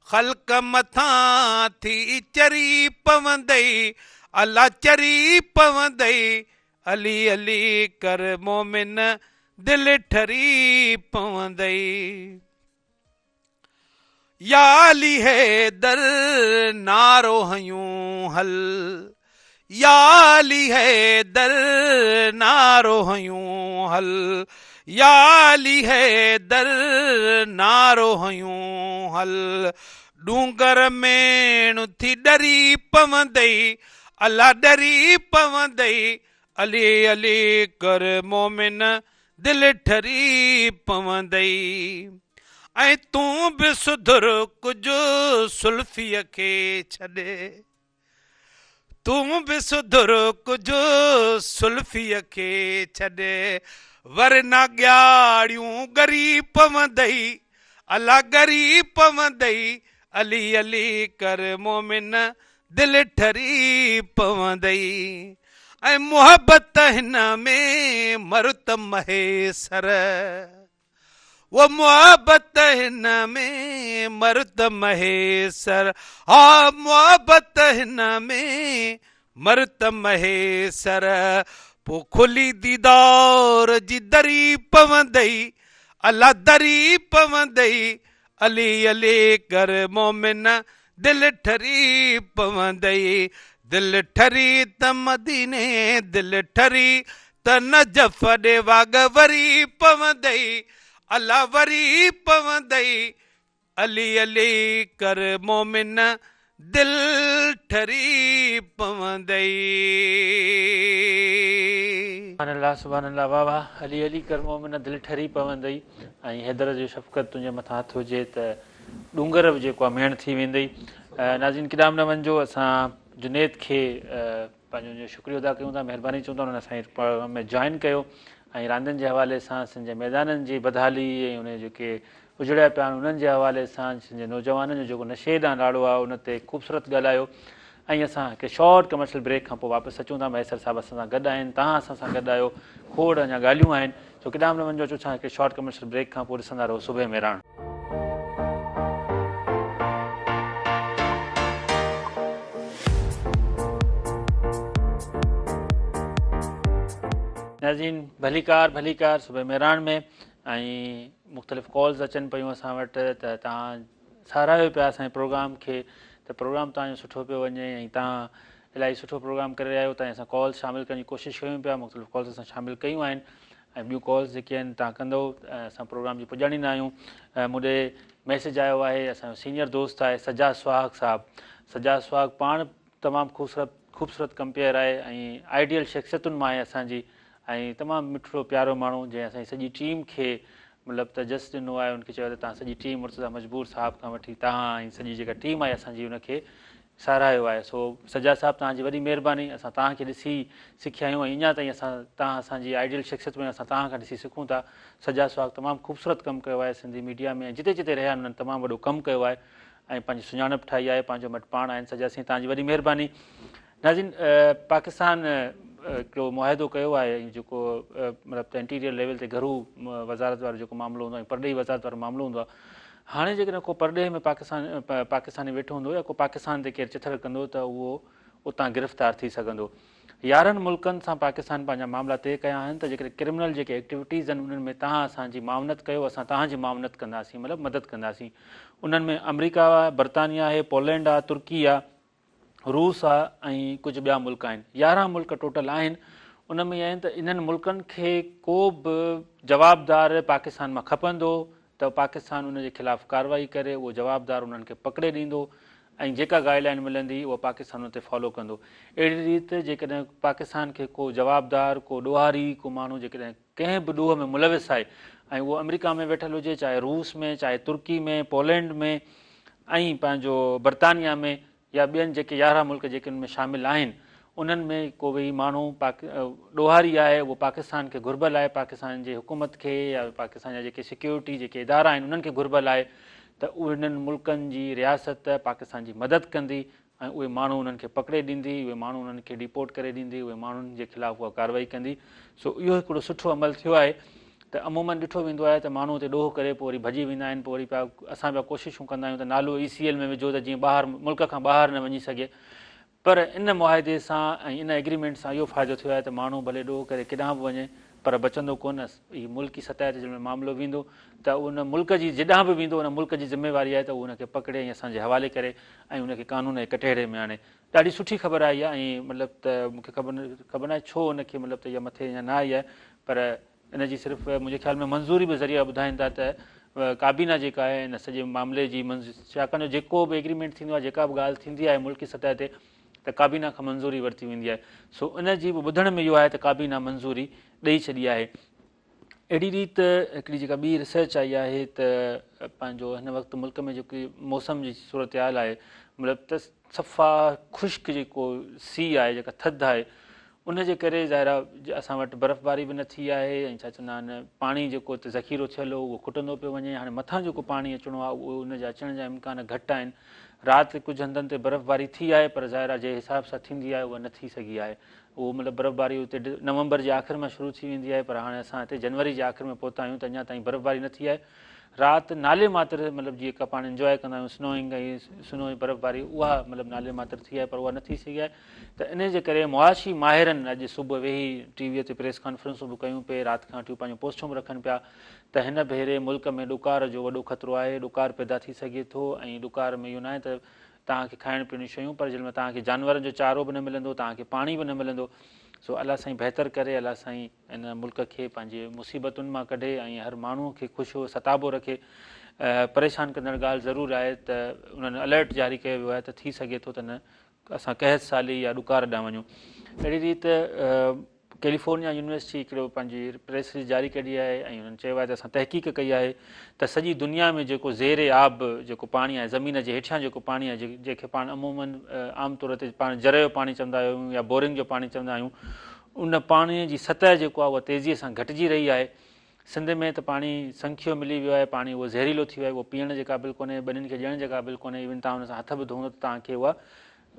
ख़ल्क़ मथां थी चरी पवंदई, अल्लाह चरी पवंदई, अली अली कर मोमिन दिल ठरी पवंदई। या अली है दर नारो हयूं हल, या अली है दर नारो हयूं हल, या अली है दर नारो हयूं हल, डूंगर में थी डरी पवंदई, अल्लाह डरी पवंदई, अली अली कर मोमिन दिल ठरी पवंदई। ऐं तूं बि सुधर कुझु सुल्फीअ खे छॾे, तूं बि सुधर कुझु सुल्फीअ खे छॾे, वरना ॻाड़ियूं ॻरी पवंदई, अल्लाह ॻरी पवंदई, अली अली कर मोमिन दिल ठरी पवंदई। ऐं मुहबत हिन में मरुतम है सर, वो मोहब्बत हिन में मरुतम है सर, हा मोहब्बत हिन में मरुतम है सर, पो खुली दीदार जी दरी पवंदई, अल्लाह दरी पवंदई, अली अली कर मोमिन दिल ठरी पवंदई। दिल ठरी त मदीने दिल ठरी त नजफ ॾे वाग वरी पवंदई, अल्लाह वरी पवंदई, अली अली कर मोमिन दिल ठरी पवंदई। सुभान अल्लाह, वाह वाह, अली अली कर मोमिन दिल ठरी पवंदई। ऐं हैदर जो शफ़क़त तुंहिंजे मथां हथ हुजे त डूंगर बि जेको आहे मेण थी वेंदई। नाज़रीन किदाम न वञिजो, असां जुनेद खे पंहिंजो शुक्रिया अदा कयूं था, महिरबानी चऊं था हुन असांजे प्रोग्राम में जॉइन कयो ऐं रांदियुनि जे हवाले सां सिंध जे मैदाननि जी बदहाली ऐं उन जेके उजड़िया पिया आहिनि उन्हनि जे हवाले सां सिंध जे नौजवाननि जो जेको नशे ॾांहुं लाड़ो आहे उन ते ख़ूबसूरत ॻाल्हायो। ऐं असां हिकु शॉर्ट कमर्शियल ब्रेक खां पोइ वापसि अचूं था। मैसर साहिबु असां सां गॾु आहिनि, तव्हां असां सां गॾु आहियो, खोड़ अञा ॻाल्हियूं आहिनि, छो किदाम न वञिजो। अचो छा हिकु शॉर्ट कमर्शियल ब्रेक खां पोइ ॾिसंदा रहो सुबुह में राण। नाज़रीन भलीकार सुबुह मेरान में ऐं मुख़्तलिफ़ कॉल्स अचनि पियूं असां वटि त तव्हां साराहियो पिया असांजे प्रोग्राम खे, त प्रोग्राम तव्हांजो सुठो पियो वञे ऐं तव्हां इलाही सुठो प्रोग्राम करे रहिया आहियो। तव्हां असां कॉल्स शामिलु करण जी कोशिशि कयूं पिया, मुख़्तलिफ़ कॉल्स असां शामिलु कयूं आहिनि ऐं ॿियूं कॉल्स जेके आहिनि तव्हां कंदो, असां प्रोग्राम जी पुॼाणींदा आहियूं। मूंॾे मैसेज आयो आहे, असांजो सीनियर दोस्त आहे सजाद सुहाग साहिबु। सजाद सुहाग पाण तमामु ख़ूबसूरत कंपेयर आहे ऐं आइडियल शख़्सियतुनि मां आहे असांजी, ऐं तमामु मिठड़ो प्यारो माण्हू जंहिं असांजी सॼी टीम खे मतिलबु त जस ॾिनो आहे। उनखे चयो त तव्हां सॼी टीम मुर्तज़ा मजबूर साहिब खां वठी तव्हां ऐं सॼी जेका टीम आहे असांजी उनखे साराहियो आहे। सो सजाद साहिबु तव्हांजी वॾी महिरबानी, असां तव्हांखे ॾिसी सिखिया आहियूं ऐं अञा ताईं तव्हां असांजी आइडियल शख़्सियत में असां तव्हां खां ॾिसी सिखूं था। सजाद सुहाग तमामु ख़ूबसूरत कमु कयो आहे सिंधी मीडिया में, जिते जिते रहिया आहिनि उन्हनि तमामु वॾो कमु कयो आहे ऐं पंहिंजी सुञाणप ठाही आहे, पंहिंजो मट पाण आहिनि सजा सिंह, तव्हांजी वॾी महिरबानी। नाज़रीन पाकिस्तान हिकिड़ो मुआहिदो कयो आहे जेको मतिलबु त इंटीरियर लेवल ते घरू वज़ारत वारो जेको मामिलो हूंदो आहे, परॾेही वज़ारत वारो मामिलो हूंदो आहे। हाणे जेकॾहिं को परॾेह में पाकिस्तानी वेठो हूंदो या को पाकिस्तान ते केरु चिथड़ कंदो त उहो उतां गिरफ़्तार थी सघंदो। 11 मुल्कनि सां पाकिस्तान पंहिंजा मामला तइ कया आहिनि त जेकॾहिं क्रिमिनल जेके एक्टिविटीज़ आहिनि उन्हनि में तव्हां असांजी मावनत कयो, असां तव्हांजी मावनत कंदासीं, मतिलबु मदद कंदासीं। उन्हनि में अमरीका आहे, बर्तानिया आहे, पोलैंड आहे, तुर्की आहे, रूस आहे ऐं कुझु ॿिया मुल्क आहिनि। 11 मुल्क टोटल आहिनि। उन में आहिनि त इन्हनि मुल्कनि खे को बि जवाबदार पाकिस्तान मां खपंदो त पाकिस्तान उनजे ख़िलाफ़ु कार्रवाई करे, उहो जवाबदार उन्हनि खे पकिड़े ॾींदो ऐं जेका गाइडलाइन मिलंदी उहा पाकिस्तान उन ते फॉलो कंदो। अहिड़ी रीति जेकॾहिं पाकिस्तान खे को जवाबदार, को ॾोहारी, को माण्हू जेकॾहिं कंहिं बि ॾोह में मुलविस आहे ऐं उहो अमेरिका में वेठल हुजे, चाहे रूस में, चाहे तुर्की में, पोलैंड में ऐं पंहिंजो बर्तानिया में या ॿियनि जेके 11 मुल्क जेके उन में शामिल आहिनि उन्हनि में को बि माण्हू ॾोहारी आहे उहो पाकिस्तान खे घुर्बल आहे, पाकिस्तान जे हुकूमत खे या पाकिस्तान जा जेके सिक्योरिटी जेके इदारा आहिनि उन्हनि खे घुर्बल आहे त उन्हनि मुल्कनि जी रियासत पाकिस्तान जी मदद कंदी ऐं उहे माण्हू उन्हनि खे पकिड़े ॾींदी, उहे माण्हू उन्हनि खे डिपोर्ट करे ॾींदी, उहे माण्हुनि जे ख़िलाफ़ु उहा कार्रवाई कंदी। सो इहो हिकिड़ो सुठो अमल थियो आहे त अमूमन ॾिठो वेंदो आहे त माण्हू हुते ॾोह करे पोइ वरी भॼी वेंदा आहिनि, पोइ वरी पिया असां पिया कोशिशूं कंदा आहियूं त नालो ECL में विझो त जीअं ॿाहिरि मुल्क खां ॿाहिरि न वञी सघे, पर इन मुआदे सां ऐं इन एग्रीमेंट सां इहो फ़ाइदो थियो आहे त माण्हू भले ॾोह करे केॾांहुं बि वञे पर बचंदो कोन। हीअ मुल्की सतह ते जंहिंमें मामिलो वेंदो त उन मुल्क जी जिॾां बि वेंदो उन मुल्क जी ज़िम्मेवारी आहे त उहो उनखे पकिड़े ऐं असांजे हवाले करे ऐं उनखे कानून जे कटहरे में आणे। ॾाढी सुठी ख़बर आई आहे ऐं मतिलबु त मूंखे ख़बर न आहे छो उनखे मतिलबु त इहा मथे अञा न आई आहे, पर इनजी सिर्फ़ु मुंहिंजे ख़्याल में मंज़ूरी बि ज़रिया ॿुधाइनि था त काबीना जेका आहे इन सॼे मामले जी छाकाणि जेको बि एग्रीमेंट थींदो आहे, जेका बि ॻाल्हि थींदी आहे मुल्की सतह ते त काबीना खां मंज़ूरी वरिती वेंदी आहे। सो उनजी बि ॿुधण में इहो आहे त काबीना मंज़ूरी ॾेई छॾी आहे। अहिड़ी रीति हिकिड़ी जेका ॿी रिसर्च आई आहे त पंहिंजो हिन वक़्तु मुल्क में जेकी मौसम जी सूरत हाल आहे मतिलबु त सफ़ा ख़ुश्क जेको सी आहे जेका थधि आहे उनजे करे ज़ाहिर आहे असां वटि बर्फ़बारी बि न थी आहे ऐं छा चवंदा आहिनि पाणी जेको हिते ज़ख़ीरो थियल हो उहो खुटंदो पियो वञे। हाणे मथां जेको पाणी अचिणो आहे उहो उनजा अचण जा इम्कान घटि आहिनि। राति कुझु हंधनि ते बर्फ़बारी थी आहे पर ज़ाहिर आहे जंहिं हिसाब सां थींदी आहे उहा न थी सघी आहे। उहो मतिलबु बर्फ़बारी हुते नवंबर जे आख़िर में शुरू थी वेंदी आहे पर हाणे असां हिते जनवरी जे आख़िर में पहुता आहियूं त अञा ताईं बर्फ़बारी न थी आहे। राति नाले मात्र मतिलबु जेका पाण इंजॉय कंदा आहियूं स्नोइंग ऐं स्नो जी बर्फ़बारी उहा मतिलबु नाले मात्र थी आहे पर उहा न थी सघी आहे। त इन जे करे मुआशी माहिरनि अॼु सुबुह वेही टीवीअ ते प्रेस कॉन्फ्रेंसूं बि कयूं पिए, राति खां वठी पंहिंजूं पोस्टूं बि रखनि पिया त हिन भेरे मुल्क में ॾुकार जो वॾो ख़तरो आहे, ॾुकार पैदा थी सघे थो ऐं ॾुकार में इहो न आहे त तव्हांखे खाइण पीअण जूं शयूं पर जंहिंमें तव्हांखे जानवरनि जो चारो बि न मिलंदो, तव्हांखे पाणी बि न मिलंदो। सो अलाह साईं बहितर करे, अलाह साईं इन मुल्क खे पंहिंजे मुसीबतुनि मां कढे ऐं हर माण्हूअ खे ख़ुशि सताबो रखे। परेशान कंदड़ ॻाल्हि ज़रूरु आहे त उन्हनि अलर्ट जारी कयो वियो आहे त थी सघे थो त न असां कहत साली या ॾुकार ॾांहुं वञूं। अहिड़ी रीति कैलिफोर्निया यूनिवर्सिटी हिकिड़ो पंहिंजी प्रेस रिलीज़ जारी कढी आहे ऐं हुननि चयो आहे त असां तहक़ीक़ कई आहे त सॼी दुनिया में जेको ज़ेरे आब जेको पाणी आहे, ज़मीन जे हेठियां जेको पाणी आहे जंहिंखे पाण अमूमन आम तौर ते पाण जर जो पाणी चवंदा आहियूं या बोरिंग जो पाणी चवंदा आहियूं, उन पाणीअ जी सतह जेको आहे उहा तेज़ीअ सां घटिजी रही आहे। सिंध में त पाणी संखियो मिली वियो आहे, पाणी उहो ज़हरीलो थी वियो आहे, उहो पीअण जे क़ाबिल कोन्हे, ॿिन्हिनि खे ॾियण जे क़ाबिल कोन्हे। इवन तव्हां हुन सां हथ बि धोईंदो त तव्हांखे उहा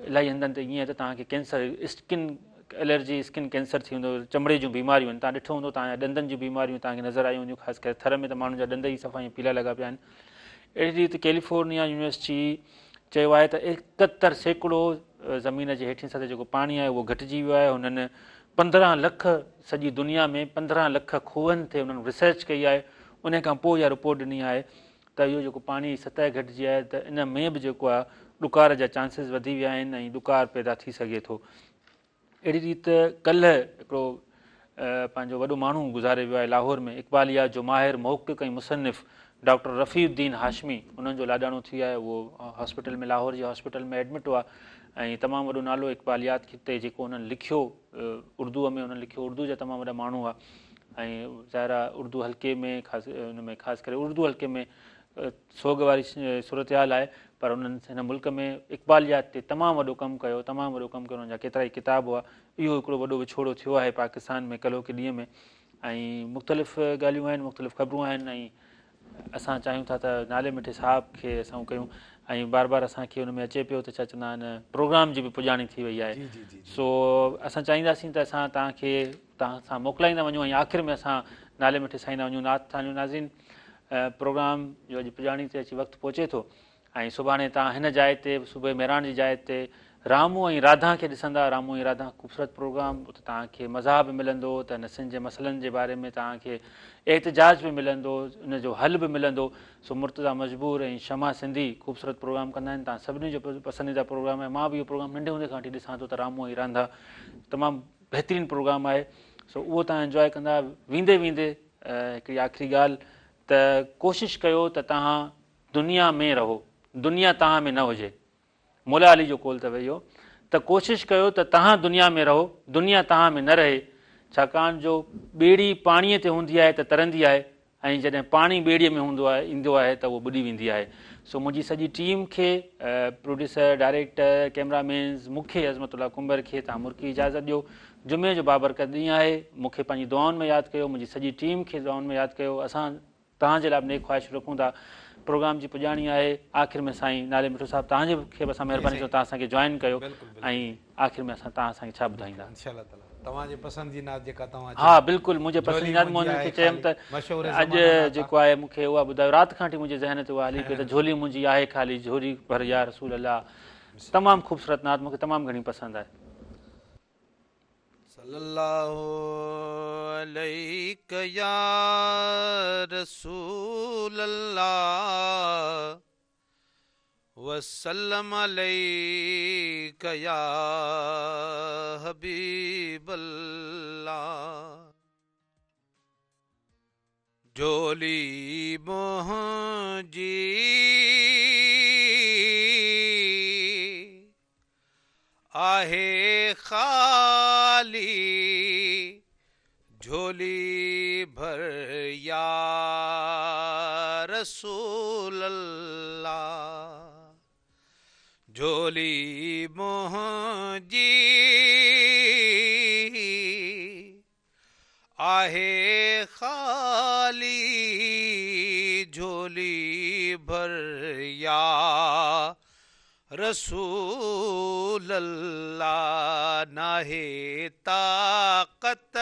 इलाही हंधनि ते ईअं आहे त तव्हांखे cancer skin allergy skin cancer थी वेंदो, चमड़े जूं बीमारियूं आहिनि। तव्हां ॾिठो हूंदो तव्हांजा ॾंदनि जूं बीमारियूं तव्हांखे नज़र आई हूंदियूं, ख़ासि करे थर में त माण्हुनि जा ॾंद ई सफ़ा ईअं पीला लॻा पिया आहिनि। अहिड़ी रीति कैलिफोर्निया यूनिवर्सिटी चयो आहे त 71% ज़मीन जे हेठि सतह जेको पाणी आहे उहो घटिजी वियो आहे। हुननि 15 लख सॼी दुनिया में 15 लख खूहनि ते हुननि रिसर्च कई आहे, उन खां पोइ इहा रिपोर्ट ॾिनी आहे त इहो जेको पाणी सतह घटिजी आहे त इन में बि जेको आहे ॾुकार जा चांसिस वधी विया आहिनि ऐं ॾुकार पैदा थी सघे थो। अहिड़ी रीति कल्ह हिकिड़ो पंहिंजो वॾो माण्हू गुज़ारे वियो आहे लाहौर में, इक़बालिया जो माहिर मुहक़िक़ ऐं मुसनिफ़ डॉक्टर रफ़ीउद्दीन हाशमी, उन्हनि जो लाॾाणो थी आहे। उहो हॉस्पिटल में लाहौर जे हॉस्पिटल में एडमिट हुआ ऐं तमामु वॾो नालो इक़बालियात ते जेको उन्हनि लिखियो उर्दूअ में, उन्हनि लिखियो उर्दू जा तमामु वॾा माण्हू हुआ ऐं ज़ाहिरा उर्दू हल्के में ख़ासि हुन में ख़ासि करे उर्दू हल्के में सोग वारी सूरत हाल आहे, पर उन्हनि हिन मुल्क में इक़बालियात ते तमामु वॾो कमु कयो, तमामु वॾो कमु कयो। उन्हनि जा केतिरा ई किताब हुआ। इहो हिकिड़ो वॾो विछोड़ो थियो आहे पाकिस्तान में कल्ह ॾींहं में ऐं मुख़्तलिफ़ ॻाल्हियूं आहिनि, मुख़्तलिफ़ ख़बरूं आहिनि ऐं असां चाहियूं था त नाले मिठे साहब खे असां कयूं ऐं बार बार असांखे हुन में अचे पियो त छा चवंदा आहिनि प्रोग्राम जी बि पुॼाणी थी वई आहे। सो असां चाहींदासीं त असां तव्हां सां मोकिलाईंदा वञूं ऐं आख़िर में असां नाले मिठे साईंदा वञूं। तव्हांजो नाज़रीन प्रोग्राम जो अॼु पुॼाणी ते अची वक़्तु पहुचे थो ऐं सुभाणे तव्हां हिन जाइ ते सूबे मेरान जी जाइ ते रामू ऐं राधा खे ॾिसंदा। रामू ऐं राधा ख़ूबसूरत प्रोग्राम, उते तव्हांखे मज़ा बि मिलंदो त नसियुनि जे मसइलनि जे बारे में तव्हांखे एहतिजाज बि मिलंदो, उनजो हल बि मिलंदो। सो मुर्तज़ा मजबूर ऐं शमा सिंधी ख़ूबसूरत प्रोग्राम कंदा आहिनि, तव्हां सभिनी जो पसंदीदा प्रोग्राम आहे। मां बि इहो प्रोग्राम नंढे हूंदे खां वठी ॾिसां थो त रामू ऐं राधा तमामु बहितरीनु प्रोग्राम आहे। सो उहो तव्हां इंजॉय कंदा। वेंदे वेंदे हिकिड़ी आख़िरी ॻाल्हि त कोशिशि कयो त तव्हां दुनिया में रहो, दुनिया तव्हां में न हुजे। मौला अली जो कौल अथव इहो त कोशिशि कयो त तव्हां दुनिया में रहो, दुनिया तव्हां में न रहे। छाकाणि जो ॿेड़ी पाणीअ ते हूंदी आहे त तरंदी आहे, ऐं जॾहिं पाणी ॿेड़ीअ में हूंदो आहे ईंदो आहे त उहो ॿुॾी वेंदी आहे। सो मुंहिंजी सॼी टीम खे, प्रोड्यूसर, डायरेक्टर, कैमरामैन्स, मूंखे अज़मतुल्ला कुंबर खे तव्हां मुर्की इजाज़त ॾियो। जुमे जो बाबरकत ॾींहुं आहे, मूंखे पंहिंजी दुआउनि में यादि कयो, मुंहिंजी सॼी टीम खे दुआउनि में यादि कयो। असां तव्हांजे लाइ नेक ख़्वाहिश रखूं था। प्रोग्राम जी पुॼाणी आहे। आख़िर में साईं नाले मिठो साहिबु तव्हांजे खे बि असां महिरबानी कयूं, तव्हां असांखे जॉइन कयो। ऐं आख़िर में असां तव्हां असांखे छा ॿुधाईंदा? इंशाअल्लाह ताला तव्हांजे पसंदि जी नात जेका तव्हां हा बिल्कुलु, मुंहिंजे पसंदीदा मोहन खे चयुमि त अॼु जेको आहे मूंखे उहा ॿुधायो, राति खां वठी मुंहिंजे ज़हन ते उहा हली पई त झोली मुंहिंजी आहे ख़ाली झोली भर या रसूल अल्लाह। तमामु ख़ूबसूरत नात, मूंखे तमामु घणी पसंदि आहे। सल्लल्लाहु अलैका या रसूल अल्लाह वसल्लम अलैका या हबीब अल्लाह। झोली मुंहिंजी आहे ख़ाली झोली भर या रसूल अल्लाह। झोली मुंहिंजी आहे ख़ाली झोली भर या रसूल अल्लाह। नाहे ताक़त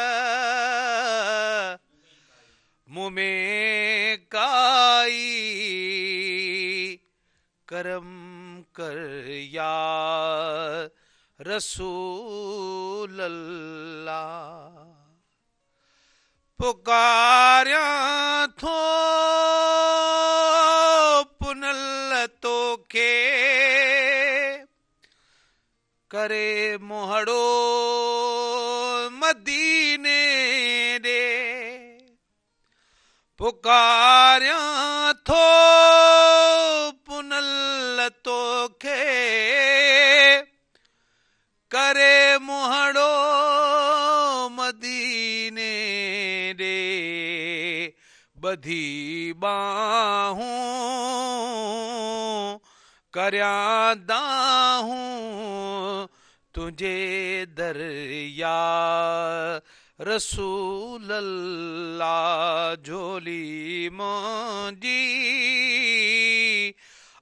मुँह में काई करम कर या रसूल अल्लाह। पुकारियां थो पुनल तोखे करे मोहड़ो मदीने रे। पुकारियां थो पुनल तोखे करे मोहड़ो मदीने रे। बधी बाहूं करयां दाहूं तुझे दरिया रसूल अल्लाह। झोली मुंहिंजी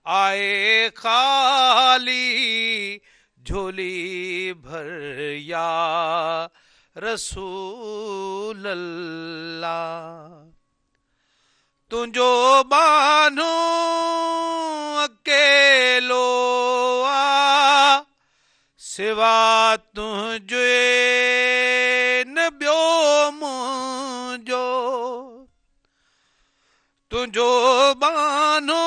आए खाली झोली भर या रसूल अल्लाह। तुंहिंजो बानो अकेलो आ सिवा तुंहिंजे न ॿियो मुंहिंजो। तुंहिंजो बानो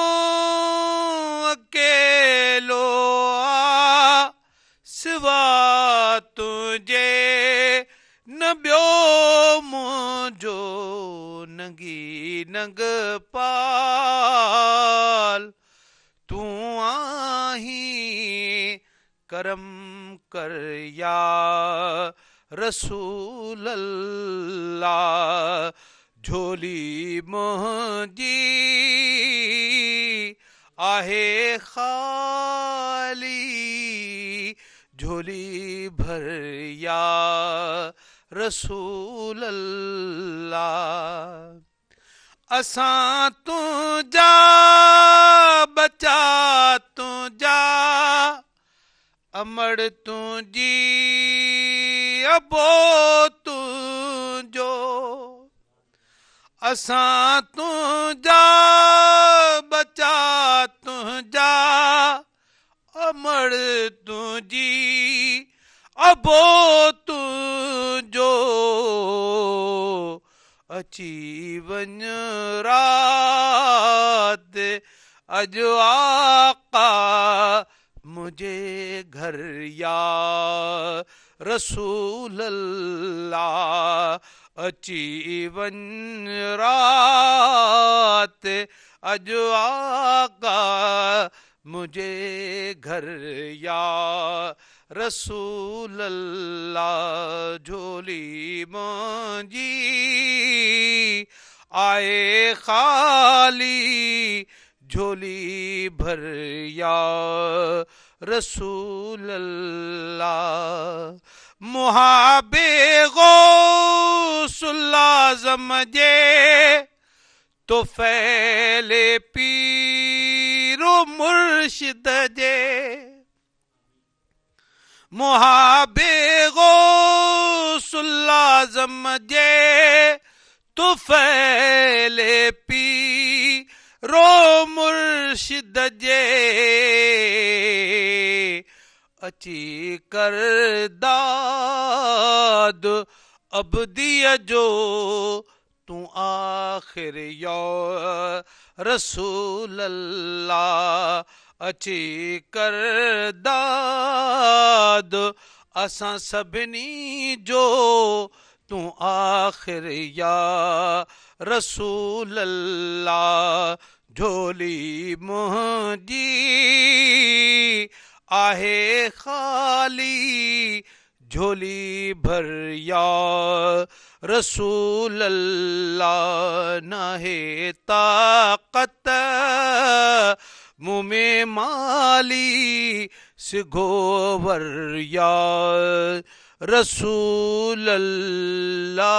अकेलो आ सिवा तुंहिंजे न ॿियो मुंहिंजो। नंगी नंग पाल तूं आहीं करम कर या रसूल अल्लाह। झोली मुंहिंजी आहे ख़ाली झोली भर या रसूल अल्लाह। असां तुंहिंजा बचा तुंहिंजा अमड़ तुंहिंजी अबो तुंहिंजो। असां तुंहिंजा बचा तुंहिंजा अमड़ तुंहिंजी अबो तुंहिंजो। अची वञ राति अॼु आका मुझे घर या रसूल अल्लाह। अची वञ राति अॼु आका मुझे घर या रसूल अल्लाह। झोली मुंहिंजी आए खाली झोली भर या रसूल अल्लाह। मुहाबे गौसुल आज़म जे तो फैले पीरो मुर्शिद जे। मुहाबे गौसुल आज़म जे तो फैले पीरो मुर्शिद जे। अची कर दाद अबदिय जो तू आखिर या रसूल अल्लाह। अची कर दाद असां सभिनी जो तू आखिर या रसूल अल्लाह। झोली मुंहिंजी आहे खाली झोली भर या रसूल अल्लाह। नाहे ताक़त मुँह में माली सिघोवर या रसूल अल्लाह।